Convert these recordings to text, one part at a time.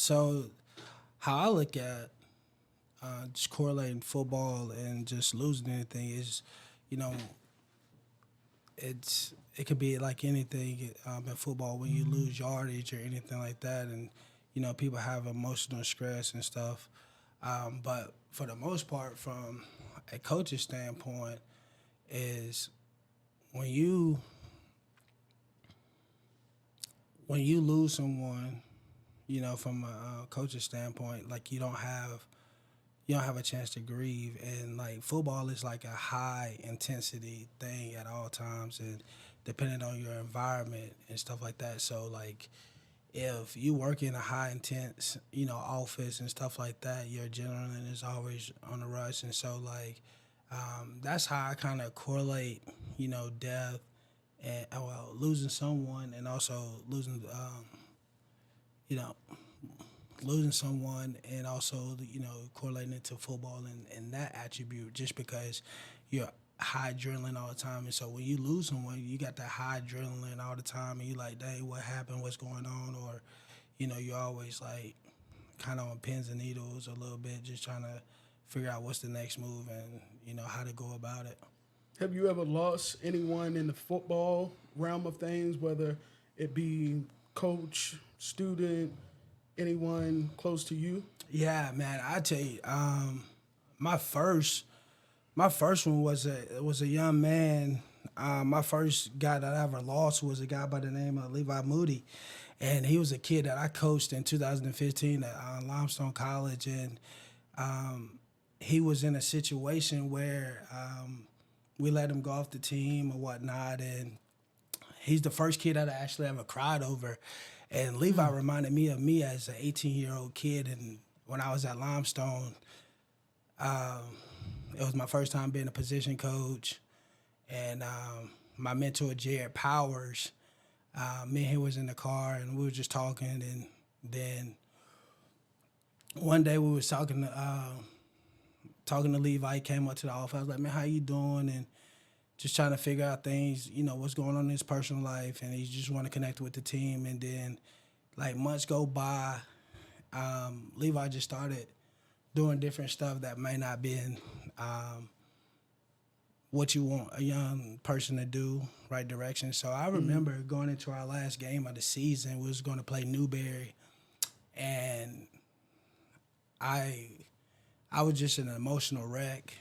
So how I look at just correlating football and just losing anything is, you know, it could be like anything in football when you lose yardage or anything like that, and people have emotional stress and stuff. But for the most part, from a coach's standpoint, is when you when you lose someone, from a coach's standpoint, like you don't have a chance to grieve, and like football is like a high intensity thing at all times, and depending on your environment and stuff like that. So like if you work in a high intense office and stuff like that, your adrenaline is always on the rush, and so like that's how I kind of correlate death and well losing someone, and also you know losing someone, and also correlating it to football and that attribute, just because you're high adrenaline all the time. And so when you lose someone, you got that high adrenaline all the time, and you like, dang, what happened, what's going on? Or you're always like kind of on pins and needles a little bit, just trying to figure out what's the next move, and how to go about it. Have you ever lost anyone in the football realm of things, whether it be coach, student, anyone close to you? Yeah, man, I tell you, my first my first one was a young man. My first guy that I ever lost was a guy by the name of Levi Moody, and he was a kid that I coached in 2015 at Limestone College, and he was in a situation where we let him go off the team or whatnot, and he's the first kid that I actually ever cried over. And Levi reminded me as an 18-year-old kid, and when I was at Limestone, it was my first time being a position coach, and my mentor Jared Powers, me and him was in the car, and we were just talking, and then one day we was talking to Levi. He came up to the office. I was like, man, how you doing? And just trying to figure out things, what's going on in his personal life, and he just want to connect with the team. And then, like, months go by, Levi just started doing different stuff that may not been what you want a young person to do, right direction. So I remember going into our last game of the season, we was going to play Newberry, and I was just an emotional wreck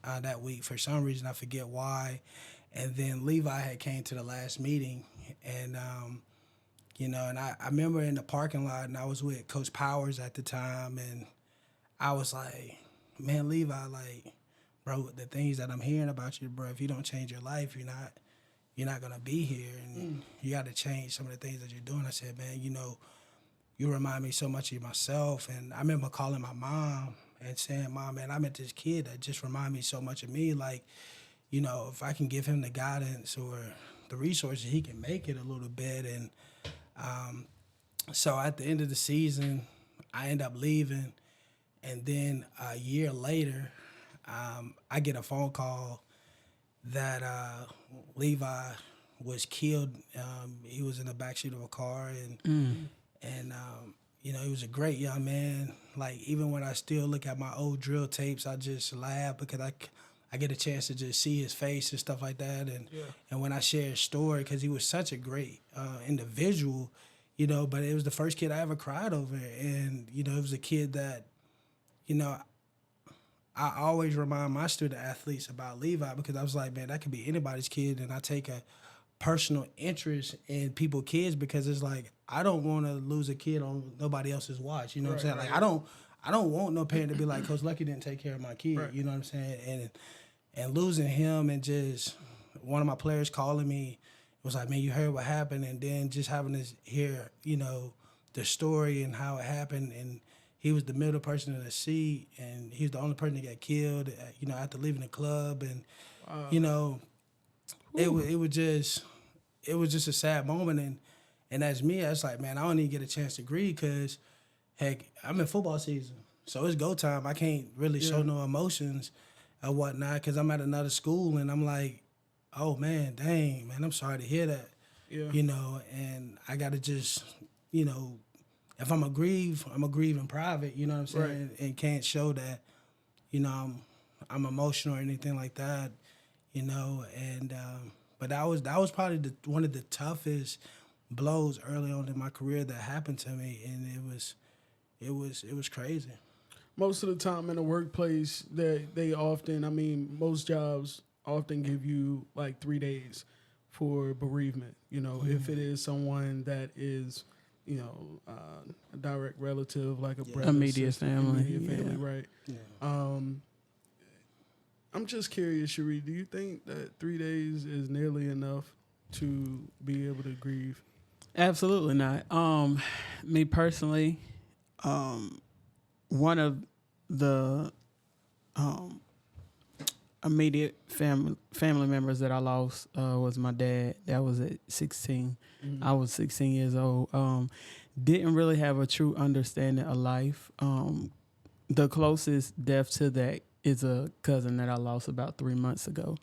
that week for some reason. I forget why. And then Levi had came to the last meeting, and and I remember in the parking lot, and I was with Coach Powers at the time, and I was like, man, Levi, like, bro, the things that I'm hearing about you, bro, if you don't change your life, you're not gonna be here, and you got to change some of the things that you're doing. I said, man, you remind me so much of myself. And I remember calling my mom and saying, Mom, man, I met this kid that just remind me so much of me. Like, if I can give him the guidance or the resources, he can make it a little bit. And so at the end of the season, I end up leaving. And then a year later, I get a phone call that Levi was killed. He was in the backseat of a car, and he was a great young man. Like, even when I still look at my old drill tapes, I just laugh because I get a chance to just see his face and stuff like that. And when I share his story, because he was such a great individual, but it was the first kid I ever cried over. And, it was a kid that, I always remind my student athletes about Levi, because I was like, man, that could be anybody's kid. And I take a personal interest in people's kids, because it's like, I don't want to lose a kid on nobody else's watch. You know what I'm saying? Like, I don't want no parent to be like, Coach Luckey didn't take care of my kid. Right. You know what I'm saying? And losing him, and just one of my players calling me was like, man, you heard what happened, and then just having to hear, the story and how it happened. And he was the middle person in the seat, and he was the only person that got killed, after leaving the club. And, it was just a sad moment. And as me, I was like, man, I don't even get a chance to grieve, because, heck, I'm in football season. So it's go time. I can't really show no emotions or whatnot, because I'm at another school, and I'm like, oh, man, dang, man, I'm sorry to hear that. Yeah. And I got to just, if I'm a grieve in private. You know what I'm saying? Right. And can't show that, I'm emotional or anything like that. And but that was probably one of the toughest blows early on in my career that happened to me, and it was crazy. Most of the time in the workplace, they often, I mean, most jobs often give you like 3 days for bereavement. If it is someone that is, a direct relative, like a brother, Immediate sister, family, immediate family, yeah. right? Yeah. I'm just curious, Cherie, do you think that 3 days is nearly enough to be able to grieve? Absolutely not. Me personally, one of the immediate family members that I lost was my dad. That was at 16. Mm-hmm. I was 16 years old. Didn't really have a true understanding of life. The closest death to that is a cousin that I lost about 3 months ago.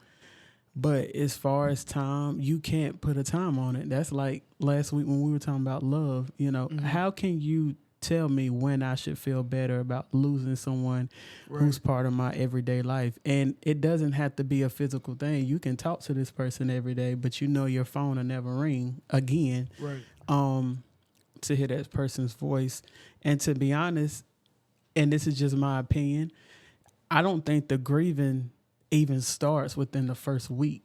But as far as time, you can't put a time on it. That's like last week when we were talking about love. Mm-hmm. How can you tell me when I should feel better about losing someone Right. who's part of my everyday life? And it doesn't have to be a physical thing. You can talk to this person every day, but your phone will never ring again. Right. To hear that person's voice. And to be honest, and this is just my opinion, I don't think the grieving even starts within the first week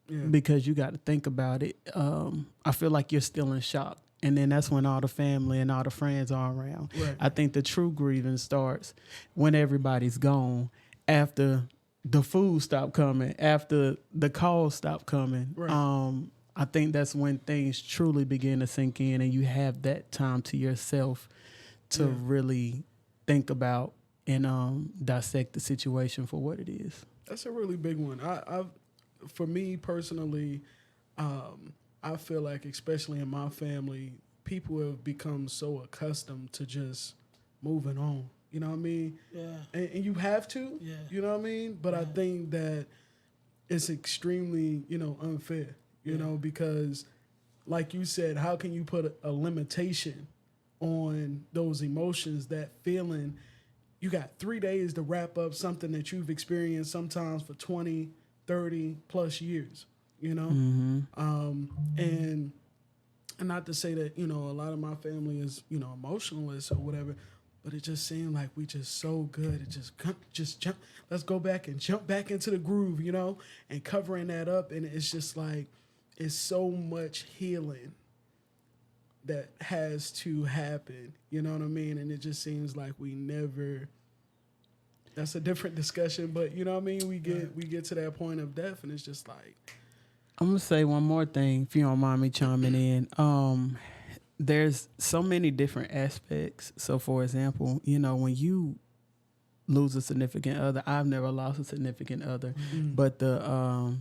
Yeah. because you got to think about it. I feel like you're still in shock. And then that's when all the family and all the friends are around. Right. I think the true grieving starts when everybody's gone, after the food stopped coming, after the calls stopped coming. Right. I think that's when things truly begin to sink in and you have that time to yourself to really think about and dissect the situation for what it is. That's a really big one. For me personally, I feel like, especially in my family, people have become so accustomed to just moving on. You know what I mean? Yeah. And you have to. Yeah. You know what I mean? But I think that it's extremely, unfair. Because, like you said, how can you put a limitation on those emotions, that feeling? You got 3 days to wrap up something that you've experienced sometimes for 20, 30 plus years, And not to say that, a lot of my family is, emotionless or whatever, but it just seemed like we just so good. It just jump. Let's go back and jump back into the groove, and covering that up. And it's just like, it's so much healing that has to happen. You know what I mean? And it just seems like we never. That's a different discussion, but you know what I mean? We get to that point of death, and it's just like. I'm gonna say one more thing, if you don't mind me chiming in. There's so many different aspects. So, for example, when you lose a significant other, I've never lost a significant other, but the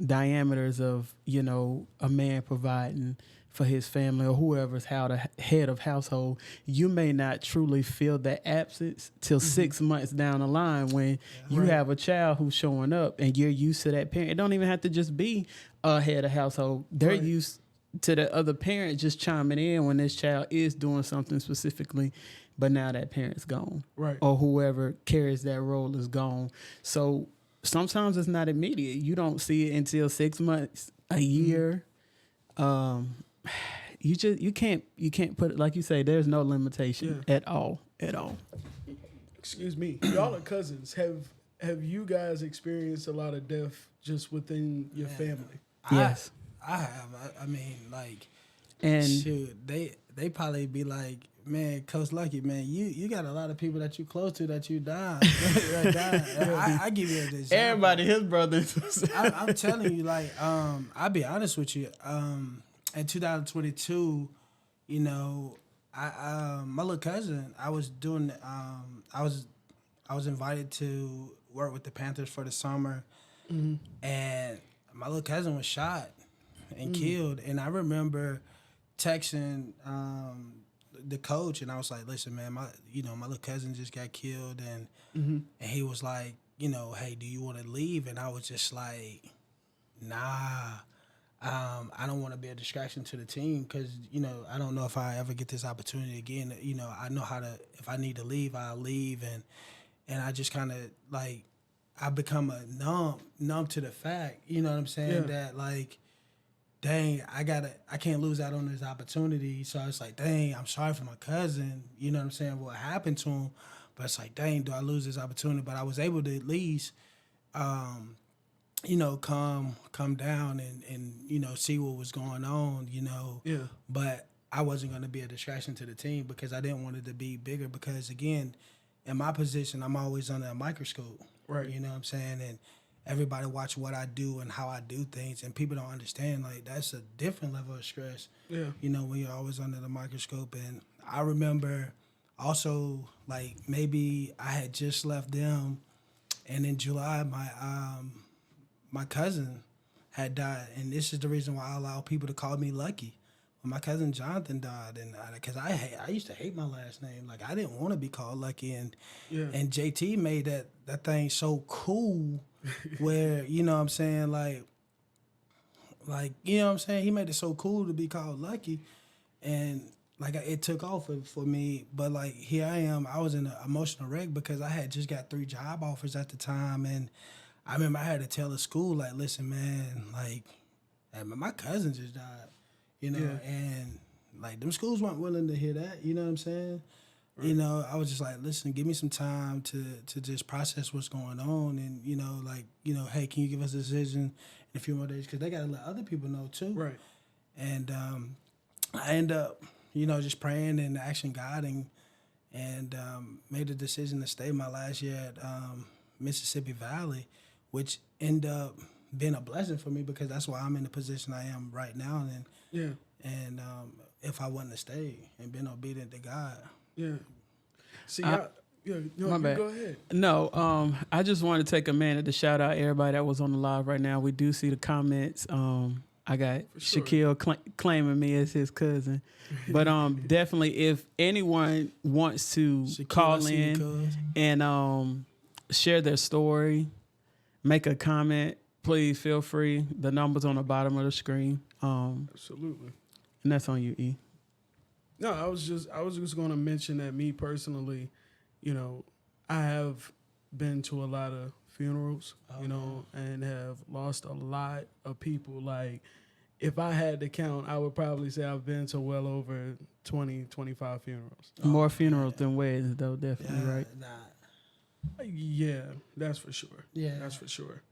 diameters of a man providing for his family or whoever's head of household, you may not truly feel that absence till 6 months down the line when you have a child who's showing up and you're used to that parent. It don't even have to just be a head of household. They're used to the other parent just chiming in when this child is doing something specifically, but now that parent's gone. Right. Or whoever carries that role is gone. So sometimes it's not immediate. You don't see it until 6 months, a year. You can't put it, like you say, there's no limitation at all. Excuse me. Y'all are cousins. Have you guys experienced a lot of death just within your family? Yes. I have. I mean, like, And shoot, they probably be like, man, Coach Luckey, man, you got a lot of people that you close to that you died. I give you an example. everybody, his brothers. I'm telling you, like, I'll be honest with you. In 2022, my little cousin, I was invited to work with the Panthers for the summer, and my little cousin was shot and killed. And I remember texting the coach, and I was like, "Listen, man, my little cousin just got killed," and he was like, "Hey, do you want to leave?" And I was just like, "Nah, I don't want to be a distraction to the team because, you know, I don't know if I ever get this opportunity again. You know, I know how to, if I need to leave, I'll leave. And I just kind of like, I become a numb to the fact, you know what I'm saying? Yeah. That like, dang, I can't lose out on this opportunity. So it's like, dang, I'm sorry for my cousin, you know what I'm saying? What happened to him. But it's like, dang, do I lose this opportunity? But I was able to at least, you know, come down and you know, see what was going on, you know. Yeah. But I wasn't going to be a distraction to the team because I didn't want it to be bigger because, again, in my position, I'm always under a microscope. Right. You know what I'm saying? And everybody watch what I do and how I do things, and people don't understand, like, that's a different level of stress. Yeah. You know, when you're always under the microscope. And I remember also, like, maybe I had just left them, and in July, my cousin had died, and this is the reason why I allow people to call me Lucky. When my cousin Jonathan died, and because I used to hate my last name, like I didn't want to be called Lucky, and Yeah. and JT made that thing so cool, where you know what I'm saying, like you know what I'm saying, he made it so cool to be called Lucky, and like it took off for me. But like here I am, I was in an emotional wreck because I had just got 3 job offers at the time, and I remember I had to tell the school, like, listen, man, like, hey, my cousin just died, you know, Yeah. and like them schools weren't willing to hear that, you know what I'm saying? Right. You know, I was just like, listen, give me some time to just process what's going on, and you know, like, you know, hey, can you give us a decision in a few more days? Because they gotta let other people know too. Right. And I end up, you know, just praying and asking God, and made the decision to stay my last year at Mississippi Valley, which ended up being a blessing for me because that's why I'm in the position I am right now. And Yeah. and if I wouldn't have stayed and been obedient to God. Yeah. See, I- yeah, no, My you bad. go ahead. No, I just wanted to take a minute to shout out everybody that was on the live right now. We do see the comments. I got sure. Shaquille claiming me as his cousin, but definitely if anyone wants to Shaquille, I call see you, in cuz. and share their story, make a comment, please feel free. The number's on the bottom of the screen. Absolutely. And that's on you, E. No, I was just going to mention that me personally, you know, I have been to a lot of funerals, you know, and have lost a lot of people. Like, if I had to count, I would probably say I've been to well over 20, 25 funerals. More funerals than weddings, though, definitely, right? Nah. Yeah, that's for sure. Yeah. That's for sure.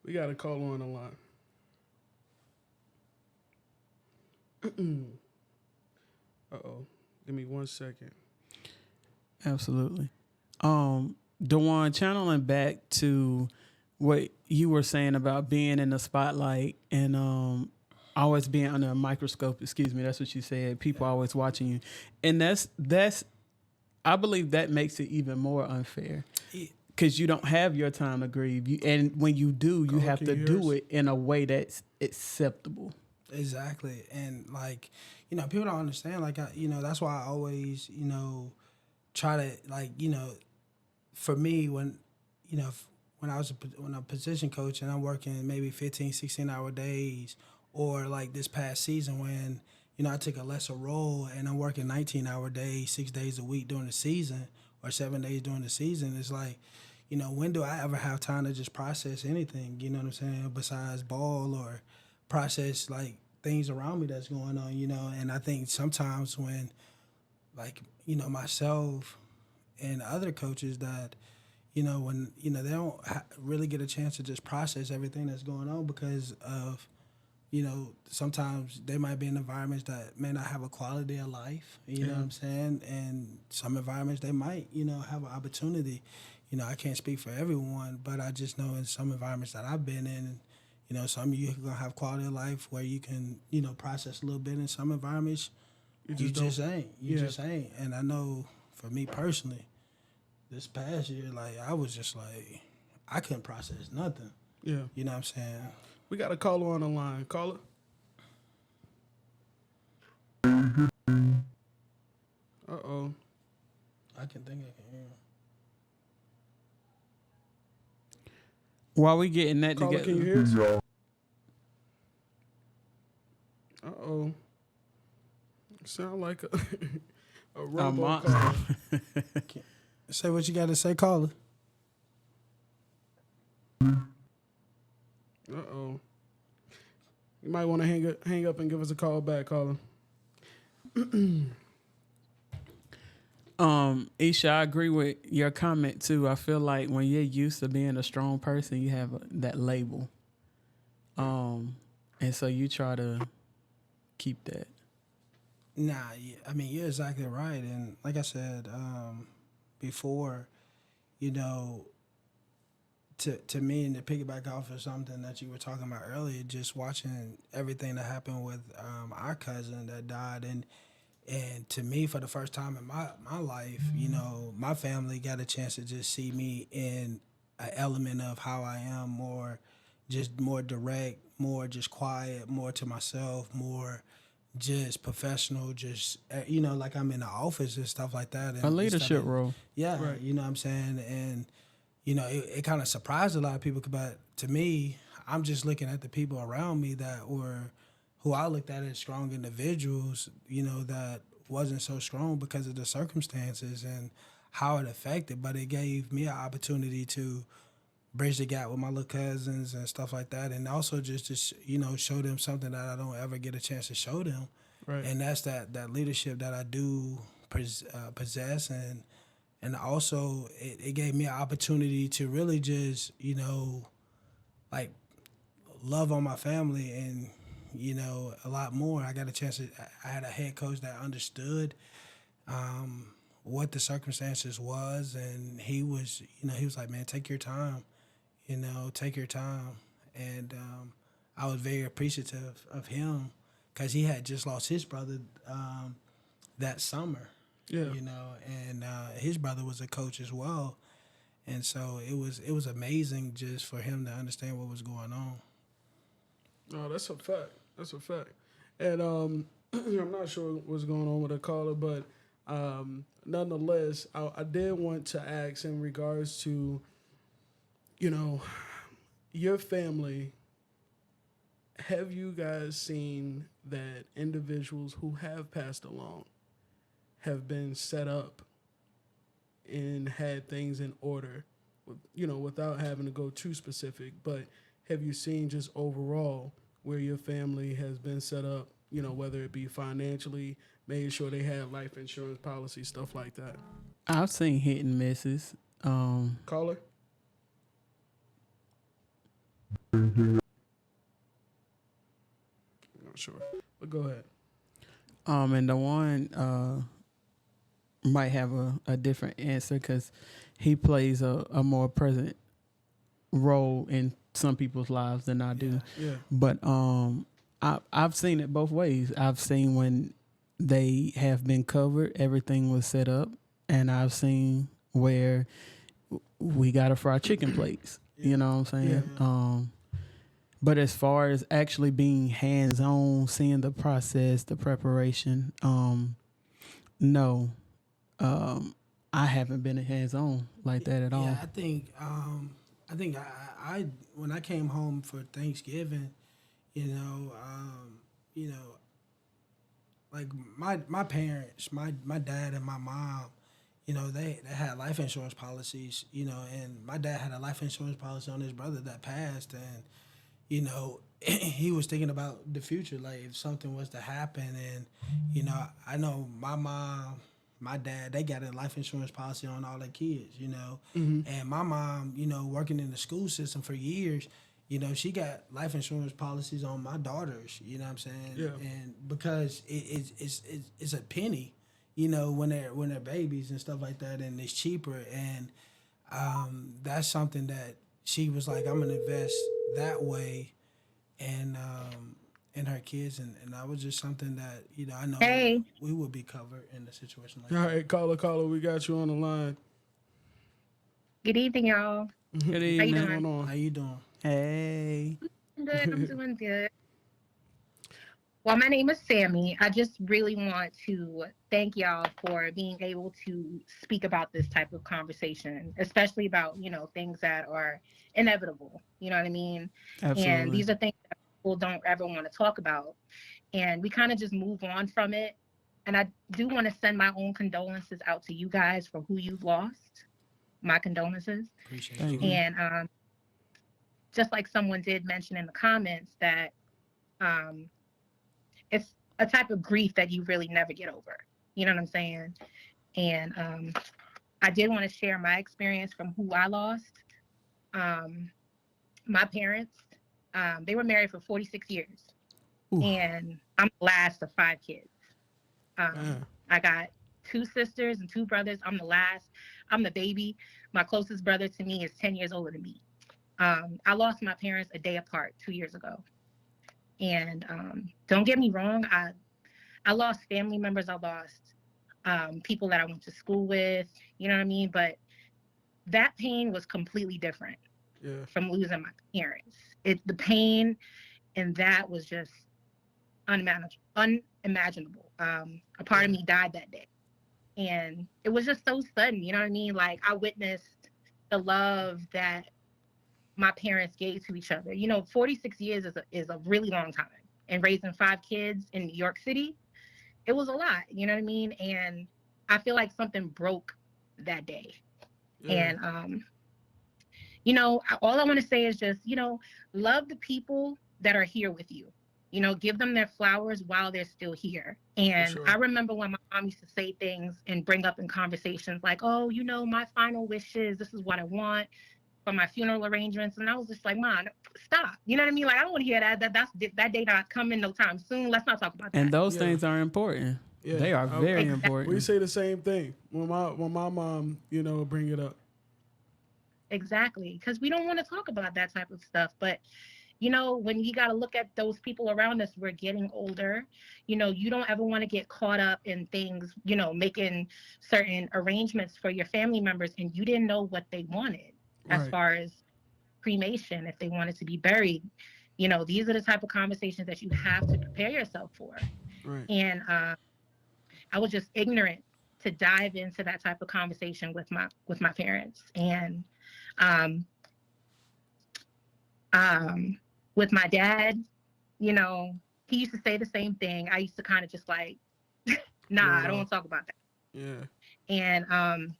We got a call on the line. Uh-oh. Give me 1 second. Absolutely. Dwyan, channeling back to what you were saying about being in the spotlight and always being under a microscope. Excuse me, that's what you said. People always watching you, and that's I believe that makes it even more unfair because you don't have your time to grieve. And when you do, you have to do it in a way that's acceptable. Exactly. And like, you know, people don't understand, like, you know, that's why I always, you know, try to, like, you know, for me, when, you know, when I'm a position coach and I'm working maybe 15, 16-hour days, or like this past season when, you know, I took a lesser role and I'm working 19-hour days, 6 days a week during the season, or 7 days during the season, it's like, you know, when do I ever have time to just process anything, you know what I'm saying, besides ball, or process, like, things around me that's going on, you know? And I think sometimes when, like, you know, myself and other coaches that, you know, when, you know, they don't really get a chance to just process everything that's going on because of, you know, sometimes they might be in environments that may not have a quality of life, you know what I'm saying? And some environments they might, you know, have an opportunity. You know, I can't speak for everyone, but I just know in some environments that I've been in, you know, some of you are going to have quality of life where you can, you know, process a little bit. In some environments, you just ain't. You just ain't. And I know for me personally, this past year, like, I was just like, I couldn't process nothing. Yeah. You know what I'm saying? We got a caller on the line. Caller? Uh-oh. I can think I can hear him. While we getting that Caller, together, can you hear us? Sound like a, a A robocall. Say what you got to say, caller. Uh-oh. You might want to hang up and give us a call back, caller. Isha, I agree with your comment too. I feel like when you're used to being a strong person, you have that label. And so you try to keep that. Nah, I mean, you're exactly right. And like I said before, you know, to me, and to piggyback off of something that you were talking about earlier, just watching everything that happened with our cousin that died, and to me, for the first time in my life, you know, my family got a chance to just see me in an element of how I am, more direct, more just quiet, more to myself, more just professional, just you know, like I'm in the office and stuff like that, A and stuff. leadership role. Yeah, Right. you know what I'm saying, and you know, it kind of surprised a lot of people. But to me, I'm just looking at the people around me that were, who I looked at as strong individuals, you know, that wasn't so strong because of the circumstances and how it affected. But it gave me an opportunity to bridge the gap with my little cousins and stuff like that, and also just to you know, show them something that I don't ever get a chance to show them, Right. and that's that leadership that I do possess, and also it gave me an opportunity to really just, you know, like love on my family, and you know, a lot more. I got a chance to, I had a head coach that understood what the circumstances was, and he was, you know, he was like, man, take your time, you know, take your time. And I was very appreciative of him because he had just lost his brother that summer, Yeah. you know, and his brother was a coach as well. And so it was amazing just for him to understand what was going on. No, that's a fact. That's a fact. And I'm not sure what's going on with the caller, but nonetheless, I did want to ask in regards to, you know, your family. Have you guys seen that individuals who have passed along have been set up and had things in order, you know, without having to go too specific, but have you seen just overall where your family has been set up, you know, whether it be financially, making sure they have life insurance policy, stuff like that? I've seen hit and misses. Caller? I'm not sure, but go ahead. And the one might have a different answer because he plays a more present role in some people's lives than I do. Yeah. But I've seen it both ways. I've seen when they have been covered, everything was set up, and I've seen where we got a fried chicken place. You know what I'm saying? Yeah. But as far as actually being hands on, seeing the process, the preparation, no, I haven't been hands on like that at all. Yeah, I think I when I came home for Thanksgiving, you know, like my parents, my dad and my mom, you know, they had life insurance policies, you know, and my dad had a life insurance policy on his brother that passed, and you know, he was thinking about the future, like if something was to happen, and you know, I know my mom, my dad, they got a life insurance policy on all their kids, you know, and my mom, you know, working in the school system for years, you know, she got life insurance policies on my daughters, you know what I'm saying, Yeah. and because it's a penny, you know, when they're babies and stuff like that, and it's cheaper, and that's something that she was like, I'm gonna invest that way, and in her kids, and that was just something that, you know, I know Hey, we would be covered in a situation like All that. right, caller, we got you on the line. good evening, y'all. Good How you What's evening. doing? going on? How you doing? Hey. I'm good. I'm doing good. Well, my name is Sammy. I just really want to thank y'all for being able to speak about this type of conversation, especially about, things that are inevitable. You know what I mean? And Absolutely. these are things that people don't ever want to talk about. And we kind of just move on from it. and I do want to send my own condolences out to you guys for who you've lost. My condolences. Appreciate Thank you. you. And just like someone did mention in the comments that um, it's a type of grief that you really never get over. You know what I'm saying? And I did want to share my experience from who I lost. Um, my parents, they were married for 46 years, Ooh. and I'm the last of 5 kids. Man. I got 2 sisters and 2 brothers. I'm the last. I'm the baby. My closest brother to me is 10 years older than me. I lost my parents a day apart 2 years ago. And don't get me wrong, I lost family members. I lost people that I went to school with. You know what I mean? But that pain was completely different Yeah. from losing my parents. The pain and that was just unimaginable. A part of Yeah. me died that day, and it was just so sudden. You know what I mean? Like I witnessed the love that my parents gave to each other. 46 years is a really long time, and raising 5 kids in New York City, it was a lot. You know what I mean? And I feel like something broke that day. Yeah. And all I want to say is just, love the people that are here with you. Give them their flowers while they're still here. For And I sure. remember when my mom used to say things and bring up in conversations like, oh, my final wishes, this is what I want for my funeral arrangements. And I was just like, Mom, stop. You know what I mean? Like, I don't want to hear that. That day not coming no time soon. Let's not talk about And that. those Yeah. things are important. Yeah. They are very Exactly. We important. say the same thing when my mom, bring it up. Exactly. Because we don't want to talk about that type of stuff. But when you got to look at those people around us, we're getting older. You don't ever want to get caught up in things, making certain arrangements for your family members and you didn't know what they wanted as Right. far as cremation, if they wanted to be buried. These are the type of conversations that you have to prepare yourself for. Right. And I was just ignorant to dive into that type of conversation with my parents. And um, um, with my dad, you know, he used to say the same thing. I used to kind of just like, nah, Blow I it don't off. want to talk about that. Yeah. And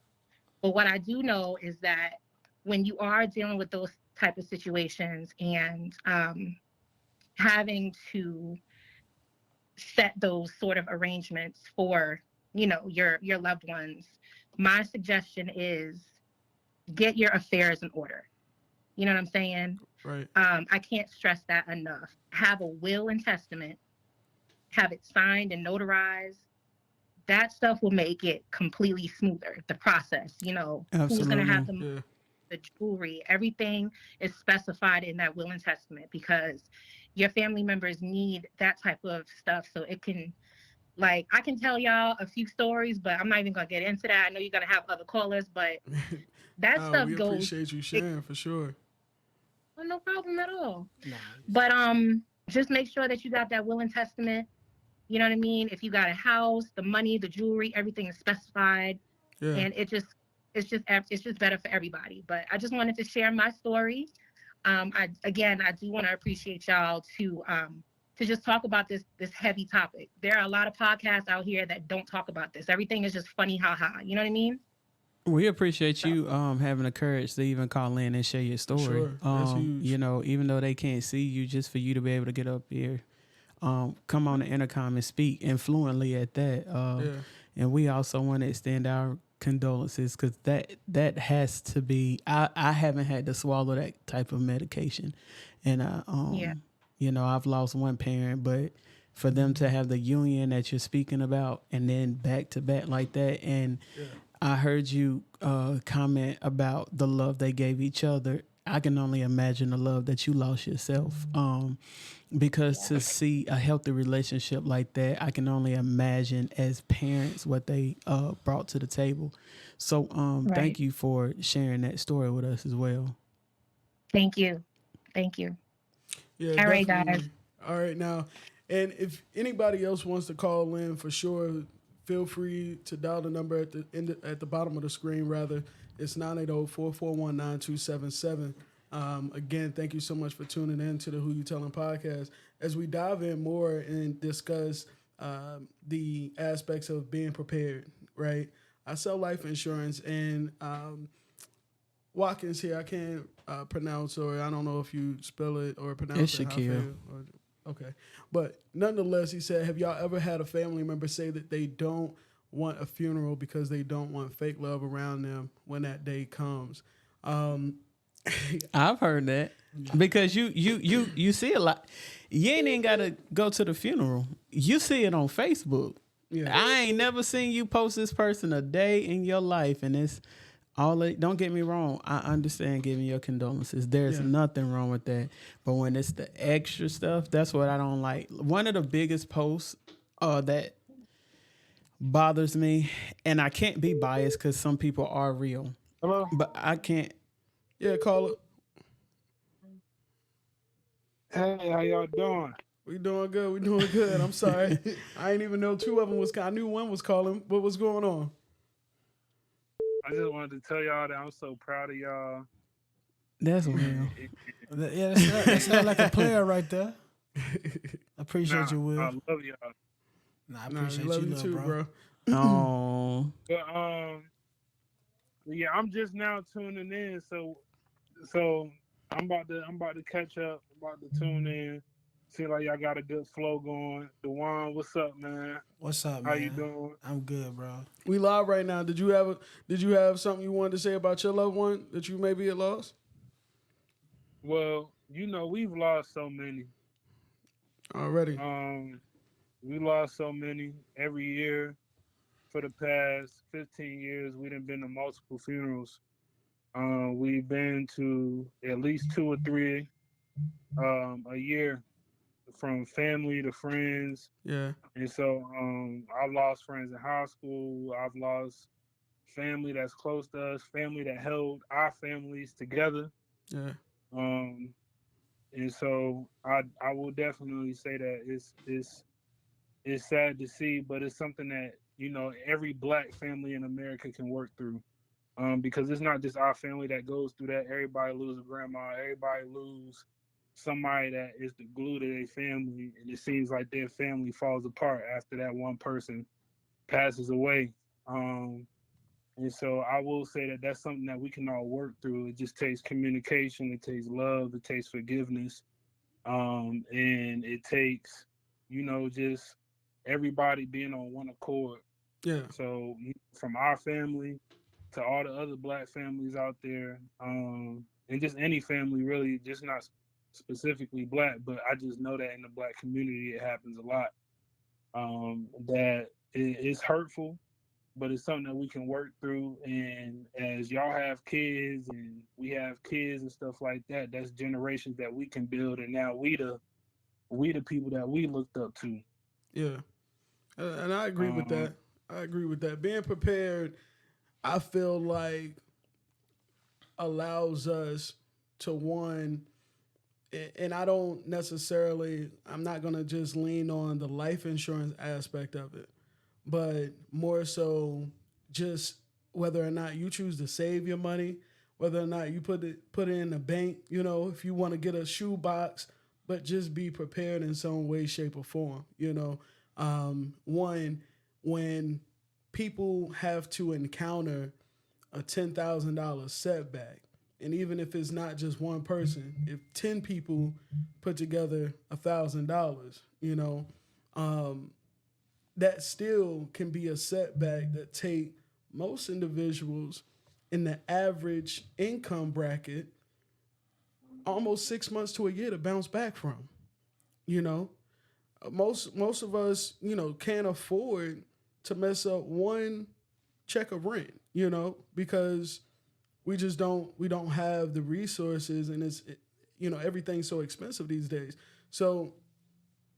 but what I do know is that when you are dealing with those type of situations and having to set those sort of arrangements for your loved ones, my suggestion is get your affairs in order. You know what I'm saying? Right. I can't stress that enough. Have a will and testament, have it signed and notarized. That stuff will make it completely smoother. The process, who's going to have Absolutely. Yeah. the jewelry, everything is specified in that will and testament because your family members need that type of stuff so it can, like, I can tell y'all a few stories, but I'm not even going to get into that. I know you're going to have other callers, but that Oh, stuff we goes, appreciate you it, sharing for sure. no problem at all. Nice. But just make sure that you got that will and testament. You know what I mean? If you got a house, the money, the jewelry, everything is specified, Yeah. and it's just better for everybody. But I just wanted to share my story. I do want to appreciate y'all to just talk about this heavy topic. There are a lot of podcasts out here that don't talk about this. Everything is just funny, haha. You know what I mean? We appreciate So you having the courage to even call in and share your For story. sure. That's huge. Even though they can't see you, just for you to be able to get up here, come on the intercom and speak and fluently at that. Yeah. And we also want to extend our condolences because that has to be. I haven't had to swallow that type of medication, and yeah, I've lost one parent, but for them to have the union that you're speaking about, and then back to back like that, and Yeah. I heard you comment about the love they gave each other. I can only imagine the love that you lost yourself. Because yeah, to see a healthy relationship like that, I can only imagine as parents what they brought to the table. So right. thank you for sharing that story with us as well. Thank you, thank you. Yeah, All right, guys. definitely. All right, now, and if anybody else wants to call in, for sure, feel free to dial the number at the bottom of the screen. Rather, it's 980-441-9277. Again, thank you so much for tuning in to the Who You Telling podcast. As we dive in more and discuss the aspects of being prepared, right? I sell life insurance, and Watkins here, I can't pronounce, or I don't know if you spell it or pronounce It's it how Shaquille. okay. But nonetheless, he said, have y'all ever had a family member say that they don't want a funeral because they don't want fake love around them when that day comes? Um, I've heard that because you see a lot. You ain't even gotta go to the funeral. You see it on Facebook. Yeah. I ain't never seen you post this person a day in your life, and it's all. Don't get me wrong. I understand giving your condolences. There's Yeah. nothing wrong with that. But when it's the extra stuff, that's what I don't like. One of the biggest posts that bothers me, and I can't be biased because some people are real, Hello. but I can't. Yeah, caller. Hey, how y'all doing? We doing good. We doing good. I'm sorry. I didn't even know two of them was. I knew one was calling. What was going on? I just wanted to tell y'all that I'm so proud of y'all. That's real. Yeah, that sound like a player right there. Appreciate you, Will. I love y'all. Nah, I Nah, appreciate we love you little too, bro. Oh, But yeah, I'm just now tuning in, so I'm about to catch up. I'm about to tune in. See like y'all got a good flow going. Dwyan, what's up, man? What's up, man? How you doing? I'm good, bro. We live right now. Did you have something you wanted to say about your loved one that you maybe had lost? Well, we've lost so many. Already. We lost so many every year for the past 15 years. We done been to multiple funerals. We've been to at least 2 or 3 a year, from family to friends. Yeah. And so I've lost friends in high school. I've lost family that's close to us, family that held our families together. Yeah. Um, and so I will definitely say that it's sad to see, but it's something that every black family in America can work through. Because it's not just our family that goes through that. Everybody loses a grandma. Everybody lose somebody that is the glue to their family, and it seems like their family falls apart after that one person passes away. And so I will say that that's something that we can all work through. It just takes communication. It takes love. It takes forgiveness. And it takes, just everybody being on one accord. Yeah. So from our family to all the other black families out there, and just any family really, just not specifically black, but I just know that in the black community it happens a lot. That it's hurtful, but it's something that we can work through. And as y'all have kids and we have kids and stuff like that, that's generations that we can build. And now we the people that we looked up to. Yeah. And I agree with Um, that. I agree with that. Being prepared, I feel like allows us to one, and I don't necessarily, I'm not going to just lean on the life insurance aspect of it, but more so just whether or not you choose to save your money, whether or not you put it in the bank, if you want to get a shoe box, but just be prepared in some way, shape, or form. One, when people have to encounter a $10,000 setback, and even if it's not just one person, if 10 people put together $1,000, that still can be a setback that take most individuals in the average income bracket almost 6 months to a year to bounce back from. You know, most of us, can't afford to mess up one check of rent, because we don't have the resources, and everything's so expensive these days. So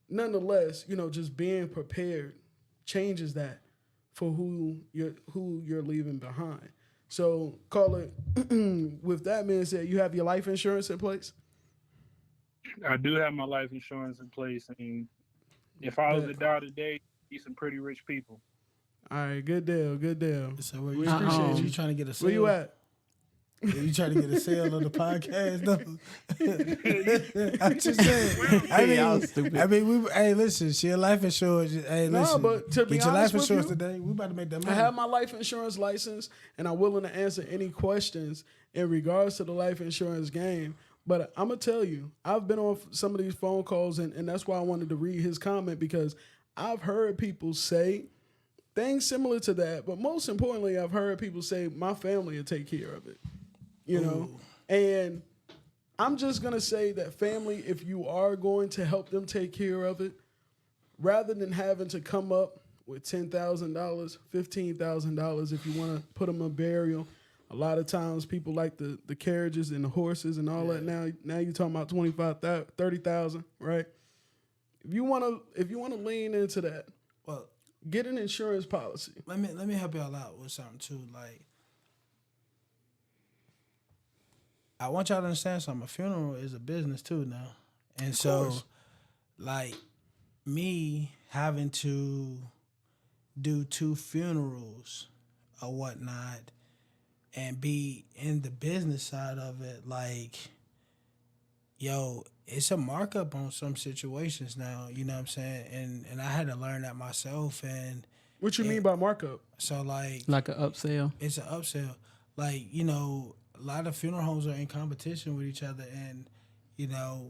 nonetheless, just being prepared changes that for who you're leaving behind. So, call it. With that being said, you have your life insurance in place. I do have my life insurance in place, and if I was Bet. to die today, be some pretty rich people. All right, good deal, good deal. So where We you, appreciate you you. trying to get a Where you sale? at? You trying to get a sale on the podcast? No. I'm just saying. Y'all stupid. Hey, listen, she a life insurance. Hey, No, listen, but to be get your life honest with insurance you, today. We about to make that I money. have my life insurance license, and I'm willing to answer any questions in regards to the life insurance game. But I'm gonna tell you, I've been on some of these phone calls, and that's why I wanted to read his comment, because I've heard people say things similar to that. But most importantly, I've heard people say, my family will take care of it. You know? And I'm just going to say that family, if you are going to help them take care of it, rather than having to come up with $10,000, $15,000 if you want to put them in burial, a lot of times people like the carriages and the horses and all that. Now you're talking about 25,000, 30,000, right? If you want to lean into that, Well, get an insurance policy. let me help y'all out with something too. Like, I want y'all to understand something. A funeral is a business too now, and so, like, me having to do 2 funerals or whatnot, and be in the business side of it, like, yo, it's a markup on some situations now. You know what I'm saying? And I had to learn that myself. And What you mean by markup? so, like Like an upsell. it's an upsell. Like, a lot of funeral homes are in competition with each other, and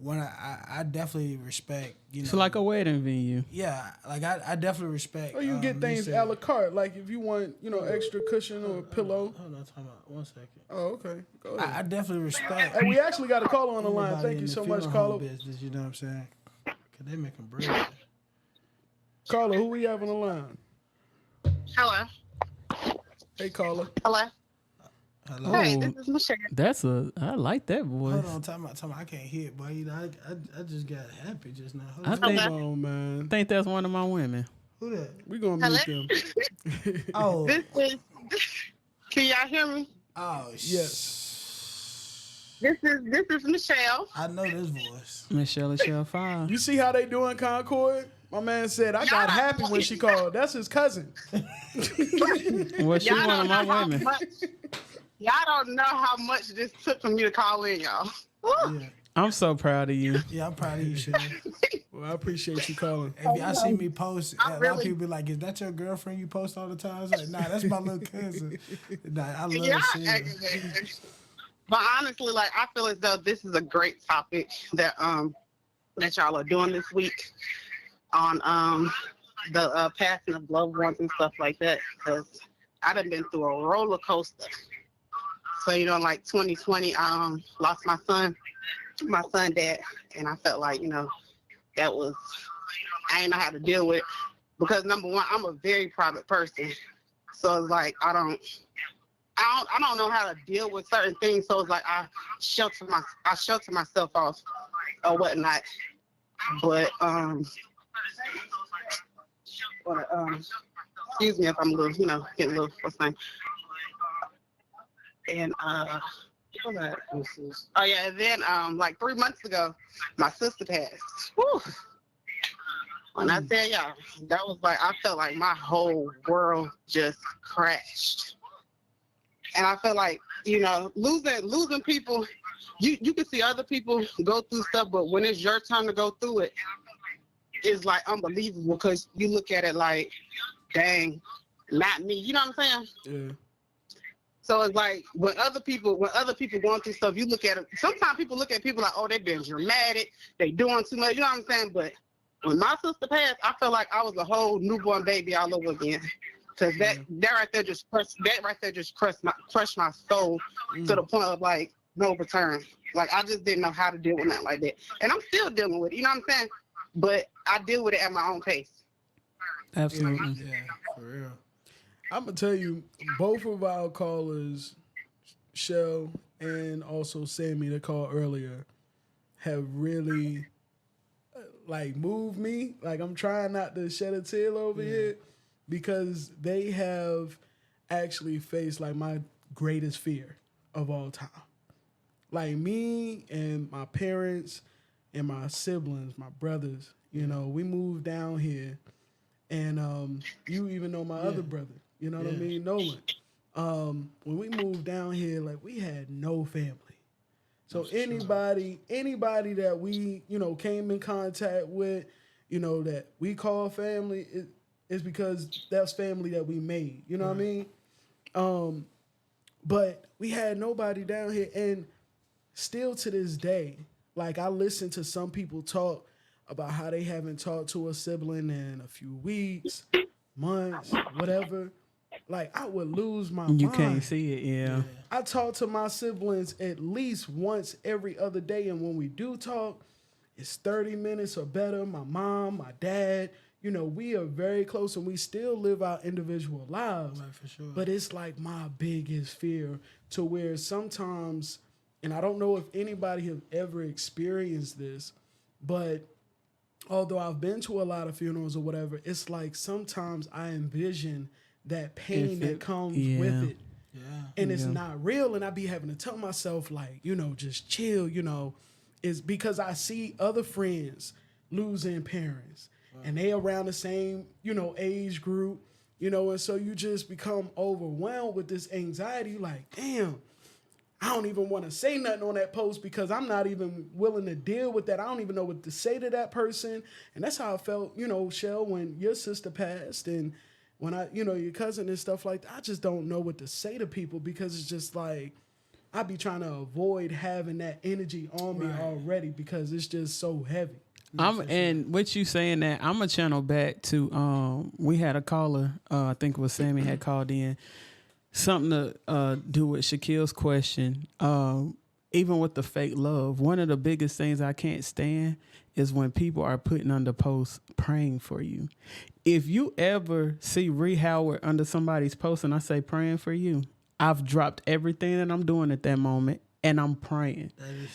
when I definitely respect. It's like a wedding venue. Yeah, like I definitely respect. Or you get things a la carte, like if you want, extra cushion or a pillow. Hold on, time out 1 second. Oh, okay. Go ahead. I definitely respect. Hey, we actually got a caller on the line. anybody Thank in you the so much, funeral caller. home business, you know what I'm saying? Cause they making bread. Caller, who we have on the line? Hello. Hey, caller. Hello. Hello. Hey, Oh. this is Michelle. I like that voice. Hold on, time out. I can't hear it, boy. I just got happy just now. I Hold think- on. Come on, man. I think that's one of my women. Who that? We gonna Hello? mute them. Oh, This is. Can y'all hear me? oh, Yes. This is Michelle. I know this voice. Michelle 5. You see how they doing Concord? My man said I got happy when she called. That's his cousin. Well, she Y'all one of don't my know how women. much. Y'all don't know how much this took for me to call in, y'all. Woo. Yeah, I'm so proud of you. yeah, I'm proud of you, Shay. Well, I appreciate you calling. If y'all see me post, a lot of really- people be like, "Is that your girlfriend you post all the time?" I was like, "Nah, that's my little cousin." Nah, I love Yeah, seeing her. but honestly, like I feel as though this is a great topic that y'all are doing this week on the passing of loved ones and stuff like that. Because I done been through a roller coaster. So like 2020, lost my son dad, and I felt like that was I didn't know how to deal with it because number one, I'm a very private person, so it's like I don't know how to deal with certain things. So it's like I shelter myself off or whatnot. But excuse me if I'm a little, getting a little what's name. And oh yeah, and then like 3 months ago, my sister passed. Whew. When I tell y'all, that was like I felt like my whole world just crashed. And I feel like, losing people, you can see other people go through stuff, but when it's your turn to go through it, it's like unbelievable because you look at it like, dang, not me. You know what I'm saying? Yeah. So it's like when other people going through stuff, you look at it. Sometimes people look at people like, oh, they being dramatic, they doing too much. You know what I'm saying? But when my sister passed, I felt like I was a whole newborn baby all over again. Cause that right there just crushed my soul to the point of like no return. Like I just didn't know how to deal with that like that, and I'm still dealing with it. You know what I'm saying? But I deal with it at my own pace. Absolutely. Yeah, for real. I'm gonna tell you, both of our callers, Shell and also Sammy, that called earlier, have really like moved me. Like I'm trying not to shed a tear over here because they have actually faced like my greatest fear of all time. Like me and my parents and my siblings, my brothers, we moved down here, and you even know my other brother. You know what I mean, Nolan. when we moved down here, like we had no family. So That's true. anybody that we, came in contact with, that we call family, is because that's family that we made. You know what I mean? But we had nobody down here, and still to this day, like I listen to some people talk about how they haven't talked to a sibling in a few weeks, months, whatever. Like I would lose my You mind. can't see it, yeah. I talk to my siblings at least once every other day, and when we do talk, it's 30 minutes or better. My mom, my dad, we are very close, and we still live our individual lives. Right, for sure. But it's like my biggest fear, to where sometimes, and I don't know if anybody have ever experienced this, but although I've been to a lot of funerals or whatever, it's like sometimes I envision that pain that comes with it. Yeah. And it's not real. And I be having to tell myself, like, just chill, is because I see other friends losing parents. And they around the same, age group, and so you just become overwhelmed with this anxiety. Like, damn, I don't even want to say nothing on that post because I'm not even willing to deal with that. I don't even know what to say to that person. And that's how I felt, Shell, when your sister passed and when your cousin and stuff like that. I just don't know what to say to people because it's just like, I be trying to avoid having that energy on me already because it's just so heavy. And with you saying that, I'm gonna channel back to we had a caller, I think it was Sammy, had called in, something to do with Shaquille's question. Even with the fake love, one of the biggest things I can't stand is when people are putting under posts praying for you. If you ever see Ree Howard under somebody's post and I say praying for you, I've dropped everything that I'm doing at that moment and I'm praying.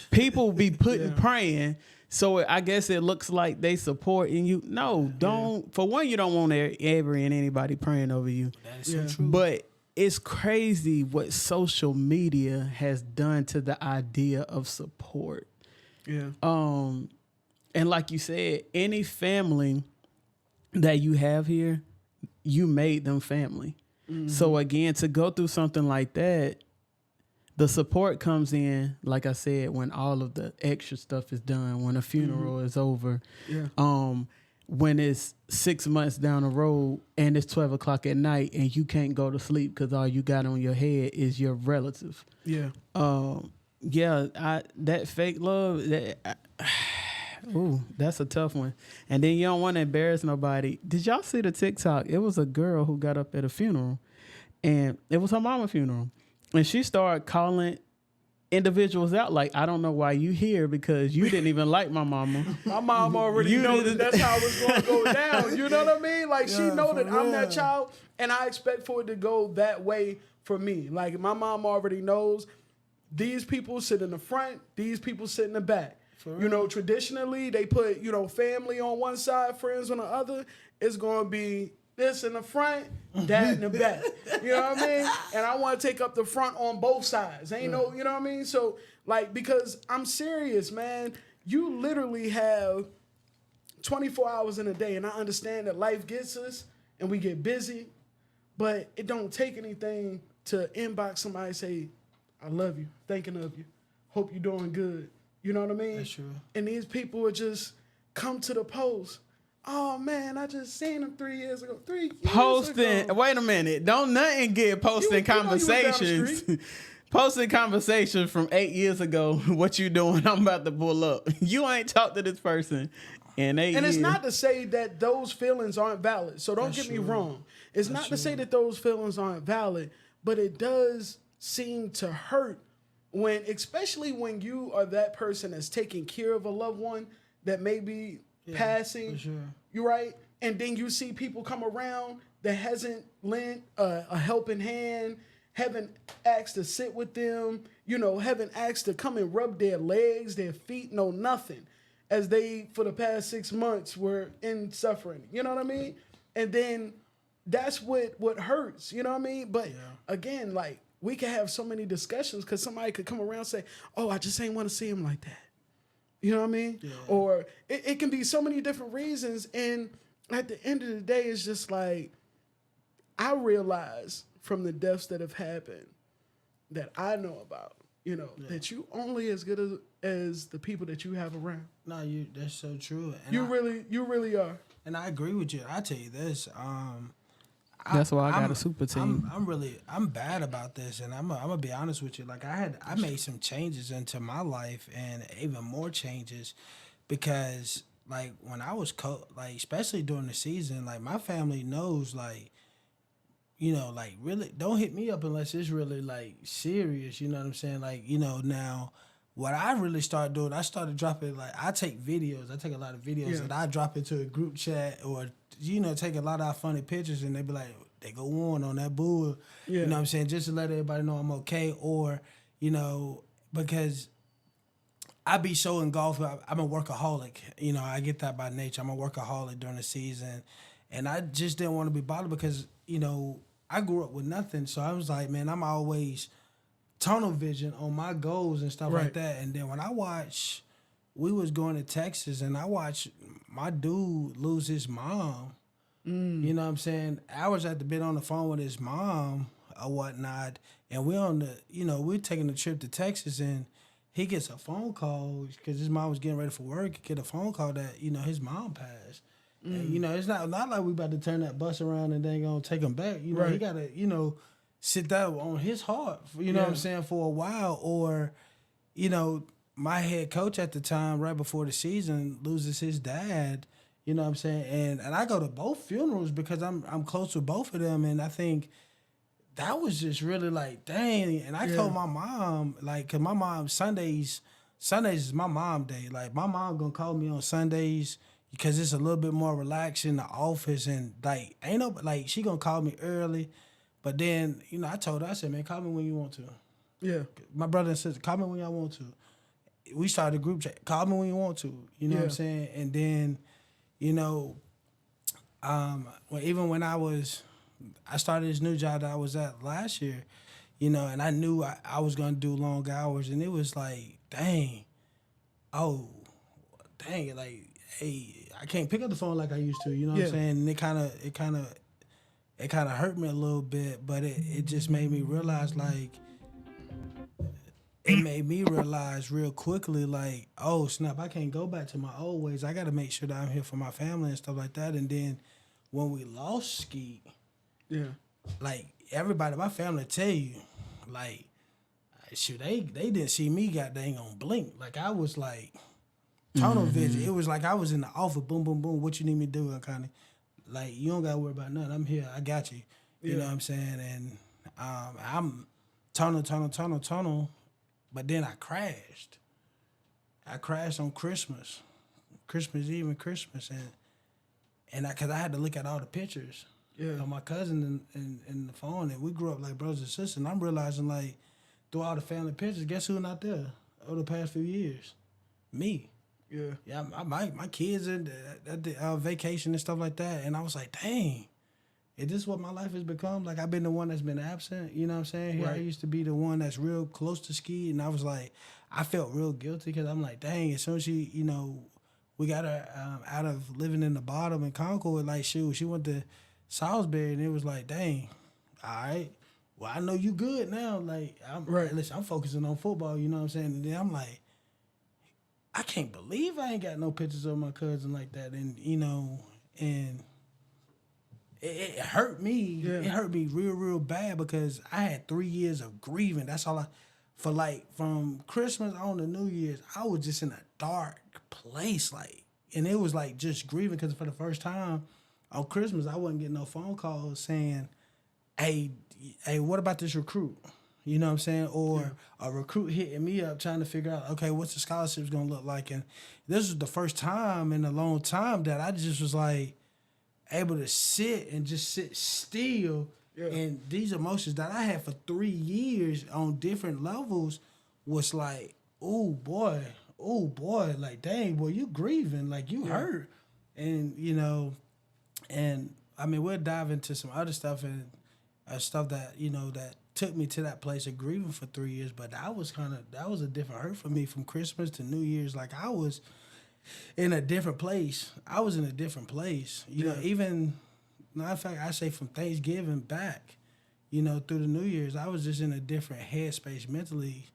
People be putting praying. So I guess it looks like they supporting you. No, don't. Yeah. For one, you don't want ever and anybody praying over you. That is so true. But it's crazy what social media has done to the idea of support. Yeah. And like you said, any family that you have here, you made them family. Mm-hmm. So again, to go through something like that, the support comes in, like I said, when all of the extra stuff is done, when a funeral is over, when it's 6 months down the road and it's 12 o'clock at night and you can't go to sleep because all you got on your head is your relative. Yeah. That fake love, that's a tough one. And then you don't want to embarrass nobody. Did y'all see the TikTok? It was a girl who got up at a funeral, and it was her mama's funeral. And she started calling individuals out like, I don't know why you here because you didn't even like my mama. My mom already knew that that's how it's going to go down. You know what I mean? Like, she know that I'm that child, and I expect for it to go that way for me. Like, my mom already knows these people sit in the front, these people sit in the back. Traditionally, they put, family on one side, friends on the other. It's going to be this in the front, that in the back. You know what I mean? And I want to take up the front on both sides. You know what I mean? So, like, because I'm serious, man. You literally have 24 hours in a day, and I understand that life gets us, and we get busy, but it don't take anything to inbox somebody and say, I love you, thinking of you, hope you're doing good. You know what I mean? That's true. And these people would just come to the post. Oh man, I just seen him 3 years ago. 3 years posting. ago. Wait a minute. Don't nothing get posting conversations. Posting conversations from 8 years ago. What you doing? I'm about to pull up. You ain't talked to this person in 8 years. And it's not to say that those feelings aren't valid. So don't get me wrong. It's not to say that those feelings aren't valid, but it does seem to hurt when, especially when you are that person that's taking care of a loved one that may be passing. For sure. You right? And then you see people come around that hasn't lent a helping hand, haven't asked to sit with them, haven't asked to come and rub their legs, their feet, no nothing, as they, for the past 6 months, were in suffering. You know what I mean? And then that's what hurts. You know what I mean? But again, like, we could have so many discussions because somebody could come around and say, oh, I just ain't want to see him like that. You know what I mean? Yeah. Or it can be so many different reasons. And at the end of the day, it's just like, I realize from the deaths that have happened that I know about, you know, that you only as good as the people that you have around. No, that's so true. And You really are. and I agree with you. I tell you this. That's why I got I'm- a super team. I'm bad about this, and I'm gonna be honest with you. Like I made some changes into my life, and even more changes, because like when I was like especially during the season, like my family knows, like, you know, like really don't hit me up unless it's really like serious. You know what I'm saying? Like, you know, now what I really started doing, I started dropping, like, I take videos. I take a lot of videos Yeah. and I drop into a group chat, or, you know, take a lot of our funny pictures, and they be like, they go on that bull. Yeah. You know what I'm saying? Just to let everybody know I'm okay. Or, you know, because I be so engulfed. I'm a workaholic. You know, I get that by nature. I'm a workaholic during the season. And I just didn't want to be bothered because, you know, I grew up with nothing. So I was like, man, I'm always tunnel vision on my goals and stuff like Right. that. And then when we was going to Texas, and I watched my dude lose his mom. You know what I'm saying? Hours after been on the phone with his mom or whatnot, and we're taking a trip to Texas, and he gets a phone call because his mom was getting ready for work. Get a phone call that, you know, his mom passed. And, you know, it's not like we about to turn that bus around and then gonna take him back. You know, he Right. gotta, you know, sit that on his heart. You know what I'm Yeah. saying, for a while. Or, you know, my head coach at the time, right before the season, loses his dad. You know what I'm saying? And I go to both funerals because I'm close to both of them, and I think that was just really like, dang. And I Yeah. told my mom, like, cause my mom Sundays is my mom day. Like, my mom gonna call me on Sundays because it's a little bit more relaxed in the office, and like ain't no, like, she gonna call me early, but then, you know, I told her, I said, man, call me when you want to. Yeah. My brother and sister, call me when y'all want to. We started a group chat. Call me when you want to. You know what I'm Yeah. saying? And then, you know, even when I started this new job that I was at last year, you know, and I knew I was gonna do long hours, and it was like, dang, like, hey, I can't pick up the phone like I used to. You know what Yeah. I'm saying? And it kind of hurt me a little bit, but it just made me realize, like, it made me realize real quickly, like, oh snap, I can't go back to my old ways. I got to make sure that I'm here for my family and stuff like that. And then when we lost Skeet, Yeah. like, everybody, my family tell you, like, shoot, they didn't see me goddamn on blink. Like, I was like tunnel vision. It was like I was in the office, boom, boom, boom. What you need me to do, kind of like, you don't gotta worry about nothing. I'm here. I got you. You know what I'm saying? And I'm tunnel. But then I crashed. I crashed on Christmas Eve and Christmas, and because I had to look at all the pictures Yeah. of my cousin in the phone, and we grew up like brothers and sisters. And I'm realizing, like, through all the family pictures, guess who not there over the past few years? Me. Yeah. Yeah, my kids are at the vacation and stuff like that, and I was like, dang. Is this what my life has become? Like, I've been the one that's been absent, you know what I'm saying? Here I Right. used to be the one that's real close to Ski, and I was like, I felt real guilty because I'm like, dang, as soon as she, you know, we got her out of living in the bottom in Concord, like, shoot, she went to Salisbury, and it was like, dang, all right, well, I know you good now. Like, Right. listen, I'm focusing on football, you know what I'm saying? And then I'm like, I can't believe I ain't got no pictures of my cousin like that, and, you know, and it hurt me. Yeah. It hurt me real bad because I had 3 years of grieving. That's all from Christmas on to New Year's, I was just in a dark place, like, and it was like just grieving because for the first time on Christmas, I wasn't getting no phone calls saying, hey, what about this recruit? You know what I'm saying? Or a recruit hitting me up trying to figure out, okay, what's the scholarships going to look like? And this was the first time in a long time that I just was like, able to sit and just sit still. Yeah. And these emotions that I had for 3 years on different levels was like, oh boy, like, dang, boy, you grieving, like, you hurt. And, you know, and I mean, we'll dive into some other stuff and stuff that, you know, that took me to that place of grieving for 3 years. But that was a different hurt for me from Christmas to New Year's. Like, I was in a different place. You know, even, matter of fact, I say from Thanksgiving back, through the New Year's, I was just in a different headspace mentally,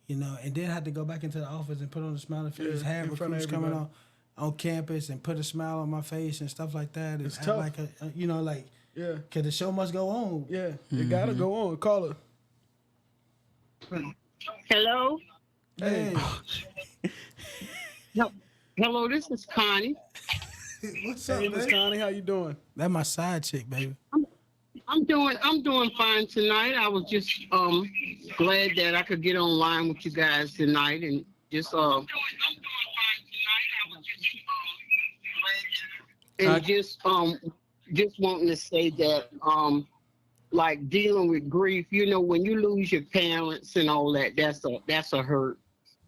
and then had to go back into the office and put on a smiling face, Yeah, have in front of recruits coming everybody. on campus and put a smile on my face and stuff like that. And It's act tough. like like, Yeah, cause the show must go on. yeah. It gotta go on. Call her. Hello. Hey, Hey, Hel- Hello, this is Connie. what's hey, up, Miss babe? Connie, how you doing? That my side chick, baby. I'm doing fine tonight. I was just glad that I could get online with you guys tonight and I, just wanting to say that like dealing with grief, when you lose your parents and all that, that's a hurt.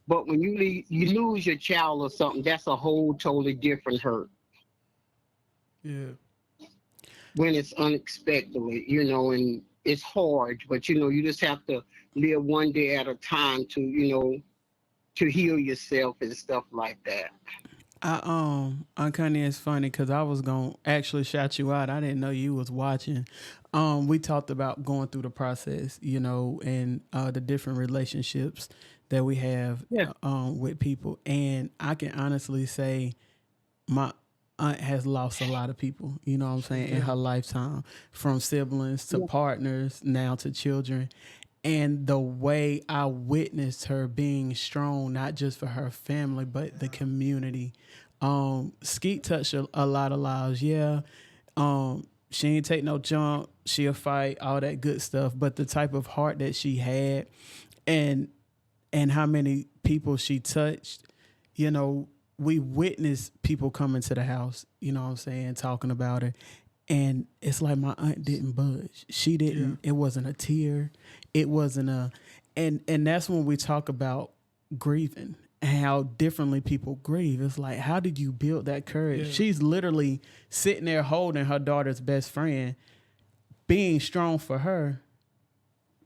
But when you lose your child or something, that's a whole totally different hurt Yeah, when it's unexpectedly, and it's hard, but you just have to live one day at a time to heal yourself and stuff like that. Uncanny is funny because I was gonna actually shout you out. I didn't know you was watching. We talked about going through the process, and the different relationships that we have Yeah. with people, and I can honestly say my aunt has lost a lot of people, you know what I'm saying, in her lifetime, from siblings to Yeah. partners, now to children. And the way I witnessed her being strong, not just for her family, but the community. Skeet touched a lot of lives. Yeah. She ain't take no jump. She'll fight, all that good stuff. But the type of heart that she had and how many people she touched, you know, we witnessed people coming to the house, you know what I'm saying, talking about her. And it's like my aunt didn't budge. She didn't, it wasn't a tear. It wasn't a, and that's when we talk about grieving and how differently people grieve. It's like, how did you build that courage? Yeah. She's literally sitting there holding her daughter's best friend, being strong for her.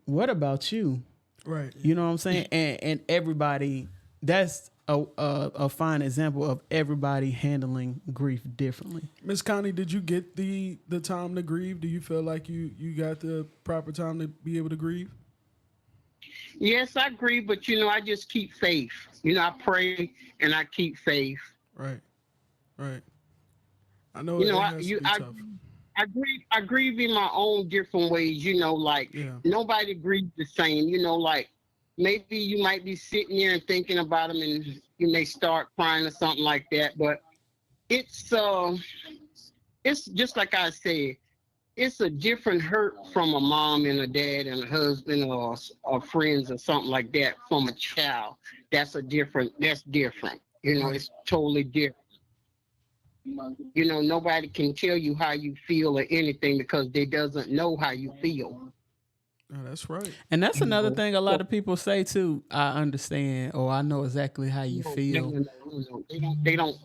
What about you? right. You know what I'm saying? And everybody, that's a fine example of everybody handling grief differently. Miss Connie, did you get the time to grieve? Do you feel like you got the proper time to be able to grieve? Yes, I agree, but I just keep faith. I pray and I keep faith. Right, right. I know You it know, I has to you be I tough. I grieve in my own different ways. Like Yeah, nobody grieves the same. Like maybe you might be sitting there and thinking about them, and you may start crying or something like that. But it's uh, it's just like I said. It's a different hurt from a mom and a dad and a husband or friends or something like that from a child. That's different. right. It's totally different. Nobody can tell you how you feel or anything because they doesn't know how you feel. No, that's right. And that's You another know, thing a lot so of people say too. I understand, or I know exactly how you feel.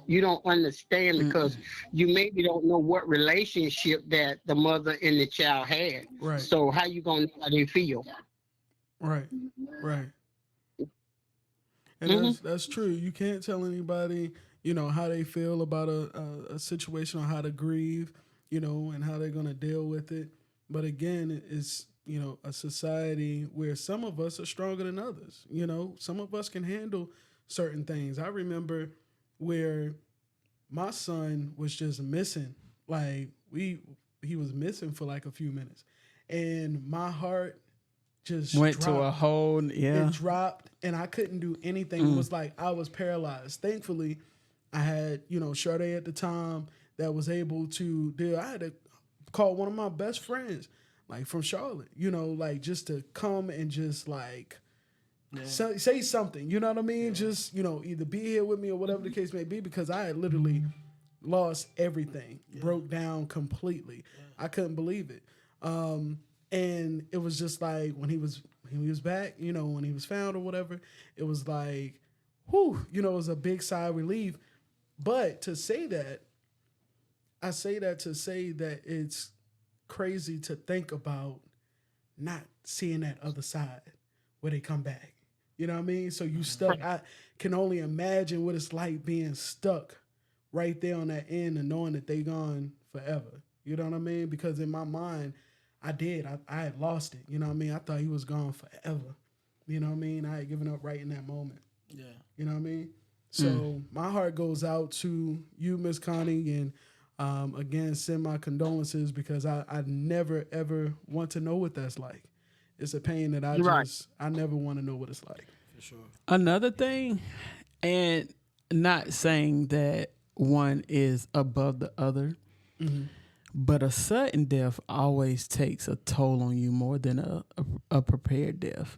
you don't understand because Mm-mm. you maybe don't know what relationship that the mother and the child had. Right, So how you gonna know how they feel? right, right. And Hmm. that's true. You can't tell anybody, how they feel about a situation or how to grieve, and how they're gonna deal with it. But again, it's a society where some of us are stronger than others. Some of us can handle certain things. I remember where my son was just missing. Like he was missing for like a few minutes, and my heart just Went to a dropped. whole, It yeah. dropped, and I couldn't do anything. It was like I was paralyzed. Thankfully, I had Sade at the time that was able to deal. I had to call one of my best friends, like from Charlotte, like just to come and just like say something. You know what I mean? Just either be here with me or whatever the case may be, because I had literally lost everything, broke down completely. I couldn't believe it. And it was just like when he was back, when he was found or whatever, it was like, whew, it was a big sigh of relief. But to say that, I say that to say that it's crazy to think about not seeing that other side where they come back. You know what I mean? So you stuck. I can only imagine what it's like being stuck right there on that end and knowing that they gone forever. You know what I mean? Because in my mind, I did. I had lost it. You know what I mean? I thought he was gone forever. You know what I mean? I had given up right in that moment. Yeah. You know what I mean? So my heart goes out to you, Miss Connie, and again, send my condolences because I never ever want to know what that's like. It's a pain that Right. I never want to know what it's like. For sure. Another thing, and not saying that one is above the other, but a sudden death always takes a toll on you more than a prepared death.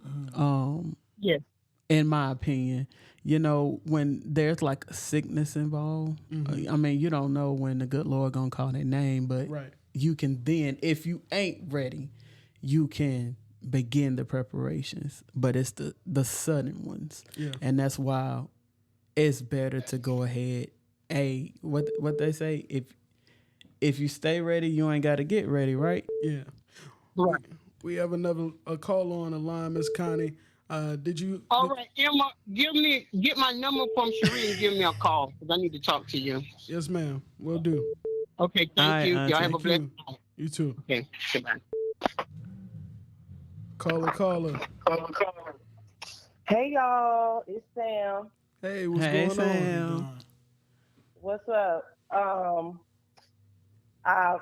Yes. In my opinion, when there's like a sickness involved, I mean, you don't know when the good Lord gonna call their name, but Right. you can then, if you ain't ready, you can begin the preparations. But it's the sudden ones, Yeah. and that's why it's better to go ahead. What they say, if you stay ready, you ain't got to get ready, right? Yeah. Right. We have a call on the line, Miss Connie. Did you? All right, Emma, get my number from Cherie and give me a call because I need to talk to you. Yes, ma'am. Will do. Okay, All thank right, you. Y'all Auntie. have a Thank blessed you. night. You too. Okay, goodbye. Caller. Hey y'all, it's Sam. Hey, what's Hey, going on? How you Sam. doing? What's up? I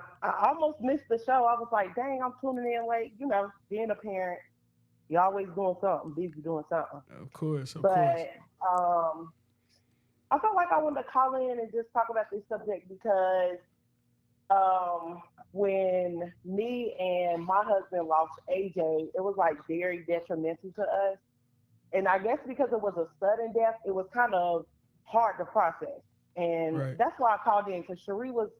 almost missed the show. I was like, dang, I'm tuning in late. You know, being a parent, you always doing something, busy doing something. Of course. But I felt like I wanted to call in and just talk about this subject because when me and my husband lost AJ, it was like very detrimental to us. And I guess because it was a sudden death, it was kind of hard to process. And Right. that's why I called in because Cherie was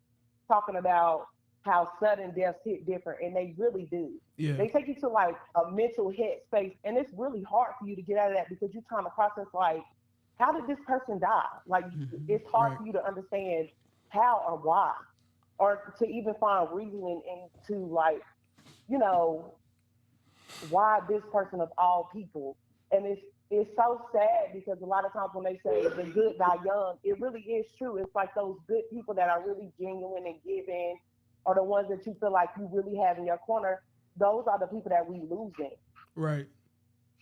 talking about how sudden deaths hit different, and they really do. Yeah. They take you to like a mental headspace, and it's really hard for you to get out of that because you're trying to process like, how did this person die? Like, it's hard Right. for you to understand how or why, or to even find reasoning into like, you know, why this person of all people. And it's so sad because a lot of times when they say the good die young, it really is true. It's like those good people that are really genuine and giving, or the ones that you feel like you really have in your corner. Those are the people that we losing. Right.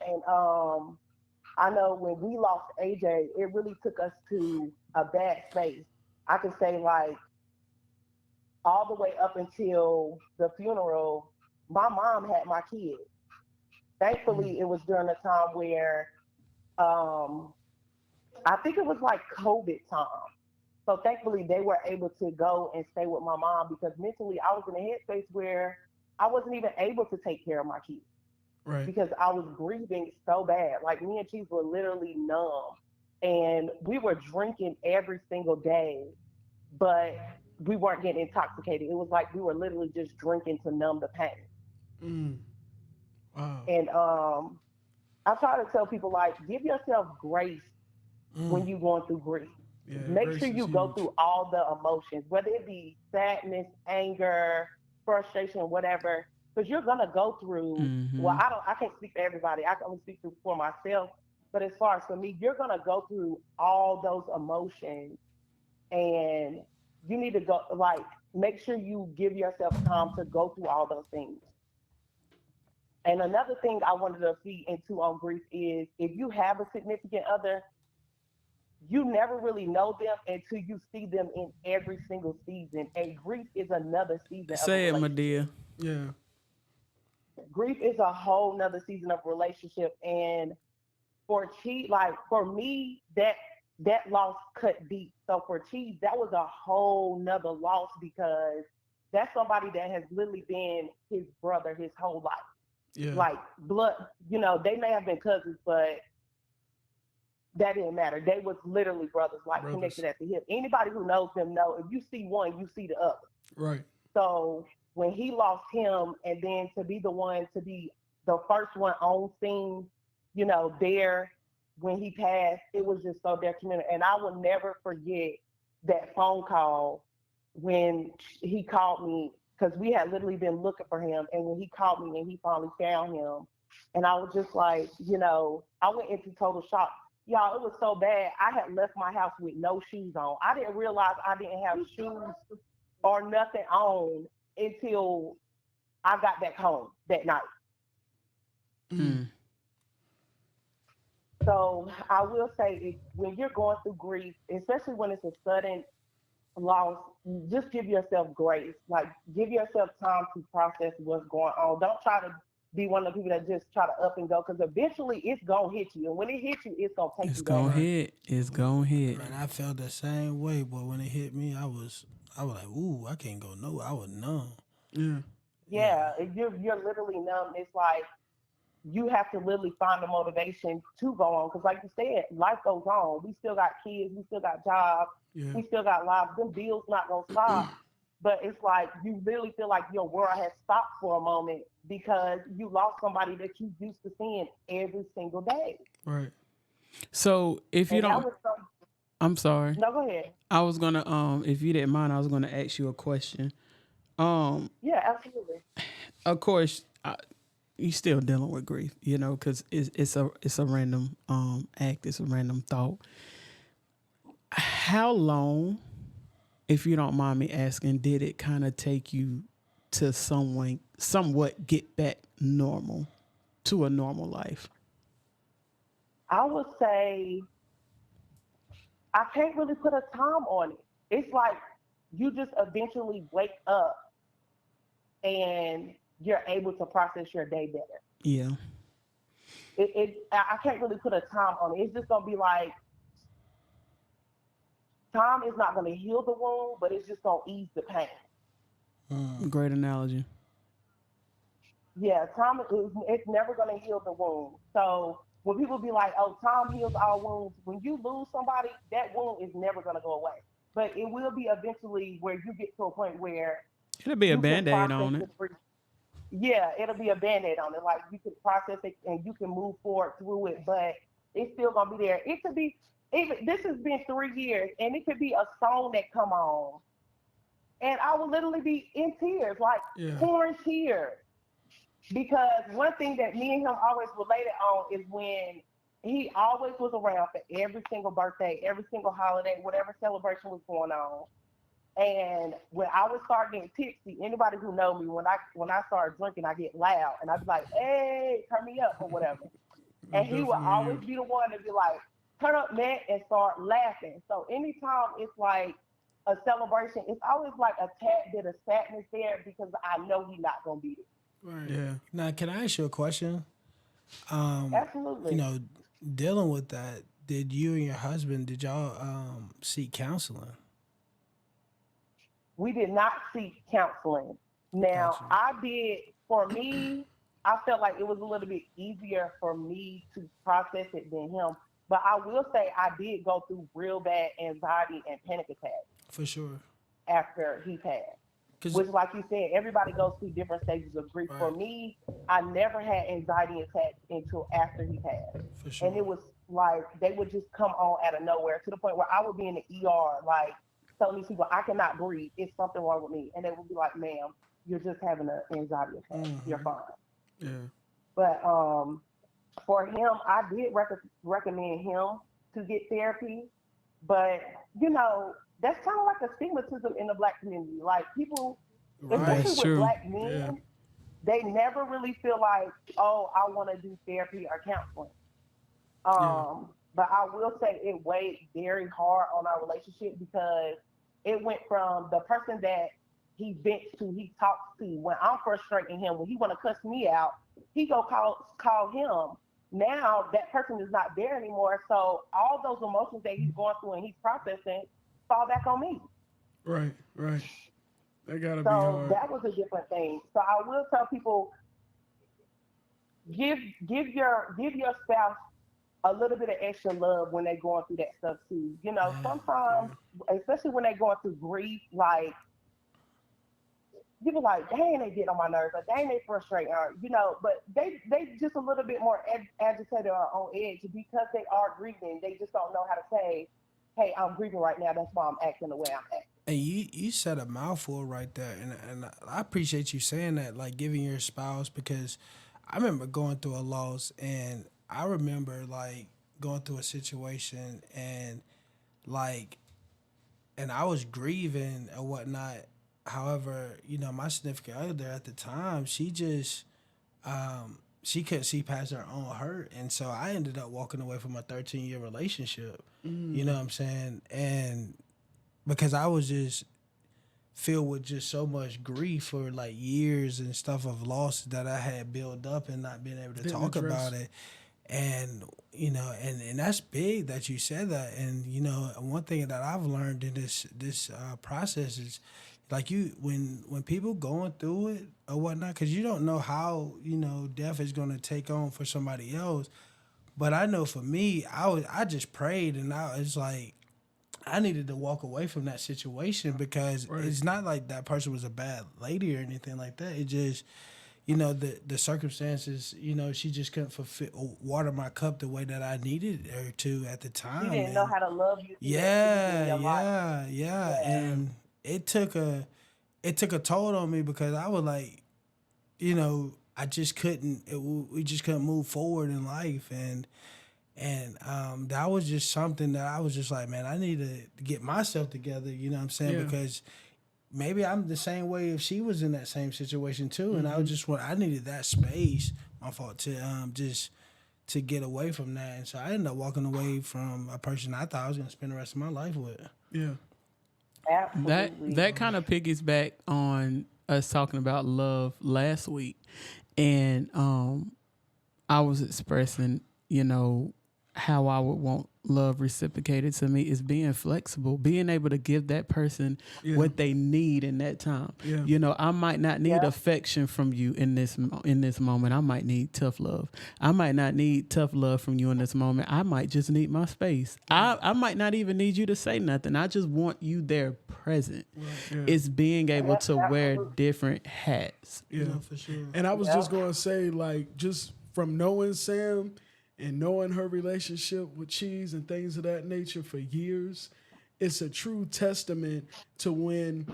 And I know when we lost AJ, it really took us to a bad space. I could say like all the way up until the funeral, my mom had my kids. Thankfully, it was during a time where I think it was like COVID time. So thankfully, they were able to go and stay with my mom because mentally, I was in a headspace where I wasn't even able to take care of my kids Right. because I was grieving so bad. Like me and Cheese were literally numb, and we were drinking every single day, but we weren't getting intoxicated. It was like we were literally just drinking to numb the pain. Wow. And I try to tell people like, give yourself grace when you're going through grief. Yeah. Make Grace sure is you go huge. through all the emotions, whether it be sadness, anger, frustration, whatever, because you're gonna go through. Well, I can't speak for everybody. I can only speak for myself. But as far as for me, you're gonna go through all those emotions, and you need to go like make sure you give yourself time to go through all those things. And another thing I wanted to feed into on grief is if you have a significant other, you never really know them until you see them in every single season. And grief is another season of a Say it, my relationship. dear. Yeah. Grief is a whole nother season of a relationship. And for me, that loss cut deep. So for Cheese, that was a whole nother loss because that's somebody that has literally been his brother his whole life. Yeah. Like blood, they may have been cousins, but that didn't matter. They was literally brothers, like connected at the hip. Anybody who knows them know if you see one, you see the other. Right. So when he lost him, and then to be the one to be the first one on scene, there when he passed, it was just so detrimental. And I will never forget that phone call when he called me because we had literally been looking for him. And when he called me and he finally found him, and I was just like, I went into total shock. Y'all, it was so bad. I had left my house with no shoes on. I didn't realize I didn't have shoes or nothing on until I got back home that night. Mm. So I will say, when you're going through grief, especially when it's a sudden loss, just give yourself grace. Like, give yourself time to process what's going on. Don't try to be one of the people that just try to up and go, because eventually it's gonna hit you, and when it hits you, it's gonna take It's you back. gonna hit. It's gonna hit. Man, I felt the same way, but when it hit me, I was like, ooh, I can't go nowhere. I was numb. Yeah. Yeah. Yeah, you're literally numb. It's like you have to literally find the motivation to go on, because like you said, life goes on. We still got kids, we still got jobs, Yeah. we still got lives. Them bills not gonna stop. But it's like you literally feel like your world has stopped for a moment because you lost somebody that you used to seeing every single day. Right. So if you And that don't, was so. I'm sorry. No, go ahead. I was gonna if you didn't mind, I was gonna ask you a question. Um, Yeah, absolutely. of course, you still dealing with grief, you know, because it's a random act, it's a random thought. How long, if you don't mind me asking, did it kind of take you to somewhat get back normal, to a normal life? I would say I can't really put a time on it. It's like you just eventually wake up and you're able to process your day better. Yeah. I can't really put a time on it. It's just gonna be like, time is not gonna heal the wound, but it's just gonna ease the pain. Mm. Great analogy. Yeah, time is, it's never gonna heal the wound. So when people be like, "Oh, time heals all wounds," when you lose somebody, that wound is never gonna go away. But it will be eventually where you get to a point where It'll be a you can band-aid process on the it. grief. Yeah, it'll be a band-aid on it. Like, you can process it and you can move forward through it, but it's still gonna be there. It could be, even this has been 3 years, and it could be a song that come on, and I will literally be in tears, like Yeah. pouring tears. Because one thing that me and him always related on is when he always was around for every single birthday, every single holiday, whatever celebration was going on. And when I would start getting tipsy, anybody who know me, when I start drinking, I get loud, and I'd be like, "Hey, turn me up," or whatever. And That's he would definitely always you. be the one to be like, "Turn up, man," and start laughing. So anytime it's like a celebration, it's always like a tad bit of sadness there, because I know he's not gonna be Right. Yeah. Now, can I ask you a question? there. You Absolutely. know, dealing with that, did you and your husband, did y'all seek counseling? We did not seek counseling. Now, Got you. I did, for me, I felt like it was a little bit easier for me to process it than him. But I will say I did go through real bad anxiety and panic attacks For sure. after he passed. Cause Which, like you said, everybody goes through different stages of grief. For right, me, I never had anxiety attacks until after he passed. for And sure. it was like they would just come on out of nowhere, to the point where I would be in the ER, like telling these people, "I cannot breathe. It's something wrong with me." And they would be like, "Ma'am, you're just having an anxiety attack. You're Hmm. fine." Yeah. But for him, I did recommend him to get therapy. But, that's kind of like a stigmatism in the Black community. Like, people, Right. especially That's with true. Black Yeah. men, they never really feel like, "Oh, I want to do therapy or counseling." Yeah. But I will say it weighed very hard on our relationship, because it went from the person that he vents to, he talks to. When I'm frustrating him, when he want to cuss me out, he go call him. Now that person is not there anymore, so all those emotions that he's going through and he's processing fall back on me. Right. Right. That gotta be So hard. that was a different thing. So I will tell people, give give your spouse a little bit of extra love when they're going through that stuff too. Yeah. Sometimes, Yeah. especially when they're going through grief, like, people like, "Dang, they get on my nerves," or "Dang, they frustrate," or but they just a little bit more agitated or on edge, because they are grieving. They just don't know how to say, "Hey, I'm grieving right now. That's why I'm acting the way I'm acting." And you said a mouthful right there, and I appreciate you saying that, like giving your spouse, because I remember going through a loss, and I remember like going through a situation, and like, and I was grieving or whatnot, however, my significant other at the time, she couldn't see past her own hurt, and so I ended up walking away from a 13-year relationship. You know what I'm saying? And because I was just filled with just so much grief for like years and stuff of loss that I had built up and not being able to Didn't talk address. about it. And and that's big that you said that. And one thing that I've learned in this process is like when people going through it or whatnot, because you don't know how death is going to take on for somebody else. But I know for me, I just prayed, and I was like, I needed to walk away from that situation because Right. it's not like that person was a bad lady or anything like that. It just, the circumstances, she just couldn't water my cup the way that I needed her to at the She time. didn't know And how to love you through that season in yeah, your life. yeah. And it took a toll on me because I was like, I just couldn't. We just couldn't move forward in life, and that was just something that I was just like, man, I need to get myself together. You know what I'm saying? Yeah. Because maybe I'm the same way if she was in that same situation too, and I was just I needed that space. My fault just to get away from that, and so I ended up walking away from a person I thought I was gonna spend the rest of my life with. Yeah. Absolutely. That kind of piggies back on us talking about love last week, and I was expressing, how I would want love reciprocated to me is being flexible, being able to give that person Yeah. what they need in that time. Yeah. I might not need Yeah. affection from you in this moment. I might need tough love. I might not need tough love from you in this moment. I might just need my space. I might not even need you to say nothing. I just want you there present. Yeah. It's being able to wear absolutely. different hats. Yeah. For sure. And I was Yeah. just going to say, like, just from knowing Sam and knowing her relationship with Cheese and things of that nature for years, it's a true testament to when,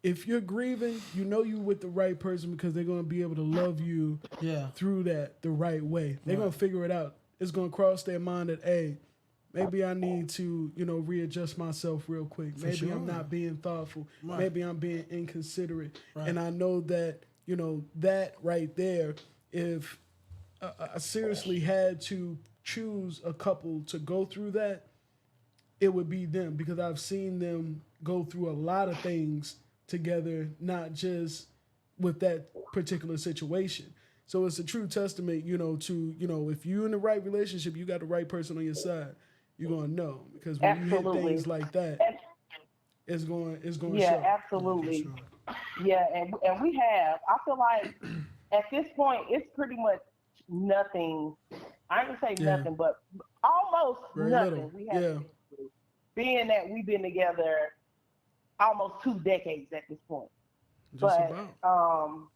if you're grieving, you with the right person because they're going to be able to love you Yeah. through that the right way. They're going to figure it out. It's going to cross their mind that, hey, maybe I need to, readjust myself real quick. Maybe sure. I'm not being thoughtful. Right. Maybe I'm being inconsiderate. Right. And I know that, that right there, if I seriously had to choose a couple to go through that, it would be them because I've seen them go through a lot of things together, not just with that particular situation. So it's a true testament, to, if you're in the right relationship, you got the right person on your side, you're gonna know. Because when you hit Absolutely. things like that, And, it's going to yeah, show. absolutely. Yeah, and we have. I feel like at this point, it's pretty much nothing. I ain't gonna say Yeah. nothing, but almost Very nothing. little. We have Yeah. been through. Being that we've been together almost 2 decades at this point. Just But about.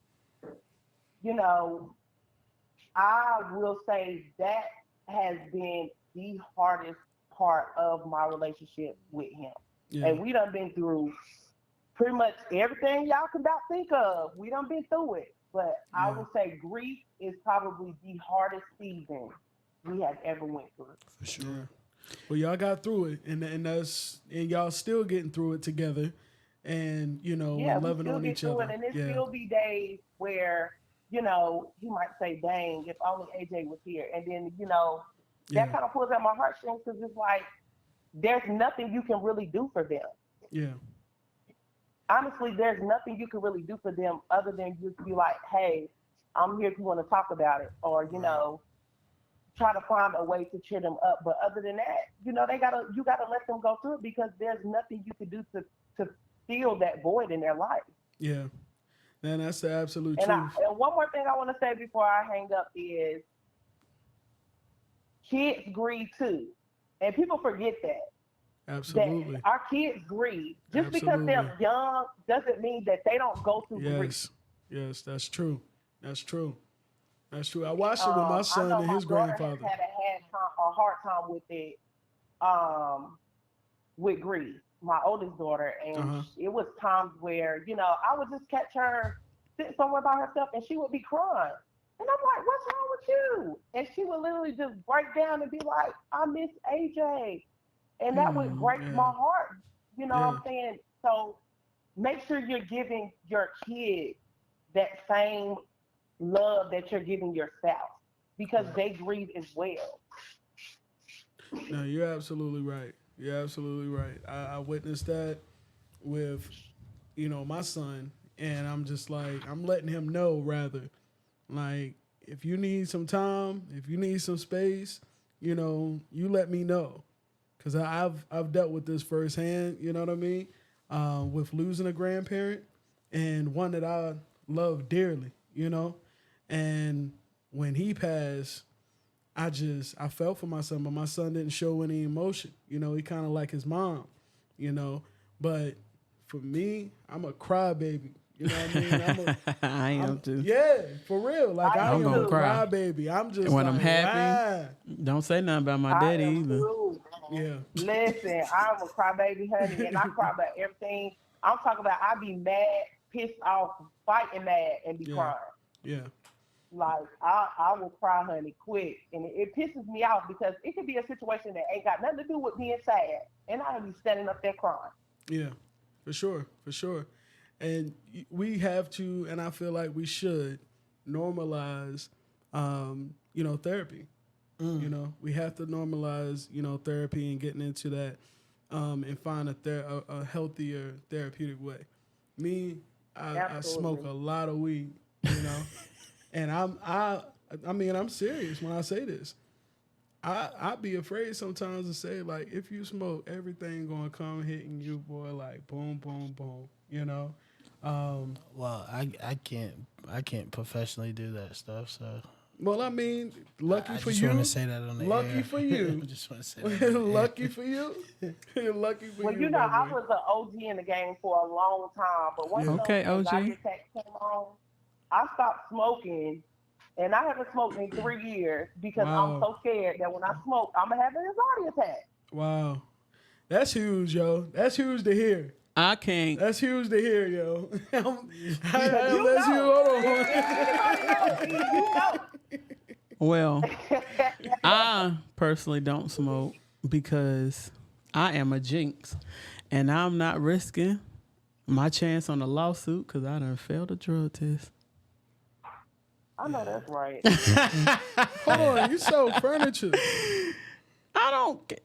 I will say that has been the hardest part of my relationship with him. Yeah. And we done been through pretty much everything y'all can about think of. We done been through it. But I Yeah. would say grief is probably the hardest season we have ever went through. For sure. Yeah. Well, y'all got through it, and y'all still getting through it together, and Yeah, and we loving still on get each through other. it, and it Yeah. still be days where, he might say, dang, if only AJ was here. And then, Yeah. that kind of pulls at my heartstrings because it's like, there's nothing you can really do for them. Yeah. Honestly, there's nothing you can really do for them other than just be like, hey, I'm here if you want to talk about it, or try to find a way to cheer them up. But other than that, you gotta let them go through it because there's nothing you can do to fill that void in their life. Yeah. Man, that's the absolute And truth. and one more thing I want to say before I hang up is kids grieve too, and people forget that. Absolutely. That our kids grieve. Just because they're Absolutely. young doesn't mean that they don't go through grief. Yes. Yes, that's true. That's true. That's true. I watched it with my I son know and my his daughter grandfather. has had a hard time with it, with grief. My oldest daughter, and it was times where I would just catch her sitting somewhere by herself, and she would be crying, and I'm like, "What's wrong with you?" And she would literally just break down and be like, "I miss AJ," and that would break Yeah. my heart. You know what Yeah. I'm saying? So make sure you're giving your kid that same love that you're giving yourself because they grieve as well. No, you're absolutely right. You're absolutely right. I witnessed that with, my son, and I'm just like, I'm letting him know rather, like, if you need some time, if you need some space, you let me know, because I've dealt with this firsthand. You know what I mean? With losing a grandparent and one that I love dearly. And when he passed, I felt for my son, but my son didn't show any emotion. He kind of like his mom, But for me, I'm a crybaby. You know what I mean? I am too. Yeah, for real. Like I am gonna a cry. crybaby. I'm just When like, I'm happy, don't say nothing about my daddy either. Too. Yeah. Listen, I'm a crybaby, honey, and I cry about everything. I'm talking about I be mad, pissed off, fighting mad, and be crying. Yeah. Like I will cry, honey, quick, and it pisses me off because it could be a situation that ain't got nothing to do with being sad, and I'll be standing up there crying. Yeah, for sure. And we have to, and I feel like we should normalize, therapy. We have to normalize, therapy and getting into that, and find a healthier therapeutic way. Me, I smoke a lot of weed, and I'm serious when I say this. I'd be afraid sometimes to say, like, if you smoke, everything gonna come hitting you, boy, like boom, boom, boom. Well, I can't professionally do that stuff. So. Well, I mean, lucky I for just you. want to say that on the Lucky air. for you. I just want to say that. Lucky for you. Lucky for Well, you. I was an OG in the game for a long time, but once those anxiety attacks came on, I stopped smoking, and I haven't smoked in 3 years because I'm so scared that when I smoke, I'm gonna have an anxiety attack. Wow, that's huge, yo. That's huge to hear. I can't. That's huge to hear, yo. Well, I personally don't smoke because I am a jinx, and I'm not risking my chance on a lawsuit because I done failed a drug test. I know that's right. Hold on, you sell furniture. I don't care.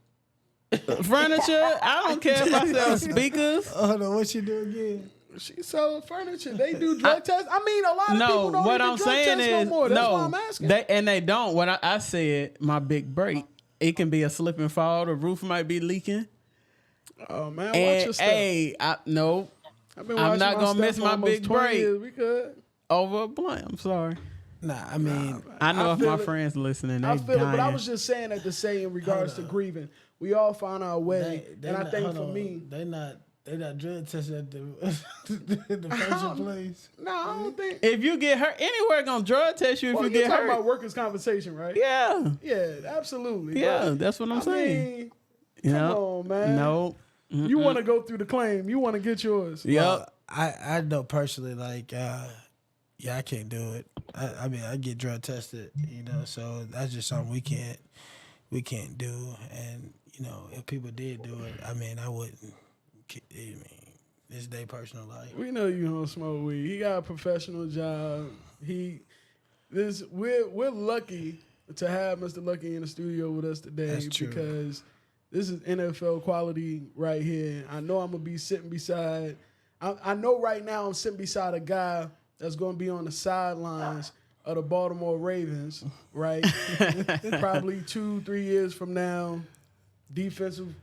Furniture. I don't care if I sell speakers. Hold on, what you do again? She selling furniture. They do drug tests. I mean, a lot of people don't what even I'm drug saying test is, no more. That's why I'm asking. They don't. What I said, my big break. It can be a slip and fall. The roof might be leaking. Oh man, And, watch your stuff. hey, I'm not gonna miss my big break We could over a blunt. I'm sorry. Nah, I mean, I know if my feel it. friends listening, they I feel dying. it, but I was just saying that to say in regards to grieving, we all find our way, they and I not, think hold for on, me, they not drug testing at the first place. no, I don't think. If you get hurt, anywhere gonna drug test you if you You're get talking hurt. about workers' compensation, right? Yeah, Yeah, absolutely. yeah, but, that's what I'm saying. Mean, come on, man. No. You want to go through the claim. You want to get yours. Yep. Well, I know personally, like, I can't do it. I mean, I get drug tested, so that's just something we can't do. And, if people did do it, I mean, I wouldn't. I mean, it's their personal life. We know you don't smoke weed. He got a professional job. We're lucky to have Mr. Luckey in the studio with us today. That's true. Because this is NFL quality right here. I know I'm gonna be sitting beside. I know right now I'm sitting beside a guy that's gonna be on the sidelines of the Baltimore Ravens, right? Probably 2-3 years from now, defensive,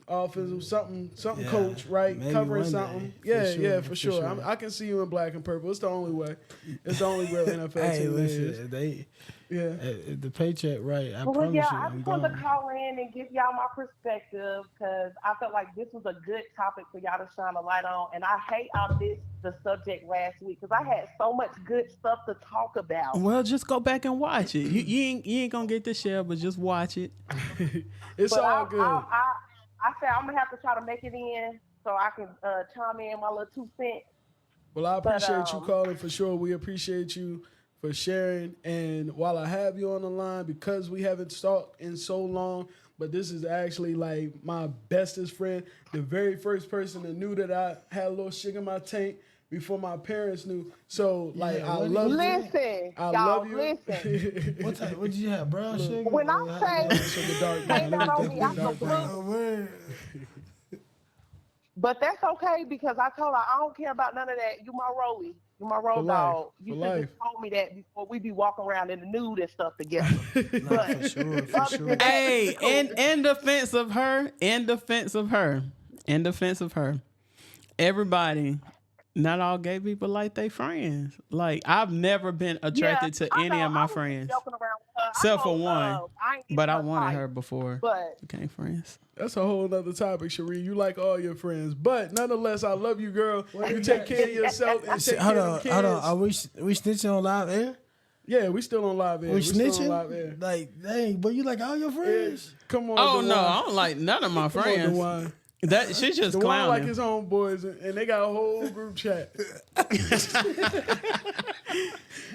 offensive, something coach, right? Maybe Covering one something. day. For sure. I can see you in black and purple. It's the only way. It's the only real NFL Hey, team listen, there is. the paycheck, right? I Well, promise yeah, you, I I'm just wanted to gone. call in and give y'all my perspective because I felt like this was a good topic for y'all to shine a light on. And I hate I missed the subject last week because I had so much good stuff to talk about. Well, just go back and watch it. You ain't gonna get the share, but just watch it. It's But all good. I said I'm gonna have to try to make it in so I can chime in my little 2 cents. Well, I appreciate you calling for sure. We appreciate you for sharing. And while I have you on the line, because we haven't talked in so long, but this is actually like my bestest friend, the very first person that knew that I had a little sugar in my tank before my parents knew. So like, Yeah, I what love you. Listen, I y'all, love you. listen. What type? What did you have? Brown sugar? When I say Sugar dark came brown. out Let on me me out the dark brown. Oh, blue, word. but that's okay because I told her I don't care about none of that. You my rollie. You my road For life. dog. You For should life. just told me that before we be walking around in the nude and stuff together. Nah, But for sure, for other sure. than that, Hey, it's cool. in defense of her, everybody, not all gay people like they friends. Like I've never been Yeah, attracted to I any know. of I my was just friends, joking around with her. I except for know one. I ain't even But I her wanted type, her before but we became friends. That's a whole other topic, Sheree. You like all your friends, but nonetheless, I love you, girl. You take care of yourself and take Hold care of on, them kids. hold on. Are we snitching on live air? Yeah, we still on live air. We Still on snitching? live air. Like, dang, but you like all your friends? Come on, Oh Dwyan. no, I don't like none of my Come on, friends. Dwyan. That she's just Dwyan clowning. like his homeboys, and they got a whole group chat.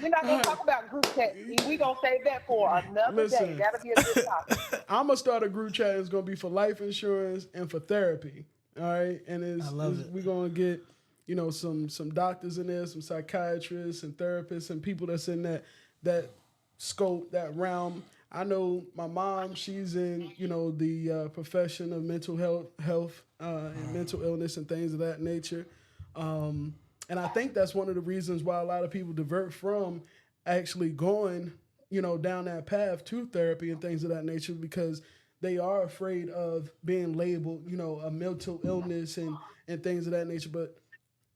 we're not gonna talk about group chat. We gonna save that for another day. Listen. That'll be a good topic. I'm gonna start a group chat. It's gonna be for life insurance and for therapy. All right, and I love it. we're gonna get some doctors in there, some psychiatrists and therapists and people that's in that scope, that realm. I know my mom; she's in the profession of mental health and mental illness and things of that nature. And I think that's one of the reasons why a lot of people divert from actually going down that path to therapy and things of that nature, because they are afraid of being labeled, a mental illness and things of that nature. But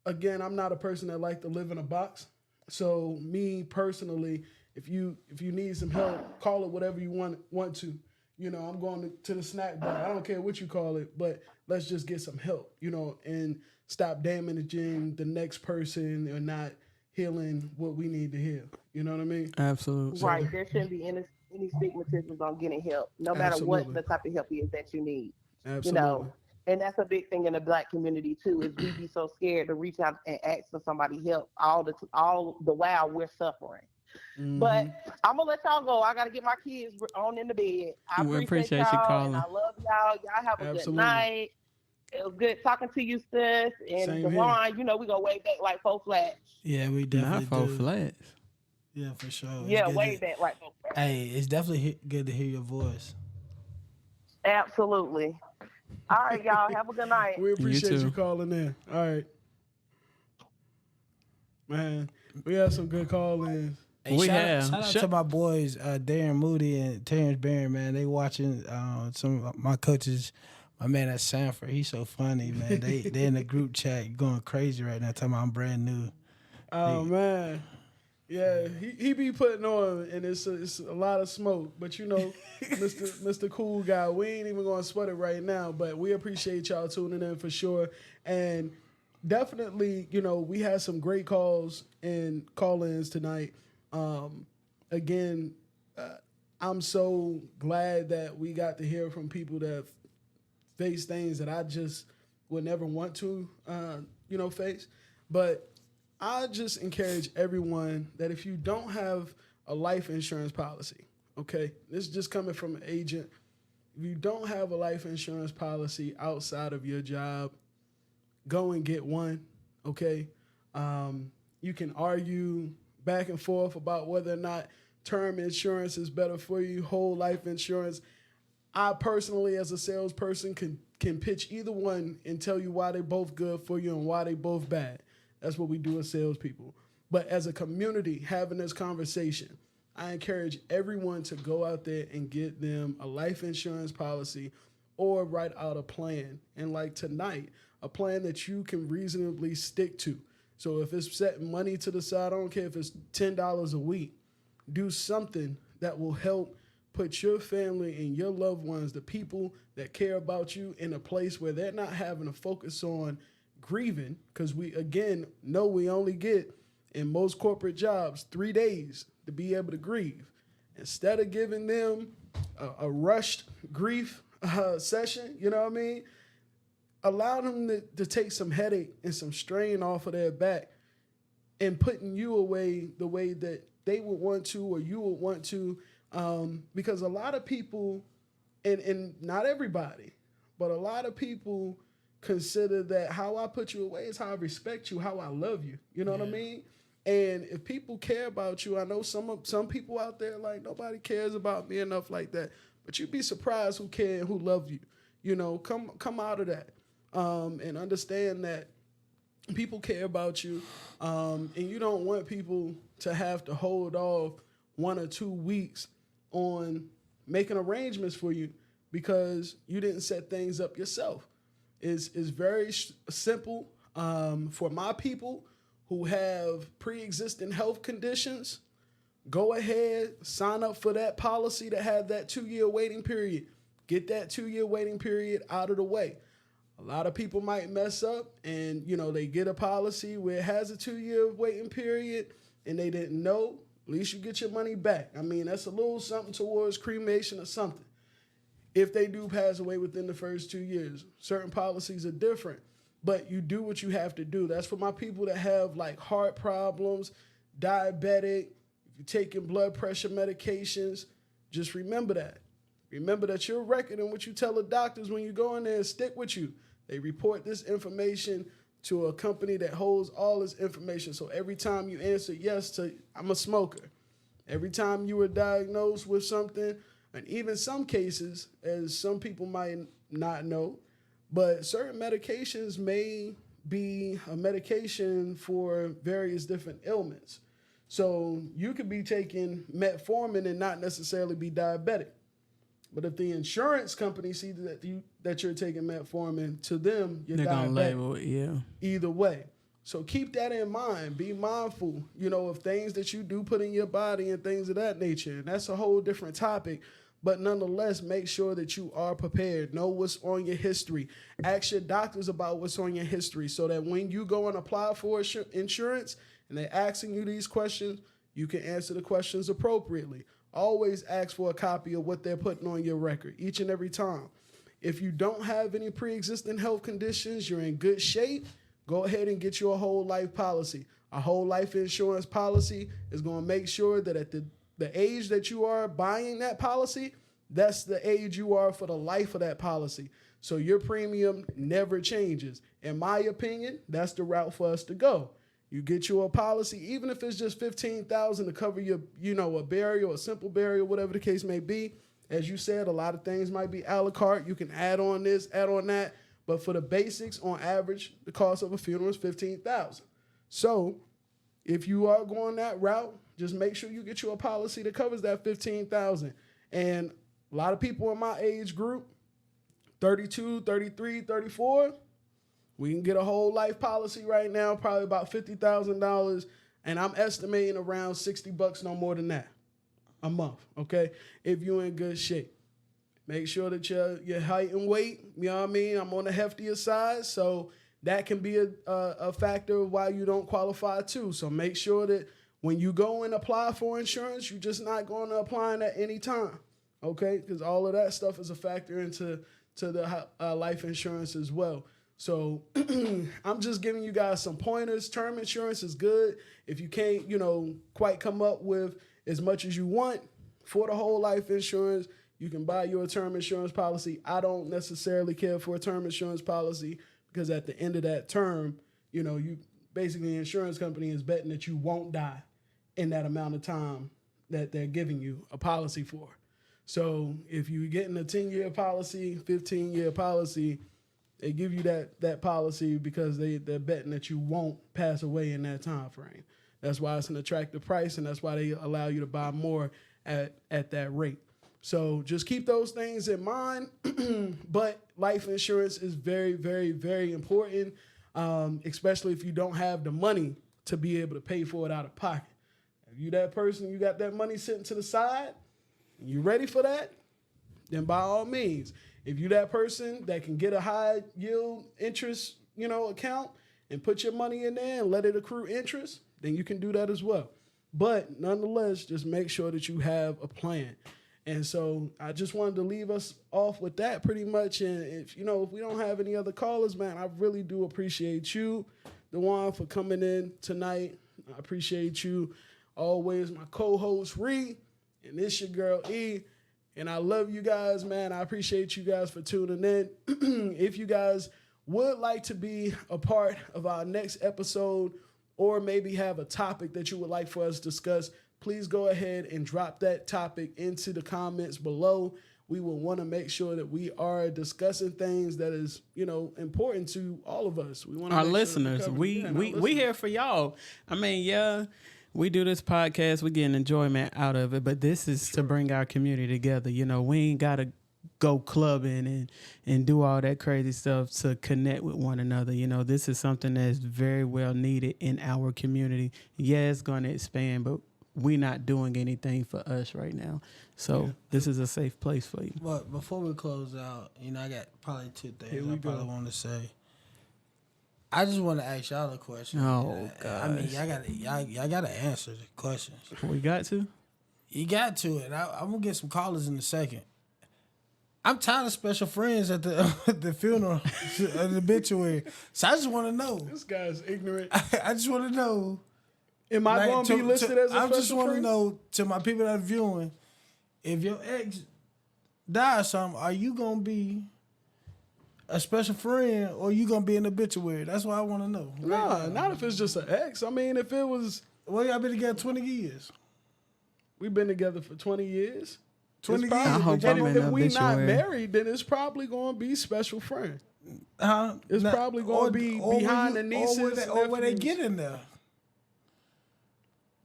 again, I'm not a person that like to live in a box. So me personally, if you need some help, call it whatever you want to. I'm going to the snack bar. I don't care what you call it, but let's just get some help, and stop damaging the next person or not healing what we need to heal. You know what I mean? Absolutely. Right. There shouldn't be any stigmatism on getting help, no matter Absolutely. what the type of help is that you need. Absolutely. And that's a big thing in the Black community too. Is we be so scared to reach out and ask for somebody help all the while we're suffering. Mm-hmm. But I'm gonna let y'all go. I gotta get my kids on in the bed. I We appreciate appreciate you y'all, calling. and I love y'all. Y'all have a Absolutely. good night. It was good talking to you, sis. And Same Dwyan, we go way back like 4 flats. Yeah, we Not definitely four do. flats. Yeah, for sure. It's Yeah, good way to- back like 4 flats. Hey, it's definitely good to hear your voice. Absolutely. All right, y'all. Have a good night. We appreciate too. you calling in. All right. Man, we had some good call-ins. Hey, We shout have. Shout out to my boys, Darren Moody and Terrence Barron, man. They watching some of my coaches. My man at Sanford, he's so funny, man. They in the group chat going crazy right now, talking about I'm brand new. Oh, man. Yeah, he be putting on, and it's a lot of smoke. But Mr. Cool Guy, we ain't even gonna sweat it right now. But we appreciate y'all tuning in for sure, and definitely, we had some great calls and call-ins tonight. Again, I'm so glad that we got to hear from people that face things that I just would never want to, face. But I just encourage everyone that if you don't have a life insurance policy, okay, this is just coming from an agent. If you don't have a life insurance policy outside of your job, go and get one, okay? You can argue back and forth about whether or not term insurance is better for you, whole life insurance. I personally, as a salesperson, can pitch either one and tell you why they're both good for you and why they both bad. That's what we do as salespeople. But as a community, having this conversation, I encourage everyone to go out there and get them a life insurance policy or write out a plan. And like tonight, a plan that you can reasonably stick to. So if it's setting money to the side, I don't care if it's $10 a week, do something that will help put your family and your loved ones, the people that care about you, in a place where they're not having to focus on grieving, because we, again, know we only get, in most corporate jobs, 3 days to be able to grieve. Instead of giving them a rushed grief session, you know what I mean? Allow them to take some headache and some strain off of their back and putting you away the way that they would want to or you would want to, because a lot of people and not everybody, but a lot of people consider that how I put you away is how I respect you, how I love you. You know what I mean? And if people care about you, I know some people out there like nobody cares about me enough like that. But you'd be surprised who care and who love you. You know, come out of that and understand that people care about you, and you don't want people to have to hold off 1 or 2 weeks on making arrangements for you because you didn't set things up yourself. It's very simple. For my people who have pre-existing health conditions, go ahead, sign up for that policy to have that 2-year waiting period. Get that 2-year waiting period out of the way. A lot of people might mess up and, they get a policy where it has a 2-year waiting period and they didn't know. At least you get your money back. I mean, that's a little something towards cremation or something. If they do pass away within the first 2 years, certain policies are different, but you do what you have to do. That's for my people that have like heart problems, diabetic, if you're taking blood pressure medications, just remember that. Remember that your record and what you tell the doctors when you go in there stick with you. They report this information to a company that holds all this information. So every time you answer yes to, I'm a smoker, every time you were diagnosed with something, and even some cases, as some people might not know, but certain medications may be a medication for various different ailments. So you could be taking metformin and not necessarily be diabetic. But if the insurance company sees that you're taking metformin, to them, you're They're diabetic. gonna label it, yeah. Either way. So keep that in mind. Be mindful, of things that you do put in your body and things of that nature. And that's a whole different topic. But nonetheless, make sure that you are prepared. Know what's on your history. Ask your doctors about what's on your history so that when you go and apply for insurance and they're asking you these questions, you can answer the questions appropriately. Always ask for a copy of what they're putting on your record each and every time. If you don't have any pre-existing health conditions, you're in good shape, go ahead and get you a whole life policy. A whole life insurance policy is going to make sure that at the age that you are buying that policy, that's the age you are for the life of that policy. So your premium never changes. In my opinion, that's the route for us to go. You get you a policy, even if it's just $15,000 to cover your, a burial, a simple burial, whatever the case may be. As you said, a lot of things might be a la carte. You can add on this, add on that. But for the basics, on average, the cost of a funeral is $15,000. So if you are going that route, just make sure you get you a policy that covers that $15,000. And a lot of people in my age group, 32, 33, 34, we can get a whole life policy right now, probably about $50,000, and I'm estimating around $60, no more than that, a month, okay? If you're in good shape. Make sure that your height and weight, you know what I mean? I'm on the heftier side, so that can be a factor of why you don't qualify too. So make sure that when you go and apply for insurance, you're just not going to apply at any time, okay? Because all of that stuff is a factor into the life insurance as well. So I'm just giving you guys some pointers. Term insurance is good. If you can't, quite come up with as much as you want for the whole life insurance, you can buy your term insurance policy. I don't necessarily care for a term insurance policy because at the end of that term, you basically the insurance company is betting that you won't die in that amount of time that they're giving you a policy for. So if you're getting a 10-year policy, 15-year policy, they give you that policy because they're betting that you won't pass away in that time frame. That's why it's an attractive price, and that's why they allow you to buy more at that rate. So just keep those things in mind. But life insurance is very, very, very important, especially if you don't have the money to be able to pay for it out of pocket. If you that person, you got that money sitting to the side, and you ready for that, then by all means. If you that person that can get a high yield interest, account and put your money in there and let it accrue interest, then you can do that as well. But nonetheless, just make sure that you have a plan. And so I just wanted to leave us off with that pretty much. And if we don't have any other callers, man, I really do appreciate you, Dwyan, for coming in tonight. I appreciate you always, my co-host Ree, and this your girl E. And I love you guys, man. I appreciate you guys for tuning in. If you guys would like to be a part of our next episode or maybe have a topic that you would like for us to discuss, please go ahead and drop that topic into the comments below. We will want to make sure that we are discussing things that is, important to all of us. We want our listeners. We here for y'all. I mean, yeah, we do this podcast. We get enjoyment out of it, but this is to bring our community together. We ain't gotta go clubbing and do all that crazy stuff to connect with one another. This is something that's very well needed in our community. Yeah, it's going to expand, but we're not doing anything for us right now. So this is a safe place for you. But before we close out, I got probably two things I probably want to say. I just want to ask y'all a question. Oh, God. I mean, y'all got to answer the questions. We got to? You got to it. I'm going to get some callers in a second. I'm tired of special friends at the funeral, at the obituary. So I just want to know. This guy's ignorant. I just want to know. Am I going to be listed as a special friend? I just want to know, to my people that are viewing, if your ex dies or something, are you going to be a special friend or you going to be an obituary? That's what I want to know. Nah, not if it's just an ex. I mean, if it was... Well, y'all been together 20 years. We've been together for 20 years. 20 years. I hope I'm in if an we not obituary. married, then it's probably going to be special friend. It's Nah, probably going to be behind the nieces. Or where they nephews. get in there.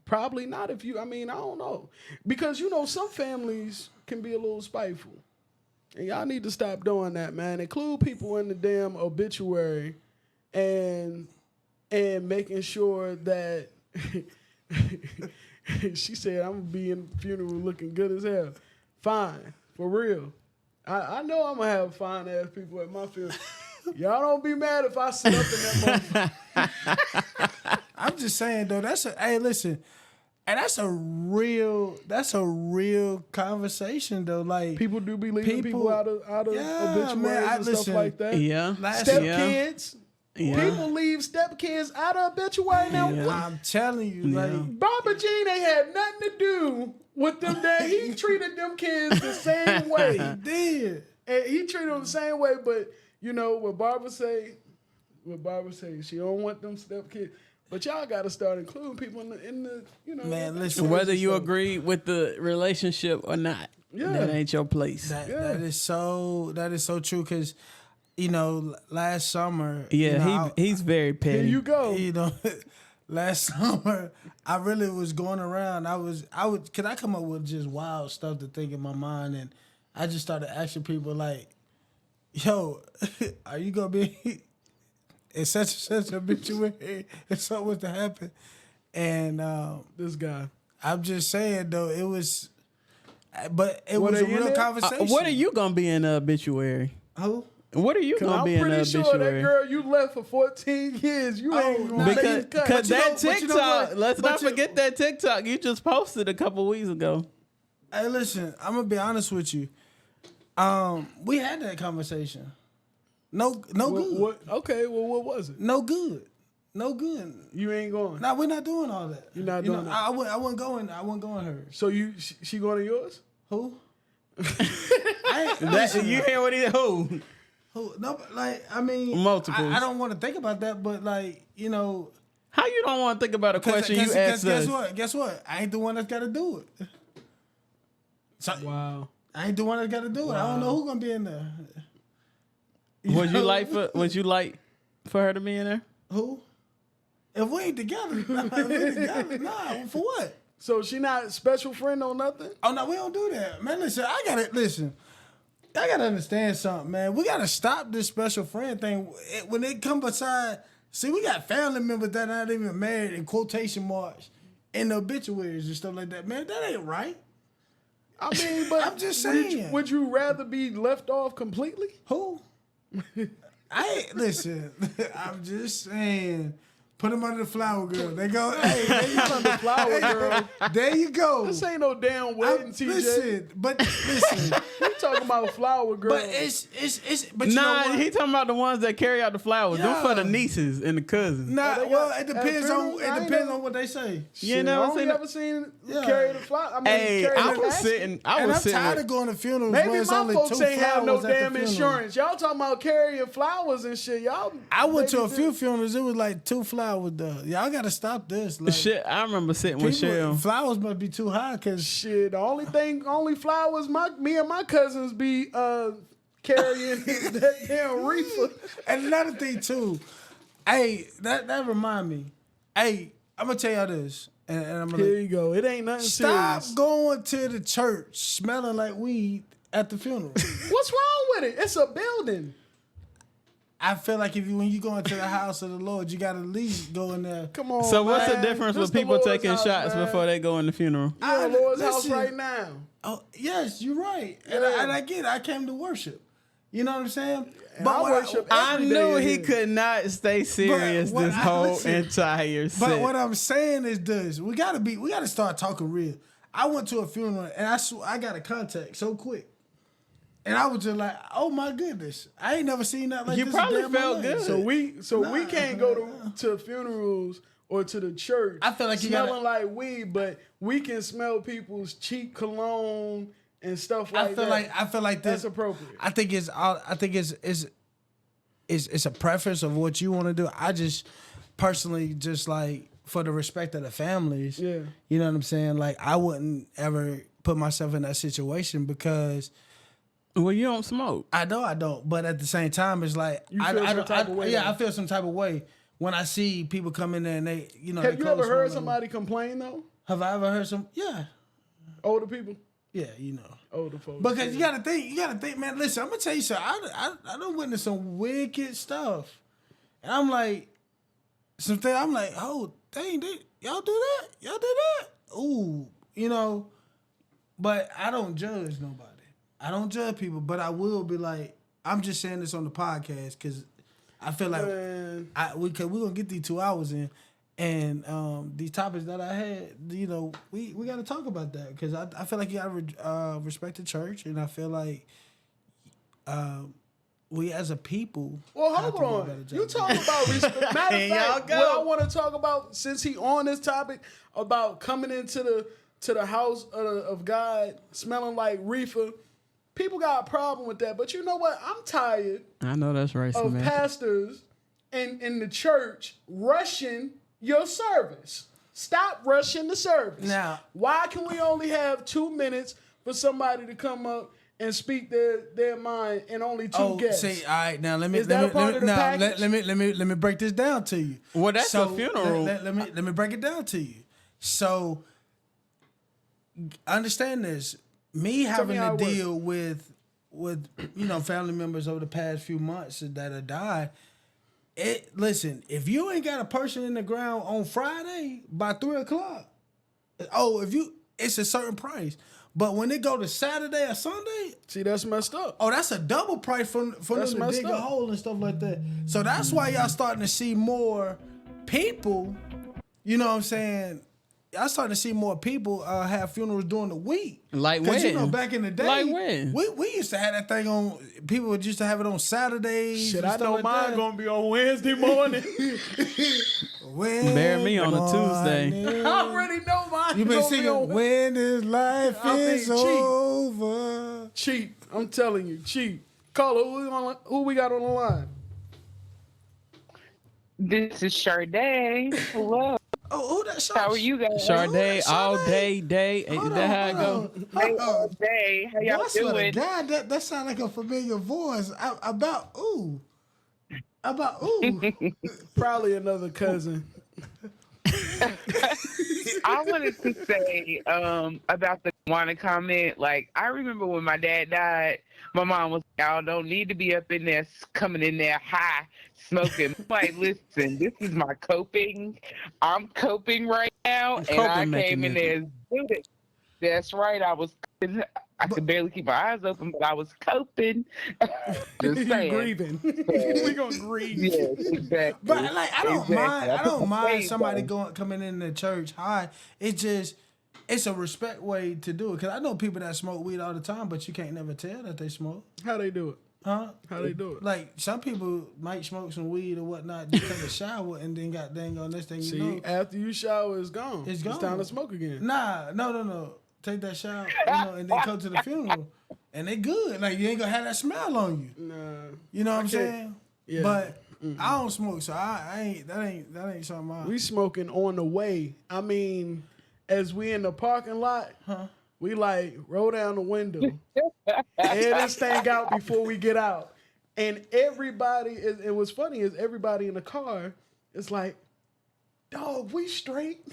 Probably not if you, I don't know. Because, some families can be a little spiteful. And y'all need to stop doing that, man. Include people in the damn obituary and making sure that she said, I'm going to be in the funeral looking good as hell. Fine. For real. I know I'm going to have fine ass people at my funeral. Y'all don't be mad if I sit up in that motherfucker. I'm just saying though, hey, listen, and that's a real conversation though. Like People do be leaving people out of obituaries and stuff like that. Yeah. Stepkids. Yeah. People leave stepkids out of obituary now. Yeah. I'm telling you, like Baba Jean ain't had nothing to do with them that he treated them kids the same way. he did. And he treated them the same way, but what Barbara say, she don't want them stepkids. But y'all got to start including people in the Man, listen. Whether you agree with the relationship or not, that ain't your place. That is so true because last summer. He's very petty. Here you go. Last summer I really was going around. I would cause I come up with just wild stuff to think in my mind, and I just started asking people like, "Yo, are you gonna be in such and such obituary if something was to happen?" And This guy. I'm just saying though, it was a real conversation. What are you gonna be in the obituary? Who? What are you gonna be in the I'm pretty sure that obituary? girl you left for 14 years, you ain't gonna make the cut. Because that but you know TikTok, what? let's But not forget that TikTok you just posted a couple weeks ago. Hey, listen, I'm gonna be honest with you. We had that conversation. No good. Okay, well, what was it? No good. You ain't going. Nah, we're not doing all that. You're not doing that. I wasn't going hers. So she going to yours? Who? You hear what he who? Who? No, like I mean, Multiples. I don't want to think about that, but like How you don't want to think about a question you asked us? Guess what? I ain't the one that's got to do it. So, Wow. I ain't the one that got to do it. I don't know who's gonna be in there. Would you like for her to be in there? Who? If we ain't together, nah, for what? So she not special friend or nothing? Oh no, we don't do that, man. Listen, I gotta understand something, man. We gotta stop this special friend thing. When it come beside, see, we got family members that not even married in quotation marks in the obituaries and stuff like that. Man, that ain't right. I mean, but I'm just saying. Would you rather be left off completely? Who? Listen. I'm just saying. Put them under the flower girl. They go, hey, there you go. The flower girl. There you go. This ain't no damn wedding, TJ. Listen. You talking about flower girl? But but you know Nah, what? he talking about the ones that carry out the flowers. Them for the nieces and the cousins. Nah, well, it depends on what they say. You never I only seen ever seen carry the flower. I mean, Hey, carry I the was basket. sitting. I'm tired of going to funerals. Maybe where it's my only folks two ain't have no flowers at the damn funeral. insurance. Y'all talking about carrying flowers and shit. Y'all. I went to a maybe few funerals. It was like 2 flowers though. Y'all gotta stop this. Like, Shit, I remember sitting with Shell. flowers must be too high because Shit, the only flowers me and my cousins be carrying that damn reefer. And another thing too, hey, that remind me. Hey, I'm gonna tell y'all this, and I'm gonna Here you go. It ain't nothing stop serious. going to the church smelling like weed at the funeral. What's wrong with it? It's a building. I feel like when you go into the house of the Lord, you gotta at least go in there. Come on. So what's the man. difference This with the people Lord's taking house, shots man. before they go in the funeral? You at the Lord's house Listen. right now. Oh yes, you're right, Yeah. and I get it. I came to worship. You know what I'm saying? And I what worship I every day knew in he here. could not stay serious what this I- whole listen, entire set. But what I'm saying is this: we gotta start talking real. I went to a funeral and I got a contact so quick, and I was just like, oh my goodness, I ain't never seen that like You this. probably in my felt life. good. So we can't go to funerals or to the church. I feel like you smelling gotta- like weed, but we can smell people's cheap cologne and stuff like that. I feel like That's this. appropriate. I think it's a preference of what you want to do. I just personally just like for the respect of the families. Yeah. You know what I'm saying? Like I wouldn't ever put myself in that situation because Well, you don't smoke. I know I don't, but at the same time, it's like You feel some type of way, Yeah, though. I feel some type of way when I see people come in there and they, you know. Have they you ever clothes heard smell like- somebody complain though? Have I ever heard some? Yeah, Older people, yeah, you know. older folks. Because you gotta think, man. Listen, I'm gonna tell you something. I don't witness some wicked stuff, and I'm like, I'm like, oh dang, y'all do that, ooh, you know. But I don't judge nobody. I don't judge people, but I will be like, I'm just saying this on the podcast because I feel like Man. we're gonna get these 2 hours in. And these topics that I had, you know, we got to talk about that because I feel like you got to respect the church, and I feel like we as a people. Well, have hold to do a on. better job You of talking about respect? Matter of Here y'all fact, go. what I want to talk about since he on this topic about coming into the house of God smelling like reefer. People got a problem with that, but you know what? I'm tired I know that's right, of man. pastors in the church rushing your service. Stop rushing the service. Now- why can we only have 2 minutes for somebody to come up and speak their mind and only two guests? See, all right, now let me Is that a part of the package? let me break this down to you. Well, that's a funeral. Let me break it down to you. So understand this. Me having how to it deal with family members over the past few months that have died. Listen, if you ain't got a person in the ground on Friday by 3:00, it's a certain price. But when it go to Saturday or Sunday, See, that's messed up. that's a double price for them That's to messed dig a up. hole and stuff like that. So that's why y'all starting to see more people. You know what I'm saying? Y'all starting to see more people have funerals during the week. Like Because you know, when? back in the day, Like when? we used to have that thing on. People used to have it on Saturdays. Shit, and I stuff know like mine that. gonna be on Wednesday morning. Bear me on a Tuesday. Tuesday. I already know mine. You been gonna be singing on "When This Life I mean, Is cheap. Over." cheap. I'm telling you, cheap. Caller, who we got on the line? This is Sade. Hello. Oh, who that? How are you guys? Sade, all Sade? day. Ain't Hold that on, how it hold go? on. Hey, all day. How y'all I swear to doing? God, that sound like a familiar voice. About ooh. Probably another cousin. I wanted to say about the marijuana comment. Like, I remember when my dad died, my mom was like, y'all don't need to be up in there, coming in there high, smoking. I'm like, listen, this is my coping. I'm coping right now. And I Coping came in there mechanism. as student. That's right. I was I could barely keep my eyes open, but I was coping. Just You saying. grieving. We gonna grieve. Yes, exactly. But like, I don't Exactly. mind. I put don't my mind shades somebody on. coming in the church high. It's just, it's a respect way to do it. Cause I know people that smoke weed all the time, but you can't never tell that they smoke. How they do it? Huh? How they do it? Like some people might smoke some weed or whatnot, just take a shower and then got dang on this thing. See, You know, after you shower, it's gone. It's It's time gone. to smoke again. nah, no. Take that shower, and then come to the funeral, and they good. Like you ain't gonna have that smell on you. Nah. You know what I'm can't- saying? Yeah. But I don't smoke, so I ain't. That ain't something. We smoking on the way. I mean, as we in the parking lot, we like roll down the window, air this thing out before we get out, and everybody is. And what's funny is everybody in the car is like, "Dog, we straight."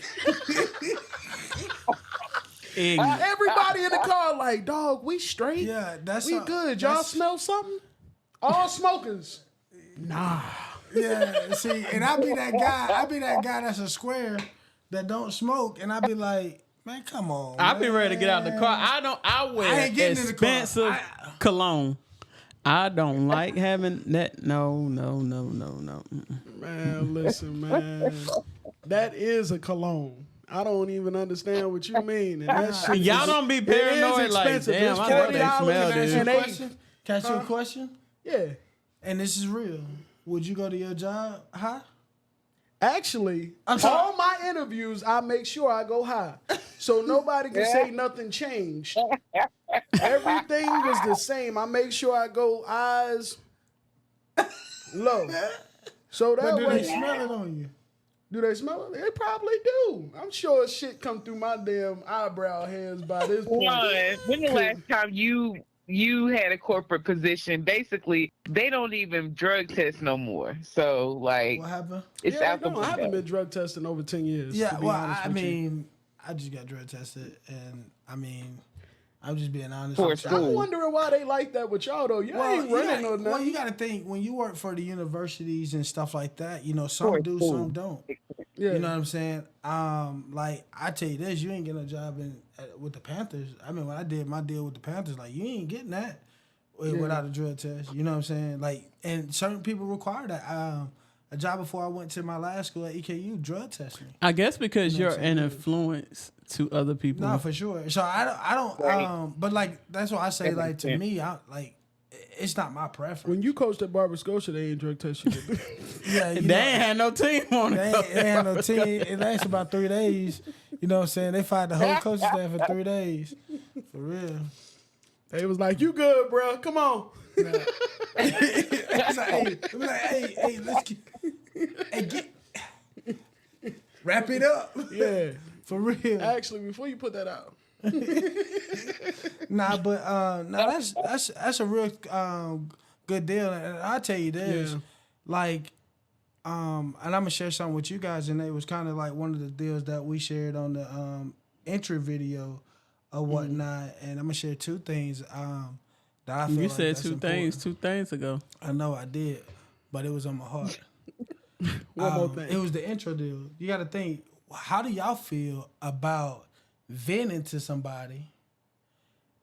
Everybody in the car like, "Dog, we straight. Yeah, that's we good. Y'all smell something? All smokers." Nah. Yeah, see, and I be that guy that's a square that don't smoke, and I be like, man, come on. I be ready to get out the man. car. I wear I ain't getting in the car. expensive cologne. I don't like having that. No. Mm-mm. Man, listen, man. That is a cologne. I don't even understand what you mean. And that shit Y'all is- don't be it is paranoid like, expensive. damn, It's I know they $40 smell Can I ask this. you a and they- question? Can I ask you a question? Yeah. And this is real. Would you go to your job high? Actually, I'm sorry. all my interviews, I make sure I go high. So nobody can say nothing changed. Everything was the same. I make sure I go eyes low. So that But do way, they smell it on you? do they smell it? They probably do. I'm sure shit come through my damn eyebrow hairs by this point. One, when the last time you had a corporate position, basically they don't even drug test no more. So like What happened? it's Yeah, out I the haven't window. been drug tested in over 10 years. Yeah, to be well, honest I with you. mean, I just got drug tested, and I mean, I'm just being honest. For with you. school. I'm wondering why they like that with y'all though. Y'all ain't running or nothing. well, you got to think when you work for the universities and stuff like that. You know, some For do, school. some don't. Yeah. You know what I'm saying? Like I tell you this, you ain't getting a job with the Panthers. I mean, when I did my deal with the Panthers, like you ain't getting that without a drug test. You know what I'm saying? Like, and certain people require that. A job before I went to my last school at EKU, drug test me. I guess because You know you're what I'm an saying? influence to other people. No, for sure. So I don't. Right. But like that's why I say That like makes to sense. me, I like it's not my preference. When you coached at Barber Scotia, they ain't drug test you. Yeah, you They know, ain't had no team on They it. ain't, they had no team. It lasted about 3 days. You know what I'm saying? They fired the whole coaching staff for 3 days. For real. They was like, "You good, bro? Come on." It's like, hey, let's get wrap it up. Yeah. For real. Actually, before you put that out, Nah, but that's a real good deal. And I tell you this, Yeah. like, and I'm gonna share something with you guys, and it was kind of like one of the deals that we shared on the entry video or whatnot. And I'm gonna share two things that I feel You like said that's two important. things 2 things ago. I know I did, but it was on my heart. one more thing. It was the intro deal. You got to think, how do y'all feel about venting to somebody,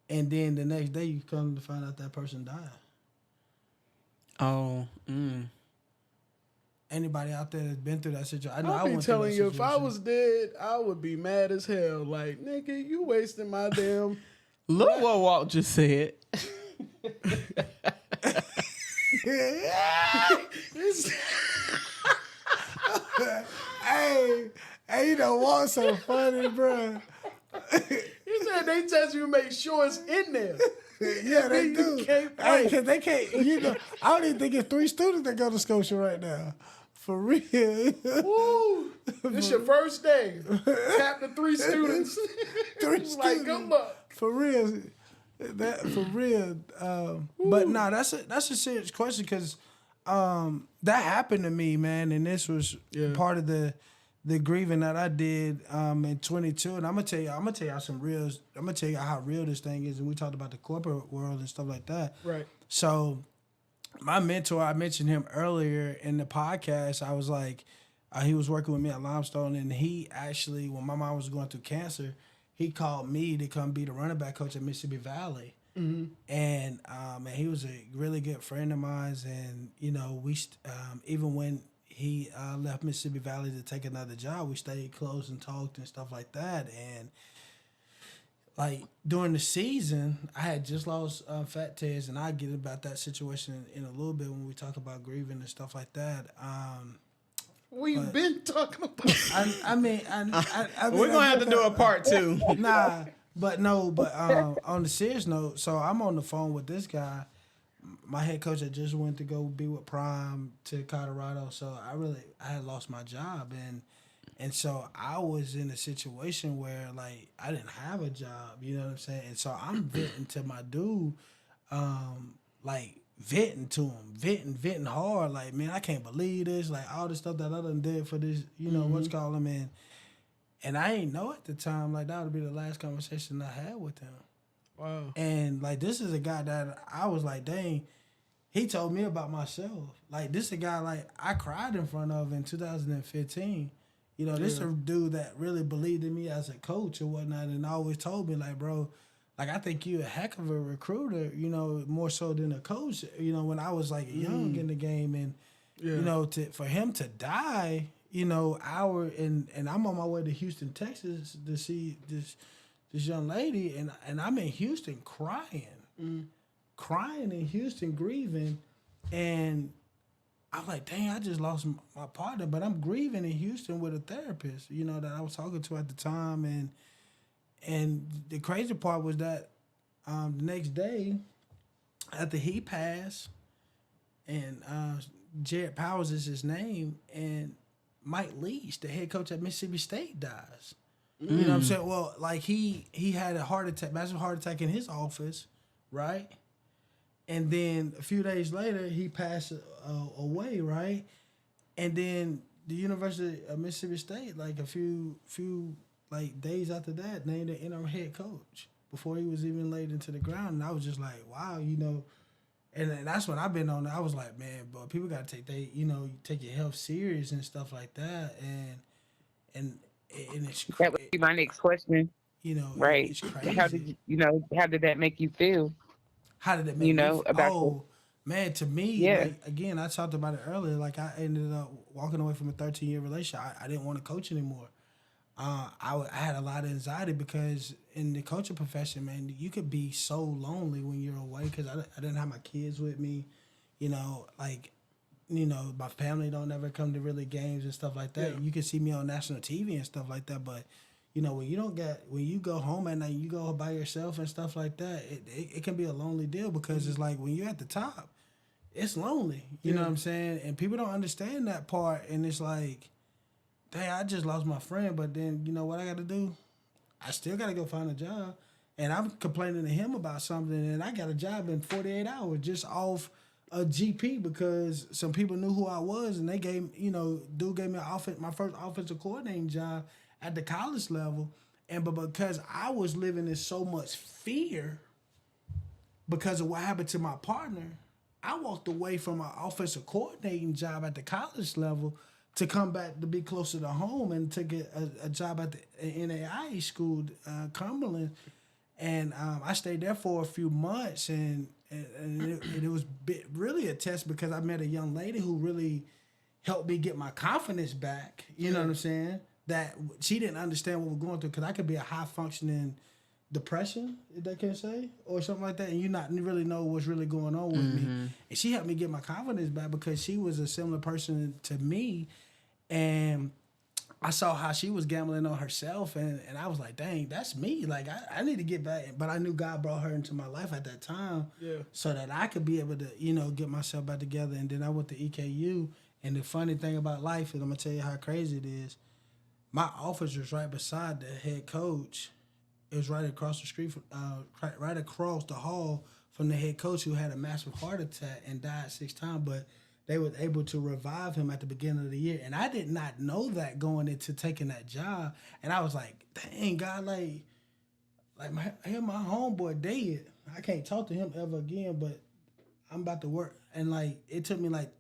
and then the next day you come to find out that person died? Oh, Anybody out there that's been through that situation? I know I I'll be went through telling that you, if I situation. was dead, I would be mad as hell. Like, nigga, you wasting my damn. look what Walt just said. hey, you know what's so funny, bro? He said they test you to make sure it's in there. Yeah, they You do. can't Hey, fight. 'cause they can't. You know, I don't even think it's 3 students that go to Scotia right now. For real. Woo! This your first day. Tap the 3 students. 3 Like, students. good luck. For real. That for real. But nah, that's a serious question because that happened to me, man, and this was part of the grieving that I did in 22. And I'm gonna tell y'all some real. I'm gonna tell you how real this thing is. And we talked about the corporate world and stuff like that. Right. So my mentor, I mentioned him earlier in the podcast. I was like, he was working with me at Limestone, and he actually, when my mom was going through cancer, he called me to come be the running back coach at Mississippi Valley. And he was a really good friend of mine. And, you know, even when he left Mississippi Valley to take another job, we stayed close and talked and stuff like that. And, like, during the season, I had just lost Fat Tez, and I'll get about that situation in a little bit when we talk about grieving and stuff like that. We've been talking about. I mean, We're gonna have to do a part 2. Nah, but on the serious note, so I'm on the phone with this guy. My head coach had just went to go be with Prime to Colorado, so I had lost my job, and so I was in a situation where, like, I didn't have a job, you know what I'm saying? And so I'm venting to my dude, like, venting to him, venting hard, like, man, I can't believe this, like, all the stuff that I done did for this, you know, what's called him, and I ain't know at the time, like, that would be the last conversation I had with him. Wow. And, like, this is a guy that I was like, dang, he told me about myself. Like, this is a guy, like, I cried in front of in 2015. You know, this is a dude that really believed in me as a coach and whatnot, and always told me, like, bro, like, I think you a heck of a recruiter, you know, more so than a coach, you know, when I was, like, young in the game. And, you know, for him to die, you know, and I'm on my way to Houston, Texas to see this young lady, and I'm in Houston crying in Houston, grieving, and I'm like, dang, I just lost my partner, but I'm grieving in Houston with a therapist, you know, that I was talking to at the time. And the crazy part was that the next day, after he passed, and Jared Powers is his name, and Mike Leach, the head coach at Mississippi State, dies. You know what I'm saying? Well, like, he had a massive heart attack in his office, right? And then a few days later, he passed away, right? And then the University of Mississippi State, like, a few like days after that, named the interim head coach before he was even laid into the ground. And I was just like, wow, you know. And that's when I've been on it. I was like, man, but people got to take your health serious and stuff like that. And it's crazy. That would be my next question. You know, right? It's crazy. How did that make you feel? How did it make me feel? About man, to me, like, again, I talked about it earlier. Like, I ended up walking away from a 13-year relationship. I didn't want to coach anymore. I had a lot of anxiety because in the coaching profession, man, you could be so lonely when you're away because I didn't have my kids with me. You know, like, you know, my family don't ever come to really games and stuff like that. Yeah. You can see me on national TV and stuff like that, but you know, when you go home at night, you go by yourself and stuff like that, it can be a lonely deal because it's like when you're at the top, it's lonely. You know what I'm saying? And people don't understand that part. And it's like, dang, I just lost my friend, but then you know what I got to do? I still got to go find a job. And I'm complaining to him about something, and I got a job in 48 hours just off a GP because some people knew who I was, and they gave me my first offensive coordinating job at the college level. But because I was living in so much fear because of what happened to my partner, I walked away from my offensive coordinating job at the college level to come back to be closer to home and to get a job at the NAIA school, Cumberland. And I stayed there for a few months, and it was really a test because I met a young lady who really helped me get my confidence back. You know what I'm saying? That she didn't understand what we're going through because I could be a high-functioning depression, if they can say, or something like that, and you not really know what's really going on with me. And she helped me get my confidence back because she was a similar person to me, and I saw how she was gambling on herself, and I was like, dang, that's me. Like, I need to get back. But I knew God brought her into my life at that time so that I could be able to, you know, get myself back together. And then I went to EKU, and the funny thing about life is, I'm going to tell you how crazy it is, my office was right beside the head coach. It was right across the street, right across the hall from the head coach who had a massive heart attack and died 6 times. But they were able to revive him at the beginning of the year. And I did not know that going into taking that job. And I was like, dang, God, like my homeboy dead. I can't talk to him ever again, but I'm about to work. And, like, it took me, like,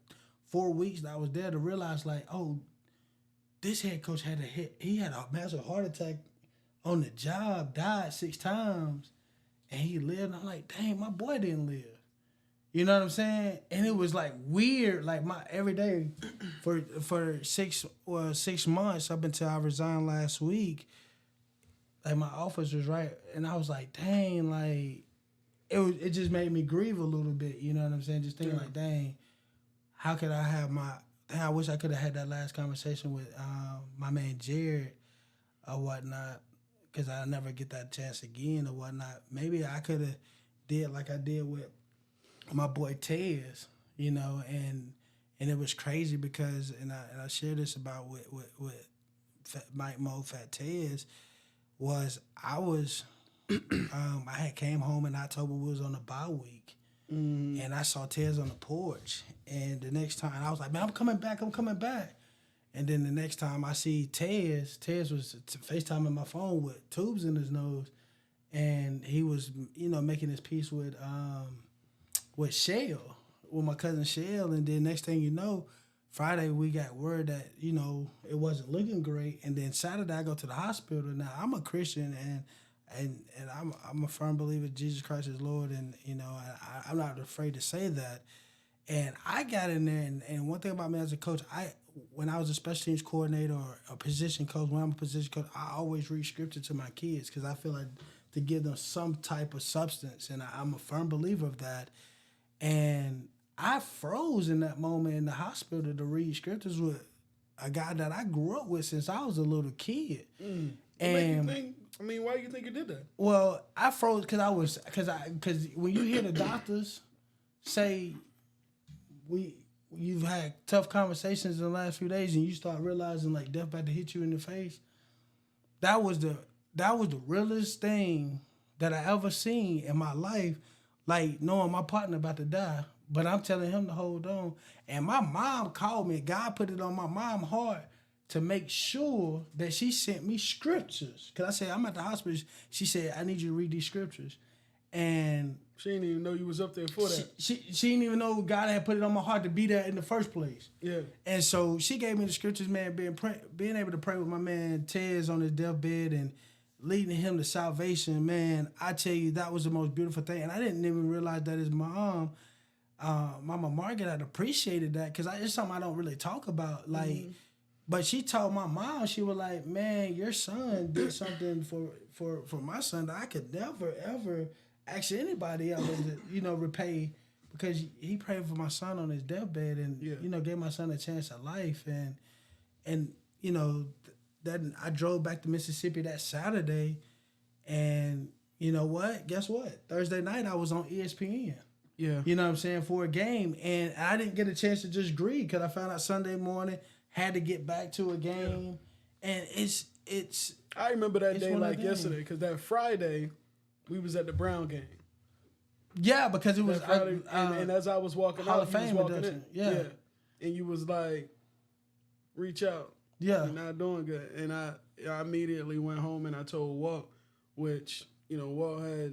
4 weeks that I was there to realize, like, oh, this head coach he had a massive heart attack on the job died 6 times and he lived. I'm like, dang, my boy didn't live. You know what I'm saying? And it was like weird, like my every day for 6 months up until I resigned last week. Like my office was right, and I was like, dang, like it just made me grieve a little bit. You know what I'm saying? Just thinking like, dang, how could I have I wish I could have had that last conversation with my man Jared or whatnot, because I'll never get that chance again or whatnot. Maybe I could have did like I did with my boy Tez, you know, and it was crazy because, and I share this about with Mike Mo Fat Tez, was I had came home in October, we was on a bye week, and I saw Tez on the porch, and the next time I was like, man, I'm coming back, and then the next time I see Tez was FaceTiming my phone with tubes in his nose, and he was, you know, making his peace with Shell, with my cousin Shell, and then next thing you know, Friday we got word that, you know, it wasn't looking great, and then Saturday I go to the hospital. Now I'm a Christian and I'm a firm believer Jesus Christ is Lord, and you know I'm not afraid to say that. And I got in there, and one thing about me as a coach, when I was a special teams coordinator or a position coach, when I'm a position coach, I always read scripture to my kids because I feel like to give them some type of substance, and I'm a firm believer of that. And I froze in that moment in the hospital to read scriptures with a guy that I grew up with since I was a little kid. And why do you think you did that? Well, I froze because when you hear the doctors say you've had tough conversations in the last few days and you start realizing like death about to hit you in the face, that was the realest thing that I ever seen in my life. Like knowing my partner about to die, but I'm telling him to hold on. And my mom called me. God put it on my mom's heart to make sure that she sent me scriptures. Because I said, I'm at the hospital. She said, I need you to read these scriptures. And she didn't even know you was up there for that. She didn't even know God had put it on my heart to be there in the first place. Yeah. And so she gave me the scriptures, man, being able to pray with my man Tez on his deathbed and leading him to salvation, man, I tell you, that was the most beautiful thing. And I didn't even realize that his mom, Mama Margaret, had appreciated that because it's something I don't really talk about. Like, but she told my mom, she was like, man, your son did something for my son that I could never, ever ask anybody else to, you know, repay, because he prayed for my son on his deathbed and, you know, gave my son a chance at life. And you know, then I drove back to Mississippi that Saturday, and you know what? Guess what? Thursday night I was on ESPN. Yeah. You know what I'm saying, for a game, and I didn't get a chance to just grieve because I found out Sunday morning had to get back to a game, and it's. I remember that day like yesterday because that Friday we was at the Brown game. Yeah, because it was Friday, and as I was walking Hall out, of Fame you was walking in. Yeah, and you was like, reach out. Yeah. You're not doing good. And I immediately went home and I told Walt, which, you know, Walt had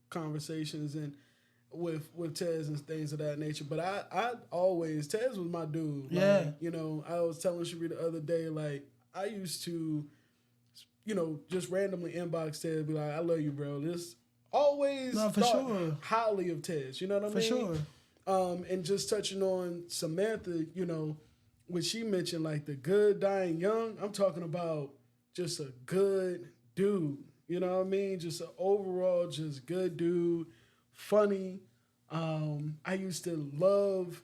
conversations and with Tez and things of that nature. But I always, Tez was my dude. Yeah. Like, you know, I was telling Sheree the other day, like, I used to, you know, just randomly inbox Tez, be like, I love you, bro. This always thought highly of Tez. You know what I mean? For sure. And just touching on Samantha, you know, when she mentioned like the good dying young, I'm talking about just a good dude. You know what I mean? Just an overall just good dude, funny. I used to love,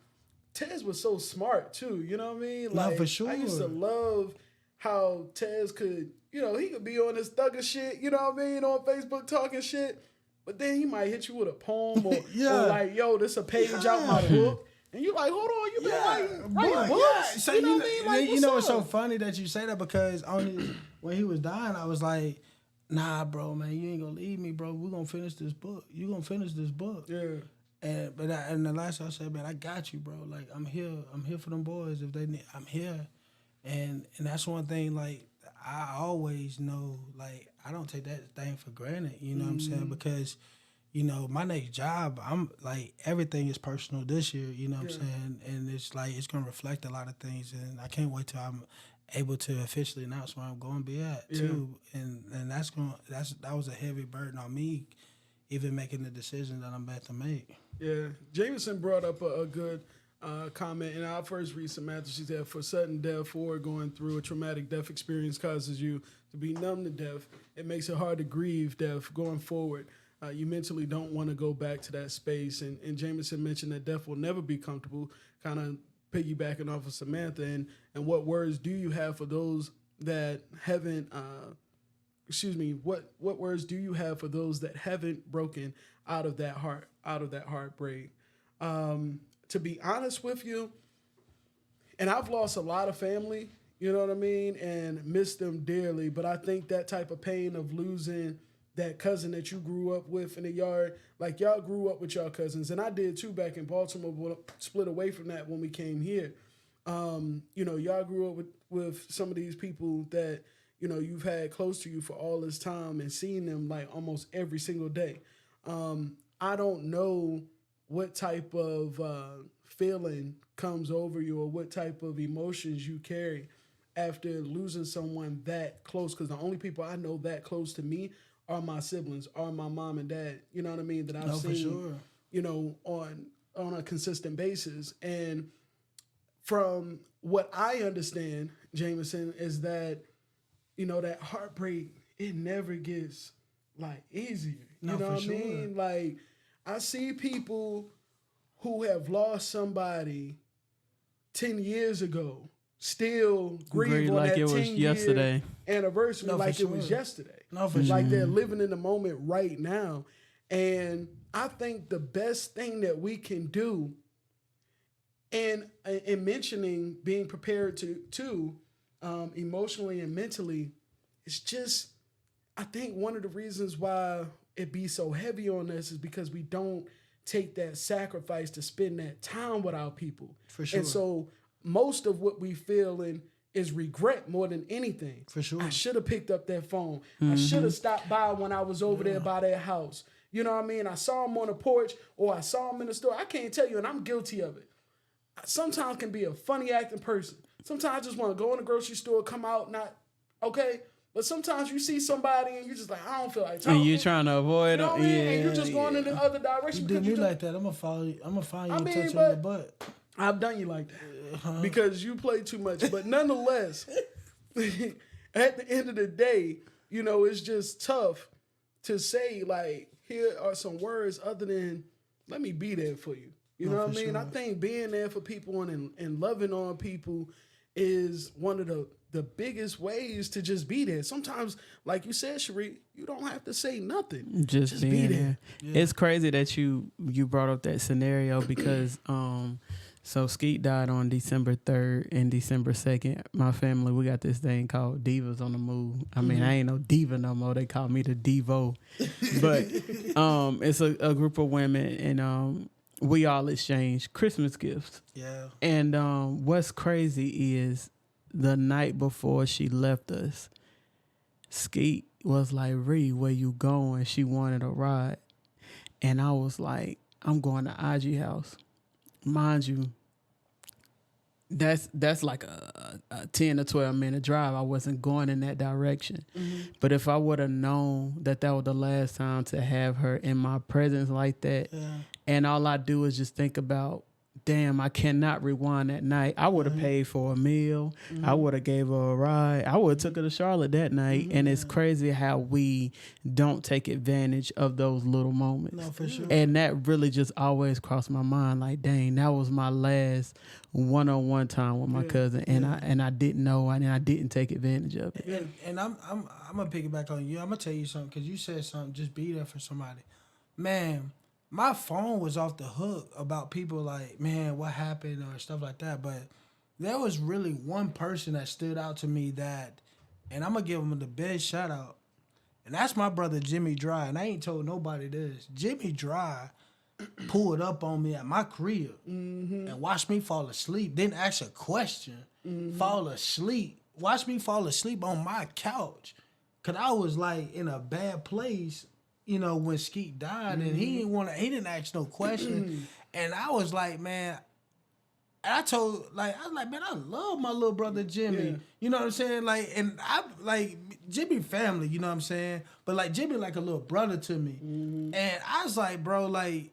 Tez was so smart too, you know what I mean? Like, for sure. I used to love how Tez could, you know, he could be on this thugger shit, you know what I mean, on Facebook talking shit, but then he might hit you with a poem or, or like, yo, this a page out my book. And you like, hold on, you been writing books? Yeah. So you know what I mean? Like, you know it's so funny that you say that because when he was dying, I was like, nah, bro, man, you ain't gonna leave me, bro. We're gonna finish this book. You gonna finish this book. Yeah. And the last I said, man, I got you, bro. Like I'm here for them boys if they need. I'm here, and that's one thing. Like I always know, like I don't take that thing for granted. You know what I'm saying? Because you know, my next job, I'm like, everything is personal this year, you know what I'm saying? And it's like, it's going to reflect a lot of things. And I can't wait till I'm able to officially announce where I'm going to be at too, and that was a heavy burden on me, even making the decision that I'm about to make. Yeah, Jameson brought up a good comment in our first read, Samantha. She said, for sudden death or going through a traumatic death experience causes you to be numb to death. It makes it hard to grieve death going forward. You mentally don't want to go back to that space. And Jameson mentioned that death will never be comfortable, kind of piggybacking off of Samantha. And what words do you have for those that haven't, what words do you have for those that haven't broken out of that heartbreak? To be honest with you, and I've lost a lot of family, you know what I mean, and missed them dearly, but I think that type of pain of losing that cousin that you grew up with in the yard, like y'all grew up with y'all cousins, and I did too back in Baltimore, but split away from that when we came here. Y'all grew up with some of these people that, you've had close to you for all this time and seeing them like almost every single day. I don't know what type of feeling comes over you or what type of emotions you carry after losing someone that close, because the only people I know that close to me are my siblings, are my mom and dad, you know what I mean, that I've seen, on a consistent basis. And from what I understand, Jameson, is that, that heartbreak, it never gets, like, easier. You know what I mean? Like, I see people who have lost somebody 10 years ago still grieve on like that it was 10-year anniversary like it was yesterday. No, for Like they're living in the moment right now. And I think the best thing that we can do, and in mentioning being prepared to emotionally and mentally, is just, I think one of the reasons why it be so heavy on us is because we don't take that sacrifice to spend that time with our people. For sure. And so most of what we feeling is regret more than anything. For sure. I should have picked up that phone. I should have stopped by when I was over there by their house. You know what I mean? I saw him on the porch or I saw him in the store. I can't tell you, and I'm guilty of it. I sometimes can be a funny acting person. Sometimes I just want to go in the grocery store, come out, not okay. But sometimes you see somebody and you're just like, I don't feel like talking. And you're trying to avoid them. it. And you're just going in the other direction. You do me like that, I'm gonna follow you. I'm gonna find you and touch you on the butt. I've done you like that because you play too much. But nonetheless, at the end of the day, it's just tough to say, like, here are some words other than, let me be there for you. You know what I mean? Sure. I think being there for people and loving on people is one of the biggest ways to just be there. Sometimes, like you said, Sheree, you don't have to say nothing. Just be there. Yeah. It's crazy that you brought up that scenario because so Skeet died on December 3rd and December 2nd. My family, we got this thing called Divas on the Move. I mean, I ain't no diva no more. They call me the Devo. But it's a group of women, and we all exchange Christmas gifts. Yeah. And what's crazy is the night before she left us, Skeet was like, Ree, where you going? She wanted a ride. And I was like, I'm going to IG House. Mind you, that's like a 10 or 12 minute drive. I wasn't going in that direction. But if I would have known that was the last time to have her in my presence like that, and all I do is just think about, damn, I cannot rewind that night. I would have paid for a meal. I would have gave her a ride. I would have took her to Charlotte that night. And it's crazy how we don't take advantage of those little moments. No, for sure. And that really just always crossed my mind. Like, dang, that was my last one-on-one time with my cousin, and I didn't know, and I didn't take advantage of it. And I'm gonna piggyback on you. I'm gonna tell you something because you said something. Just be there for somebody, man. My phone was off the hook about people like, man, what happened or stuff like that. But there was really one person that stood out to me that, and I'm going to give him the best shout out. And that's my brother, Jimmy Dry. And I ain't told nobody this. Jimmy Dry pulled up on me at my crib and watched me fall asleep. Didn't ask a question. Fall asleep. Watched me fall asleep on my couch. Because I was like in a bad place. When Skeet died, and he didn't ask no question. And I was like, man, I told, like, I was like, man, I love my little brother Jimmy. Yeah. You know what I'm saying? Like, and I like Jimmy family. You know what I'm saying? But like Jimmy, like a little brother to me. And I was like, bro, like,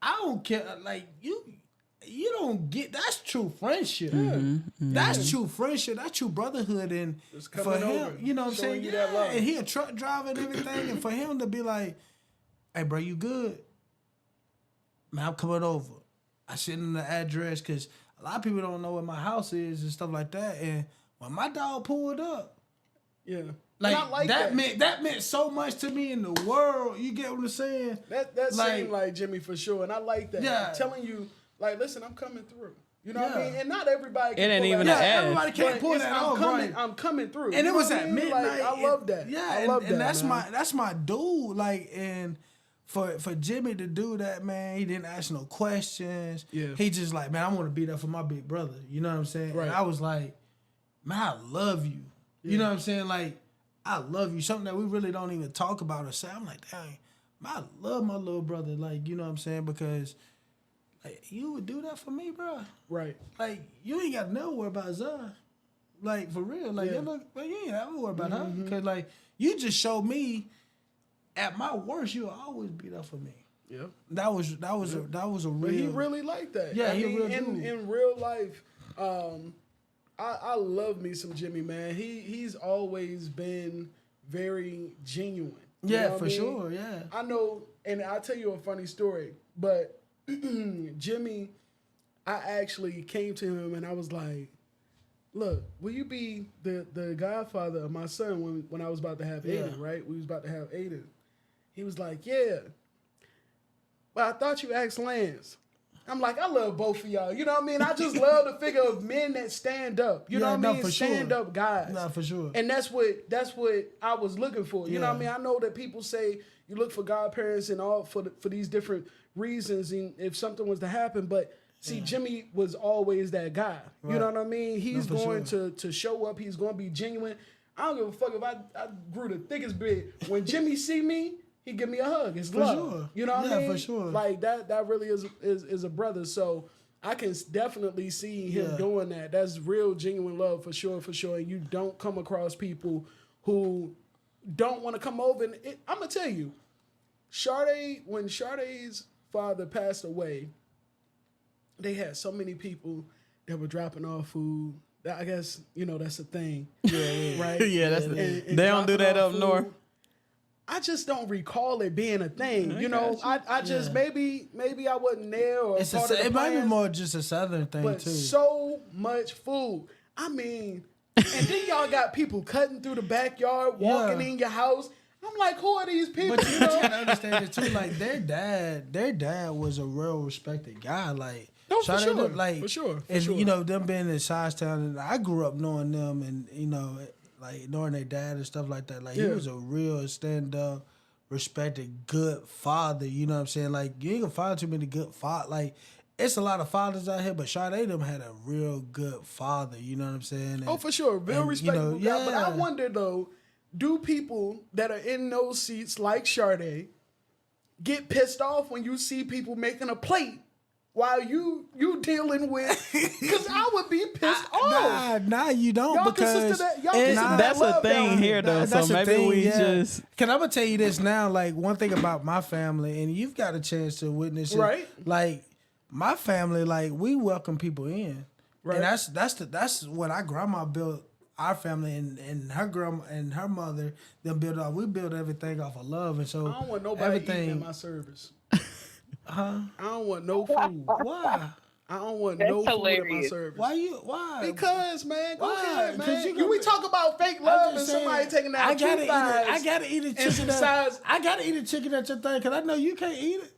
I don't care. Like you don't get. That's true friendship. That's true friendship. That's true brotherhood. And Just for coming him, over, you know what I'm showing saying? you Yeah. that love. And he a truck driver and everything. And for him to be like, hey, bro, you good? Man, I'm coming over. I sent him the address because a lot of people don't know where my house is and stuff like that. And when my dog pulled up, Yeah. like, And I like that meant so much to me in the world. You get what I'm saying? That Like- seemed like Jimmy for sure, and I like that. Yeah. I'm telling you, like, listen, I'm coming through. You know what I Yeah. mean? And not everybody can It ain't pull even that an off. ad. Everybody can't But pull it's, that I'm off, coming, right? I'm coming through. And You it know was what at I mean? midnight. Like, I love that. Yeah, I love that. and that's man. that's my dude. Like, and for Jimmy to do that, man, he didn't ask no questions. Yeah. He just like, man, I want to be there for my big brother. You know what I'm saying? Right. And I was like, man, I love you. You know what I'm saying? Like, I love you. Something that we really don't even talk about or say. I'm like, dang, man, I love my little brother. Like, you know what I'm saying? Because like, you would do that for me, bro. Right. Like, you ain't got to never worry about Zah. Like, for real. Like, Yeah. like, you ain't ever worry about her. Because, like, you just showed me at my worst, you'll always be there for me. Yeah. That was a real. But he really liked that. Yeah, I he a mean, real in, dude. in real life, I love me some Jimmy, man. He's always been very genuine. You know Yeah, what for I mean? sure. Yeah. I know, and I'll tell you a funny story, but Jimmy, I actually came to him and I was like, look, will you be the godfather of my son when I was about to have Yeah. Aiden, right? We was about to have Aiden. He was like, yeah. But I thought you asked Lance. I'm like, I love both of y'all. You know what I mean? I just love the figure of men that stand up. You know Yeah, what I no, mean? for sure. Stand up guys. Nah, for sure. And that's what I was looking for. You know what I mean? Yeah. I know that people say you look for godparents and all for these different reasons, and if something was to happen, but see, Jimmy was always that guy. You know Right. what I mean? He's for going sure. to show up. He's going to be genuine. I don't give a fuck if I grew the thickest beard. When Jimmy see me, he give me a hug. It's love. sure. You know what Yeah, I mean? for sure. Like that really is a brother. So I can definitely see him Yeah. doing that. That's real genuine love for sure, for sure. And you don't come across people who don't want to come over. And I'm gonna tell you, when Sade's father passed away, they had so many people that were dropping off food. I guess that's a thing. Yeah, right. Yeah, that's And they don't do dropping that off up north. food. I just don't recall it being a thing. I just maybe I wasn't there or It's part of the it might be plans, more just a southern thing but too. so much food. I mean, and then y'all got people cutting through the backyard, walking Yeah. in your house. I'm like, who are these people? But you gotta understand it too. Like their dad was a real respected guy. Like No, for Sade, sure. like For sure. For and sure. them being in Town, and I grew up knowing them, and like knowing their dad and stuff like that. Like he Yeah. was a real stand up, respected, good father. You know what I'm saying? Like you ain't gonna find too many good father. Like it's a lot of fathers out here, but Sade them had a real good father. You know what I'm saying? And, Oh, for sure. Real and, respectable guy. But I yeah. wonder, though, do people that are in those seats like Sade get pissed off when you see people making a plate while you dealing with? Because I would be pissed off. Nah, you don't Y'all because consider that- y'all And consider that that's a love thing down here, though. That's So the maybe thing, we yeah. just Cause I'm gonna tell you this now. Like one thing about my family, and you've got a chance to witness it. Right. Like my family, like we welcome people in. Right. And that's what our grandma built. Our family and her grandma and her mother them built off. We built everything off of love, and so I don't want nobody eating at my service. I don't want no food. Why? I don't want That's no food at my hilarious. service. Why? Because, man, go Why? ahead, 'Cause man. you gonna We be- talk about fake I'm love and just somebody saying, taking out I two gotta eat it. thighs. I gotta eat a and chicken. some That, sides. I gotta eat a chicken at your thing because I know you can't eat it.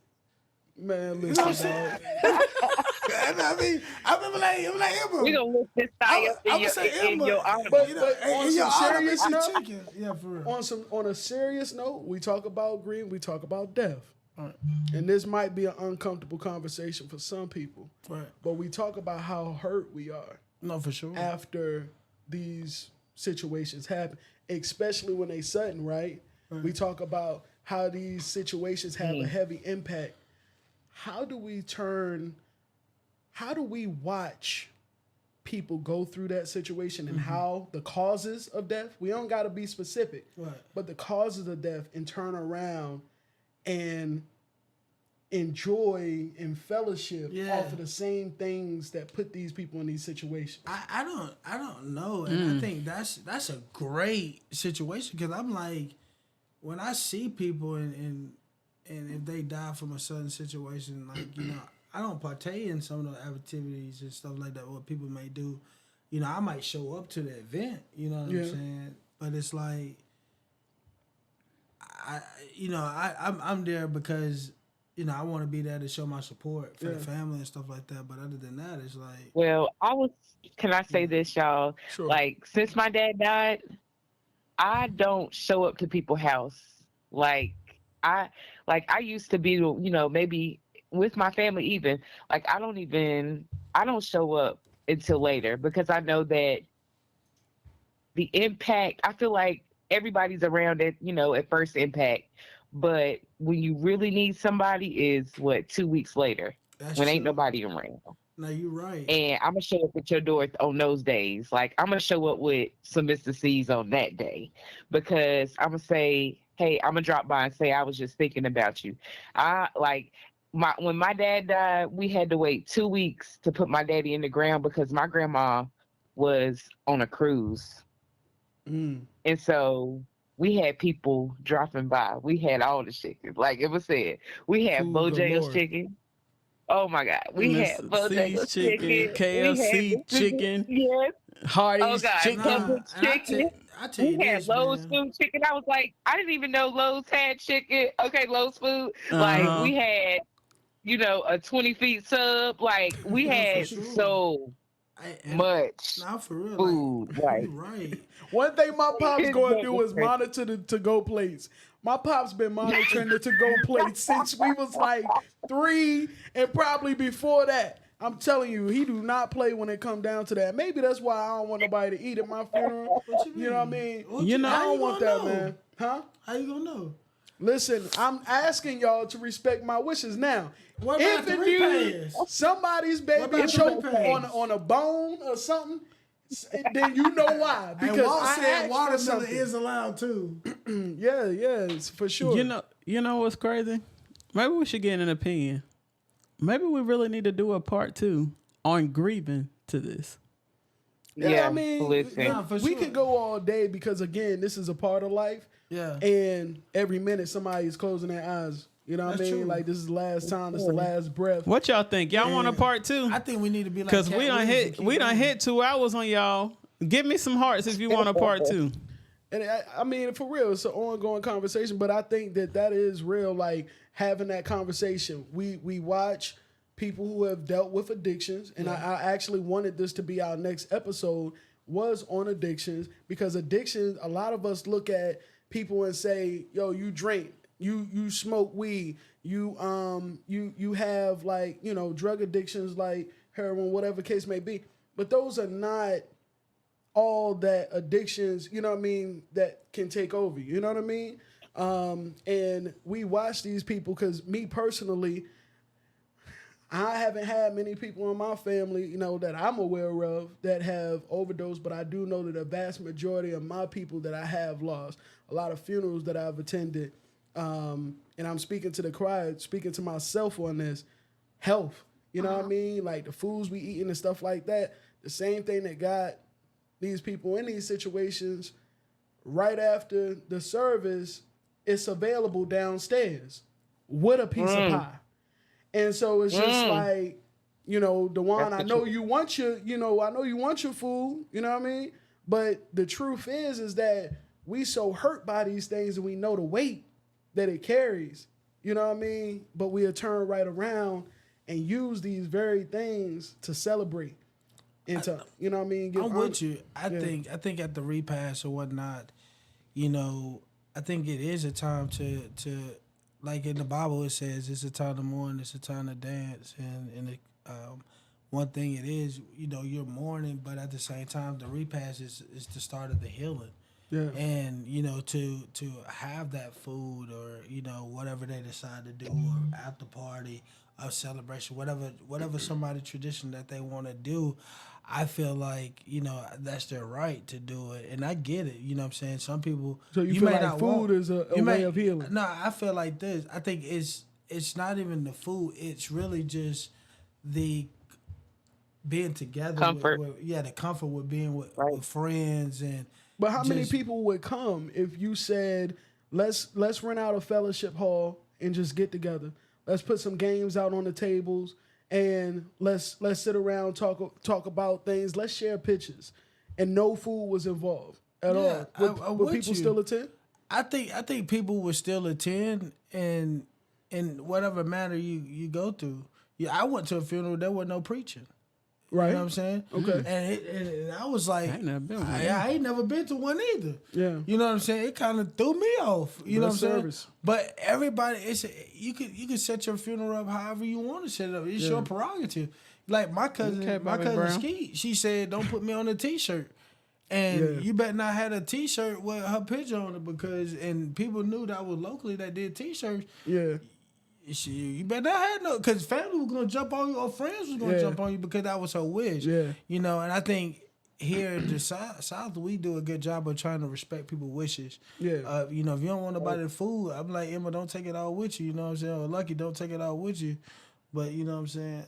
Man, You know what I'm listen, saying? dog. I mean, I'm like Emma. We gonna lift this thigh up in your honor. But you know, on in your some honor, serious it's a note- chicken. Yeah, for real. on a serious note, we talk about grief, we talk about death. And this might be an uncomfortable conversation for some people. Right. But we talk about how hurt we are No, for sure. after these situations happen, especially when they sudden, right? We talk about how these situations have a heavy impact. How do we turn how do we watch people go through that situation and how the causes of death, we don't got to be specific, Right. but the causes of death, and turn around and enjoy and fellowship off of the same things that put these people in these situations? I don't know, and I think that's a great situation, because I'm like, when I see people and if they die from a certain situation, like, you know, I don't partake in some of the activities and stuff like that, what people may do. You know, I might show up to the event, you know what I'm saying? But it's like, I'm there because, you know, I want to be there to show my support for the family and stuff like that. But other than that, it's like, Well, can I say this, y'all? Sure. Like, since my dad died, I don't show up to people's house. I I used to be, you know, maybe with my family even. Like, I don't show up until later because I know that the impact, I feel like everybody's around it, you know, at first impact. But when you really need somebody is 2 weeks later that's when ain't true. nobody around. No, you're right. And I'm gonna show up at your door on those days. Like, I'm gonna show up with some Mr. C's on that day because I'm gonna say, hey, I'm gonna drop by and say I was just thinking about you. I like when my dad died, we had to wait 2 weeks to put my daddy in the ground because my grandma was on a cruise. And so we had people dropping by. We had all the chicken. Like it was said, we had Food Bojangles galore. chicken. Oh my God. We had Mr. Bojangles C's chicken, chicken. KFC chicken, Yes. Oh Hardee's God. chicken. Pepper And chicken. I tell you We had this, Lowe's man. food chicken. I was like, I didn't even know Lowe's had chicken. Okay, Lowe's food. Like Uh-huh. we had, you know, a 20 feet sub. Like we No, for had sure. so much Not for real. food. Like, Like you right. One thing my pops going to do is It's monitor the to-go plates. My pops been monitoring the to-go plates since we was like 3, and probably before that. I'm telling you, he do not play when it come down to that. Maybe that's why I don't want nobody to eat at my funeral. What you mean? You know what I mean? You know- I How don't you want gonna that, know? man. Huh? How you gonna know? Listen, I'm asking y'all to respect my wishes now. What about If the indeed repast? somebody's What baby about the choked repast? on a bone or something, then you know why. And Because Walt I said asked for watermelon something. is allowed too. Yeah, it's for sure. You know what's crazy? Maybe we should get an opinion. Maybe we really need to do a part 2 on grieving to this. Yeah, I mean, listen. Nah, for we sure. could go all day because again, this is a part of life, Yeah. and every minute somebody is closing their eyes. You know what I That's mean? true. Like this is the last time. This is the last breath. What y'all think? Y'all want a part 2? I think we need to be like Because Cat we done Williams and hit keep we done going. hit 2 hours on y'all. Give me some hearts if you want a part 2. And I mean, for real, it's an ongoing conversation. But I think that is real. Like having that conversation. We watch people who have dealt with addictions, and I actually wanted this to be our next episode was on addictions, because addictions, a lot of us look at people and say, yo, you drink, you smoke weed, you have like, you know, drug addictions like heroin, whatever case may be. But those are not all that addictions, you know what I mean, that can take over, you know what I mean? And we watch these people because me personally, I haven't had many people in my family, you know, that I'm aware of that have overdosed, but I do know that a vast majority of my people that I have lost, a lot of funerals that I've attended, and I'm speaking to the crowd, speaking to myself on this, health, you know what I mean? Like the foods we eating and stuff like that, the same thing that got these people in these situations right after the service, it's available downstairs with a piece of pie. And so it's just like, you know, Dwyan, I know you want your, you know, I know you want your food, you know what I mean? But the truth is that we so hurt by these things and we know the weight that it carries, you know what I mean? But we'll turn right around and use these very things to celebrate and to, you know what I mean? I'm with you. I think at the repast or whatnot, you know, I think it is a time to like in the Bible it says it's a time to mourn, it's a time to dance, and one thing it is, you know, you're mourning, but at the same time the repast is the start of the healing. Yeah. And to have that food, or whatever they decide to do, or after party, a celebration, whatever somebody tradition that they want to do, I feel like that's their right to do it, and I get it. You know what I'm saying? Some people, So you feel may like not food is a way of healing? No, I feel like this. I think it's not even the food. It's really just the being together Comfort. the comfort with being Right. with friends. And But how many just- people would come if you said, let's rent out a fellowship hall and just get together. Let's put some games out on the tables and let's sit around, talk about things. Let's share pictures. And no food was involved at Yeah, all. Would people still attend? I think people would still attend, and in whatever manner you go through. Yeah, I went to a funeral. There was no preaching. Right. You know what I'm saying? Okay. And I was like, I ain't never been one. I ain't never been to one either. Yeah. You know what I'm saying? It kind of threw me off. You know what I'm saying? Service. But everybody, you could set your funeral up however you want to set it up. It's your prerogative. Like my cousin Brown. Skeet, she said, "Don't put me on a T-shirt." And you better not have a T-shirt with her picture on it, and people knew that I was locally that did T-shirts. Yeah. You better not have no, because family was gonna jump on you, or friends was gonna jump on you, because that was her wish. Yeah. And I think here in the South, we do a good job of trying to respect people's wishes. Yeah. If you don't want nobody to food, I'm like, Emma, don't take it all with you. You know what I'm saying? Or Lucky, don't take it all with you. But you know what I'm saying?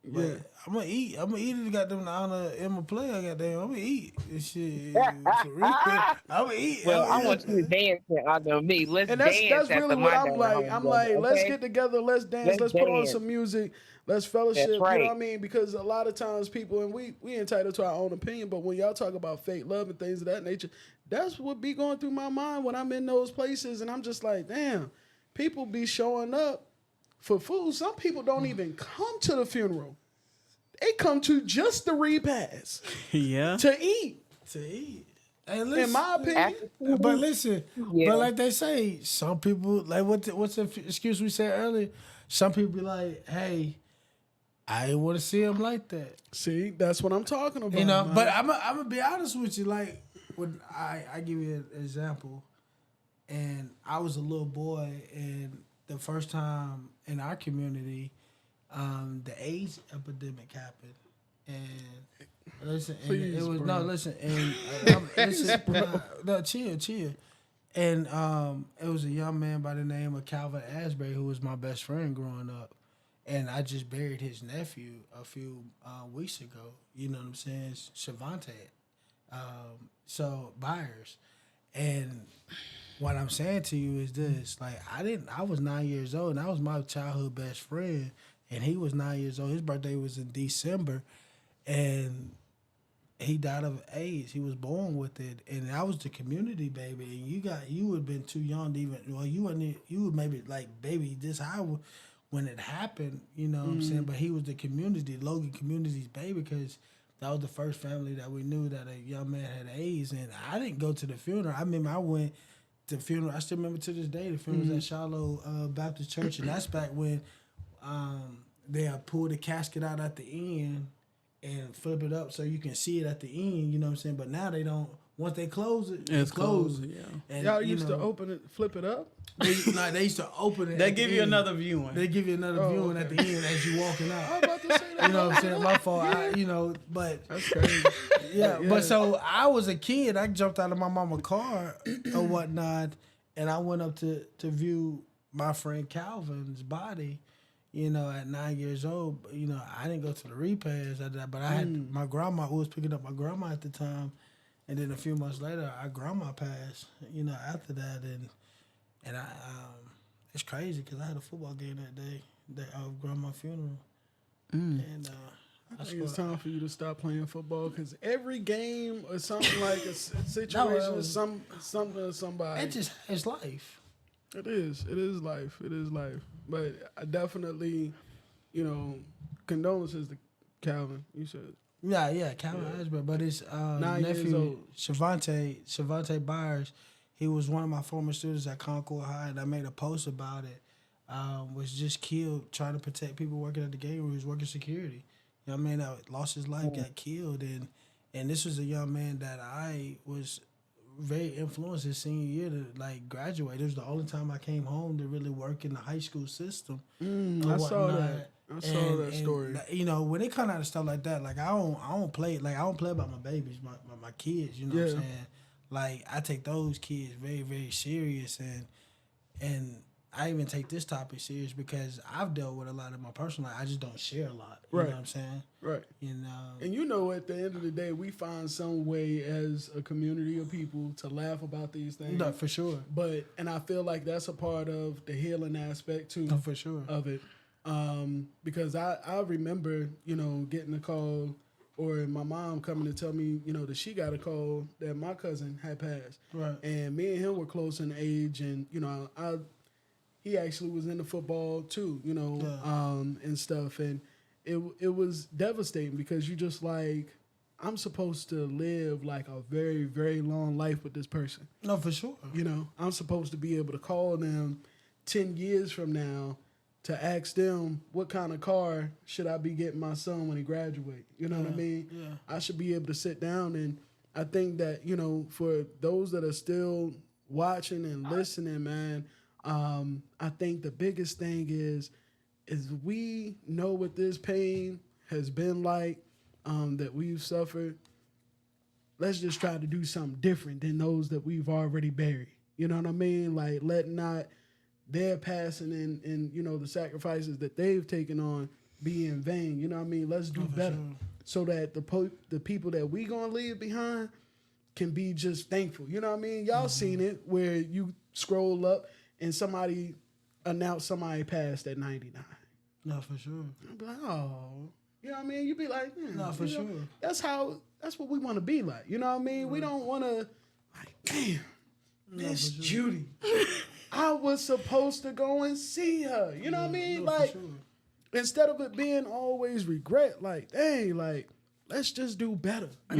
But Yeah. I'm gonna eat. I'm gonna eat it. Goddamn, the honor Emma player. Goddamn, I'm gonna eat this shit. For real. I'm gonna eat. Well, I want you to dance in honor of me. Let's And dance that's after really my what I'm dinner like. I'm home, like, let's okay? get together, let's dance, let's put on dance. some music, let's fellowship. That's right. You know what I mean? Because a lot of times people, and we entitled to our own opinion, but when y'all talk about fake love and things of that nature, that's what be going through my mind when I'm in those places, and I'm just like, damn, people be showing up for food. Some people don't even come to the funeral. They come to just the repast Yeah. to eat. To eat. Hey, listen, In my opinion, but listen, Yeah. but like they say, some people, like what's the excuse we said earlier? Some people be like, "Hey, I didn't want to see him like that." see, that's what I'm talking about. man. But I'm gonna be honest with you. Like, when I give you an example, and I was a little boy, and the first time in our community, the AIDS epidemic happened, and listen, and Please, it was bro. listen, and listen, no, chill, and it was a young man by the name of Calvin Asbury who was my best friend growing up, and I just buried his nephew a few weeks ago. You know what I'm saying? Shavante, so Byers, and what I'm saying to you is this: like, I was 9 years old, and that was my childhood best friend, and he was 9 years old. His birthday was in December, and he died of AIDS. He was born with it, and that was the community, baby. And you would have been too young to even. Well, you were maybe like baby this high when it happened. You know what I'm saying? But he was the community, Logan community's baby, because that was the first family that we knew that a young man had AIDS. And I didn't go to the funeral. I remember I went to the funeral. I still remember to this day the funeral was at Shiloh Baptist Church, and that's back when they pull the casket out at the end and flip it up so you can see it at the end, you know what I'm saying? But now they don't. Once they close it, It's it's closed. closed, yeah. And, Y'all you used to know, open it, flip it up. They used to open it. They at give the you end. another viewing. They give you another Oh, viewing okay. at the end as you walking I out. was about to say that. You know what I'm saying? My fault. But That's crazy. yeah, Yeah. but so I was a kid. I jumped out of my mama's car or whatnot, and I went up to view my friend Calvin's body. You know, at 9 years old, you know, I didn't go to the repast after that, but I had my grandma who was picking up my grandma at the time, and then a few months later, our grandma passed. You know, after that, and I it's crazy because I had a football game that day, of grandma's funeral, and I think it's time for you to stop playing football because every game or something like a situation is something to somebody. it's life. It is life. It is life. But I definitely, condolences to Calvin. You said. Yeah, Calvin Asbury, but his 9 years nephew old. Shavante Byers, he was one of my former students at Concord High, and I made a post about it. Was just killed trying to protect people working at the game where he was working security. You know what I mean? That lost his life, got killed, and this was a young man that I was very influenced his senior year to like graduate. It was the only time I came home to really work in the high school system. I saw that. I saw that And story. you know, when it come out of stuff like that, like I don't play about my babies, my kids. You know what I'm saying? Like I take those kids very very serious, and I even take this topic serious because I've dealt with a lot in my personal life. I just don't share a lot. You know what I'm saying? Right. You know. And you know, at the end of the day, we find some way as a community of people to laugh about these things. No, for sure. And I feel like that's a part of the healing aspect too. No, for sure. Of it. Because I remember, you know, getting a call or my mom coming to tell me, you know, that she got a call that my cousin had passed. Right. And me and him were close in age, and, you know, he actually was into football too, you know, and stuff. And it was devastating because you just like, I'm supposed to live like a very, very long life with this person. No, for sure. You know, I'm supposed to be able to call them 10 years from now to ask them what kind of car should I be getting my son when he graduates. You know what I mean? Yeah. I should be able to sit down, and I think that, you know, for those that are still watching and listening, man, I think the biggest thing is we know what this pain has been like, that we've suffered. Let's just try to do something different than those that we've already buried. You know what I mean? Like, let not their passing and you know, the sacrifices that they've taken on be in vain. You know what I mean? Let's do better so that the people that we gonna leave behind can be just thankful. You know what I mean? Y'all seen it where you scroll up and somebody announced somebody passed at 99. No, for sure. I'd be like, oh, you know what I mean? You'd be like, no, for sure. That's what we want to be like. You know what I mean? We don't want to, like, damn, Miss Judy. I was supposed to go and see her. You know what I mean? Like, instead of it being always regret, like, dang, like, let's just do better. I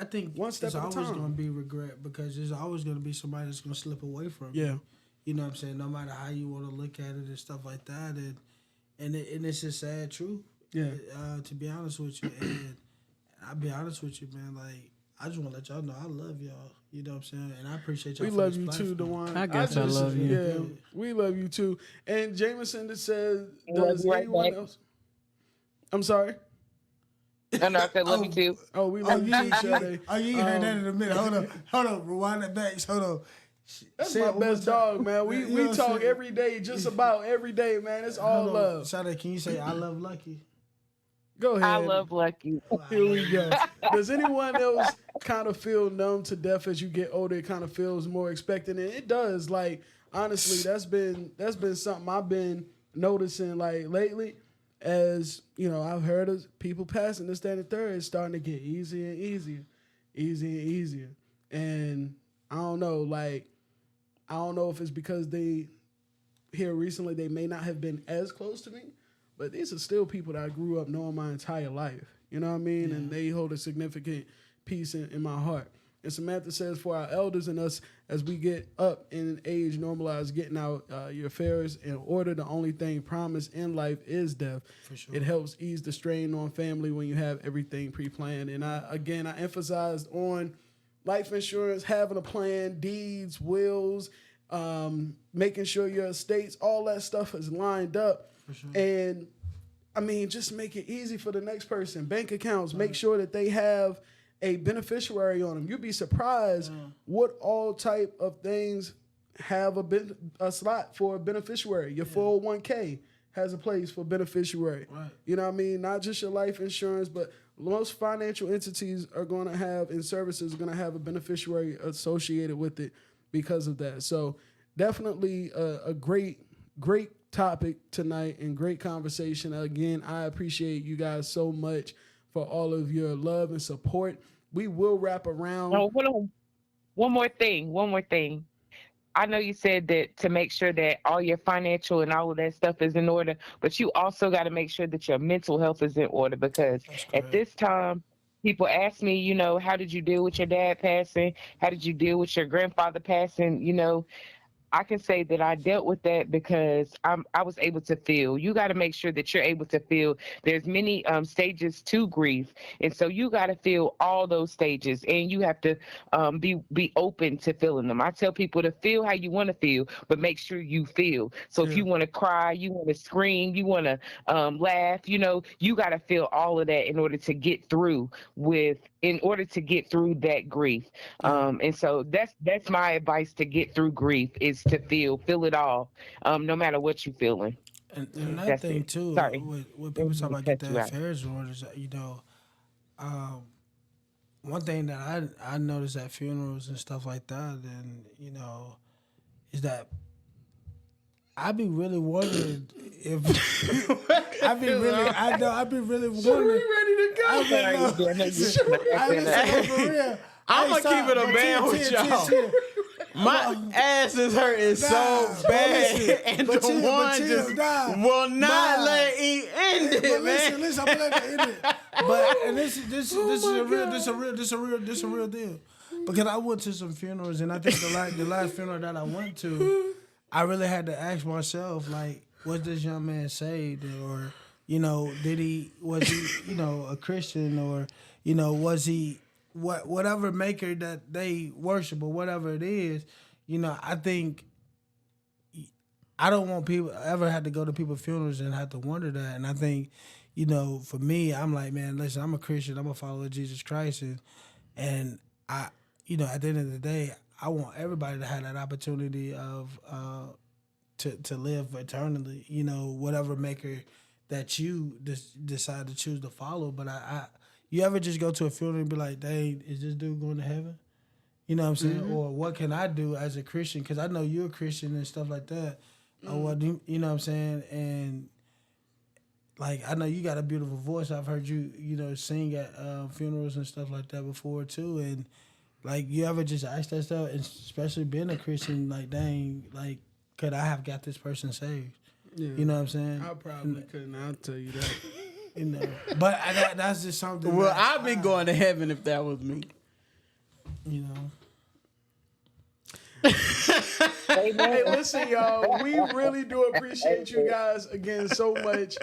think one step it's at a always time. going to be regret because there's always going to be somebody that's going to slip away from Yeah. you. You know what I'm saying? No matter how you want to look at it and stuff like that. And it's a sad truth. Yeah. To be honest with you. And I'll be honest with you, man. Like, I just want to let y'all know I love y'all. You know what I'm saying? And I appreciate y'all. We for love this you platform. too, Dwyan. I guess I love you. Yeah, we love you too. And Jameson that says, Love does you right anyone back. else? I'm sorry. No, I said love you too. Oh, we love you too, Sade. Oh, you ain't heard that in a minute. Hold on. Rewind it back. Hold on. That's Say my it one more best time. dog, man. We You know what I'm talk saying? every day, just about every day, man. It's all Hold on. love. Sade, can you say I love Lucky? Go ahead. I love Lucky. Here we go. Does anyone else kind of feel numb to death as you get older? It kind of feels more expectant, and it does. Like, honestly, that's been something I've been noticing like lately. As you know, I've heard of people passing this, that, and the third. It's starting to get easier and easier. And I don't know, if it's because they here recently they may not have been as close to me. But these are still people that I grew up knowing my entire life. You know what I mean? Yeah. And they hold a significant piece in my heart. And Samantha says, for our elders and us, as we get up in age, normalize getting out your affairs in order. The only thing promised in life is death. For sure. It helps ease the strain on family when you have everything pre-planned. And I emphasized on life insurance, having a plan, deeds, wills, making sure your estates, all that stuff is lined up. Sure. And I mean, just make it easy for the next person. Bank accounts, make sure that they have a beneficiary on them. You'd be surprised what all type of things have a slot for a beneficiary. Your 401k has a place for beneficiary. Right. You know what I mean? Not just your life insurance, but most financial entities are going to have, and services are going to have a beneficiary associated with it because of that. So definitely a great topic tonight and great conversation. Again, I appreciate you guys so much for all of your love and support. We will wrap around. Oh, hold on. One more thing. I know you said that to make sure that all your financial and all of that stuff is in order, but you also got to make sure that your mental health is in order, because at this time, people ask me, you know, how did you deal with your dad passing? How did you deal with your grandfather passing? You know, I can say that I dealt with that because I was able to feel. You got to make sure that you're able to feel. There's many stages to grief, and so you got to feel all those stages, and you have to be open to feeling them. I tell people to feel how you want to feel, but make sure you feel. So if you want to cry, you want to scream, you want to laugh, you got to feel all of that in order to get through that grief. And so that's my advice to get through grief is to feel it all, no matter what you're feeling. And another That's thing it. too, Sorry. with people Didn't talk mean to about get cut the you out. affairs orders, um, one thing that I notice at funerals and stuff like that, and is that I be really wondering if I be really wondering. ready to go. I Sorry, know. I know you For real. I'ma Hey, keep it a but band chill, with chill, y'all. chill, chill. My ass is hurting so bad, listen, and but the chill, but one chill, just nah, will not nah. let it end it, But man. listen, I'm gonna let it end it. But and this is a real deal. Because I went to some funerals, and I think the last funeral that I went to, I really had to ask myself, like, was this young man saved, or was he a Christian, or was he whatever maker that they worship or whatever it is. I think I don't want people ever have to go to people's funerals and have to wonder that. And I think, for me, I'm like, man, listen, I'm a Christian. I'm a follower of Jesus Christ. And I, at the end of the day, I want everybody to have that opportunity of to live eternally, whatever maker that you decide to choose to follow. But you ever just go to a funeral and be like, dang, is this dude going to heaven? You know what I'm saying? Mm-hmm. Or what can I do as a Christian? Because I know you're a Christian and stuff like that. Or what do you know what I'm saying? And like, I know you got a beautiful voice. I've heard you, sing at funerals and stuff like that before too. And like, you ever just ask that stuff, and especially being a Christian, like, dang, like, could I have got this person saved? Yeah. You know what I'm saying? I probably couldn't. I'll tell you that. But that's just something. Well, I'd be going to heaven if that was me. Hey, listen, y'all. We really do appreciate you guys again so much.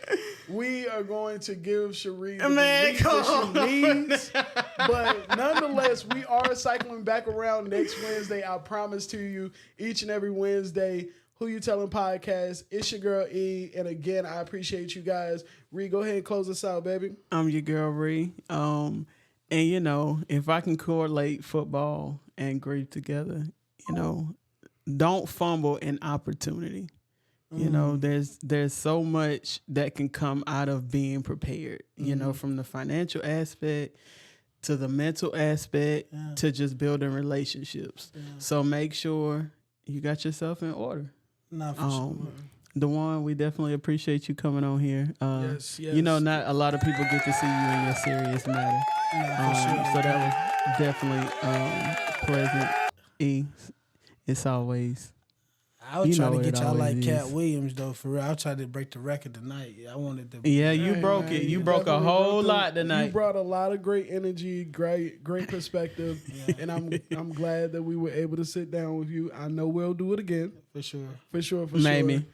We are going to give Cherie the relief that she needs. But nonetheless, we are cycling back around next Wednesday. I promise to you, each and every Wednesday. Who You Telling podcast. It's your girl E. And again, I appreciate you guys. Ree, go ahead and close us out, baby. I'm your girl, Ree. And if I can correlate football and grief together, don't fumble an opportunity. There's so much that can come out of being prepared, from the financial aspect to the mental aspect to just building relationships. Yeah. So make sure you got yourself in order. Not for sure. Dwyan, we definitely appreciate you coming on here. Yes. Not a lot of people get to see you in your serious matter. So that was definitely pleasant. It's always. I was trying to get y'all like Cat Williams though. For real, I was trying to break the record tonight. I wanted to. Yeah, you broke it. You broke a whole lot tonight. You brought a lot of great energy, great perspective, and I'm glad that we were able to sit down with you. I know we'll do it again for sure. Maybe.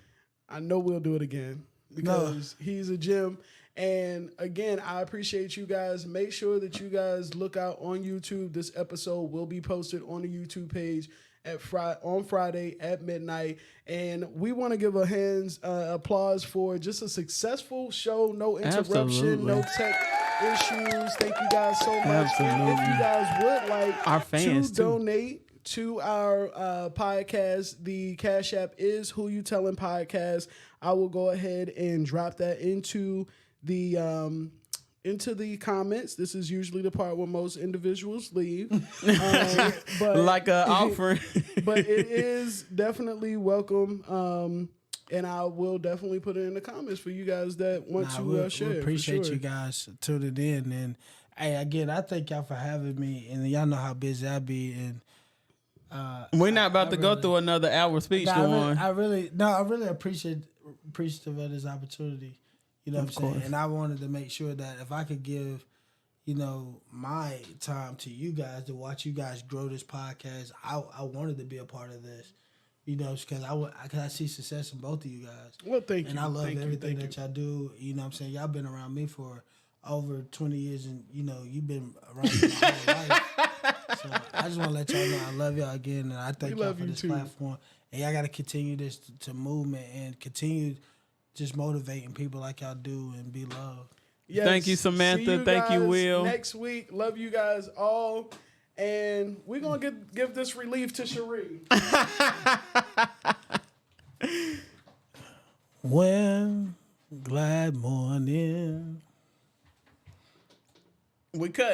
I know we'll do it again because he's a gem. And again, I appreciate you guys. Make sure that you guys look out on YouTube. This episode will be posted on the YouTube page on Friday at midnight. And we want to give applause for just a successful show. No interruption, Absolutely. no tech issues. Thank you guys so much. Absolutely. And if you guys would like our fans to donate to our podcast, the Cash App is Who You Telling Podcast. I will go ahead and drop that into the comments. This is usually the part where most individuals leave. But like an offering. But it is definitely welcome. And I will definitely put it in the comments for you guys that want to share. We appreciate you guys tuning in. And hey, again, I thank y'all for having me. And y'all know how busy I be. And we're not about to go through another hour speech, Dwyan. I really appreciative of this opportunity. You know what I'm saying? And I wanted to make sure that if I could give, my time to you guys to watch you guys grow this podcast, I wanted to be a part of this. You know, because I see success in both of you guys. Well, thank you. And I love Thank you, everything thank that y'all do. You know what I'm saying? Y'all been around me for over 20 years, and, you know, you've been around me my whole life. So I just want to let y'all know I love y'all again, and I thank y'all love for you this too. platform. And y'all got to continue this to movement and continue just motivating people like y'all do and be loved. Yes. Thank you, Samantha. See you Thank you, guys Will. Next week. Love you guys all. And we're going to give this relief to Cherie. Well, glad morning. We cut.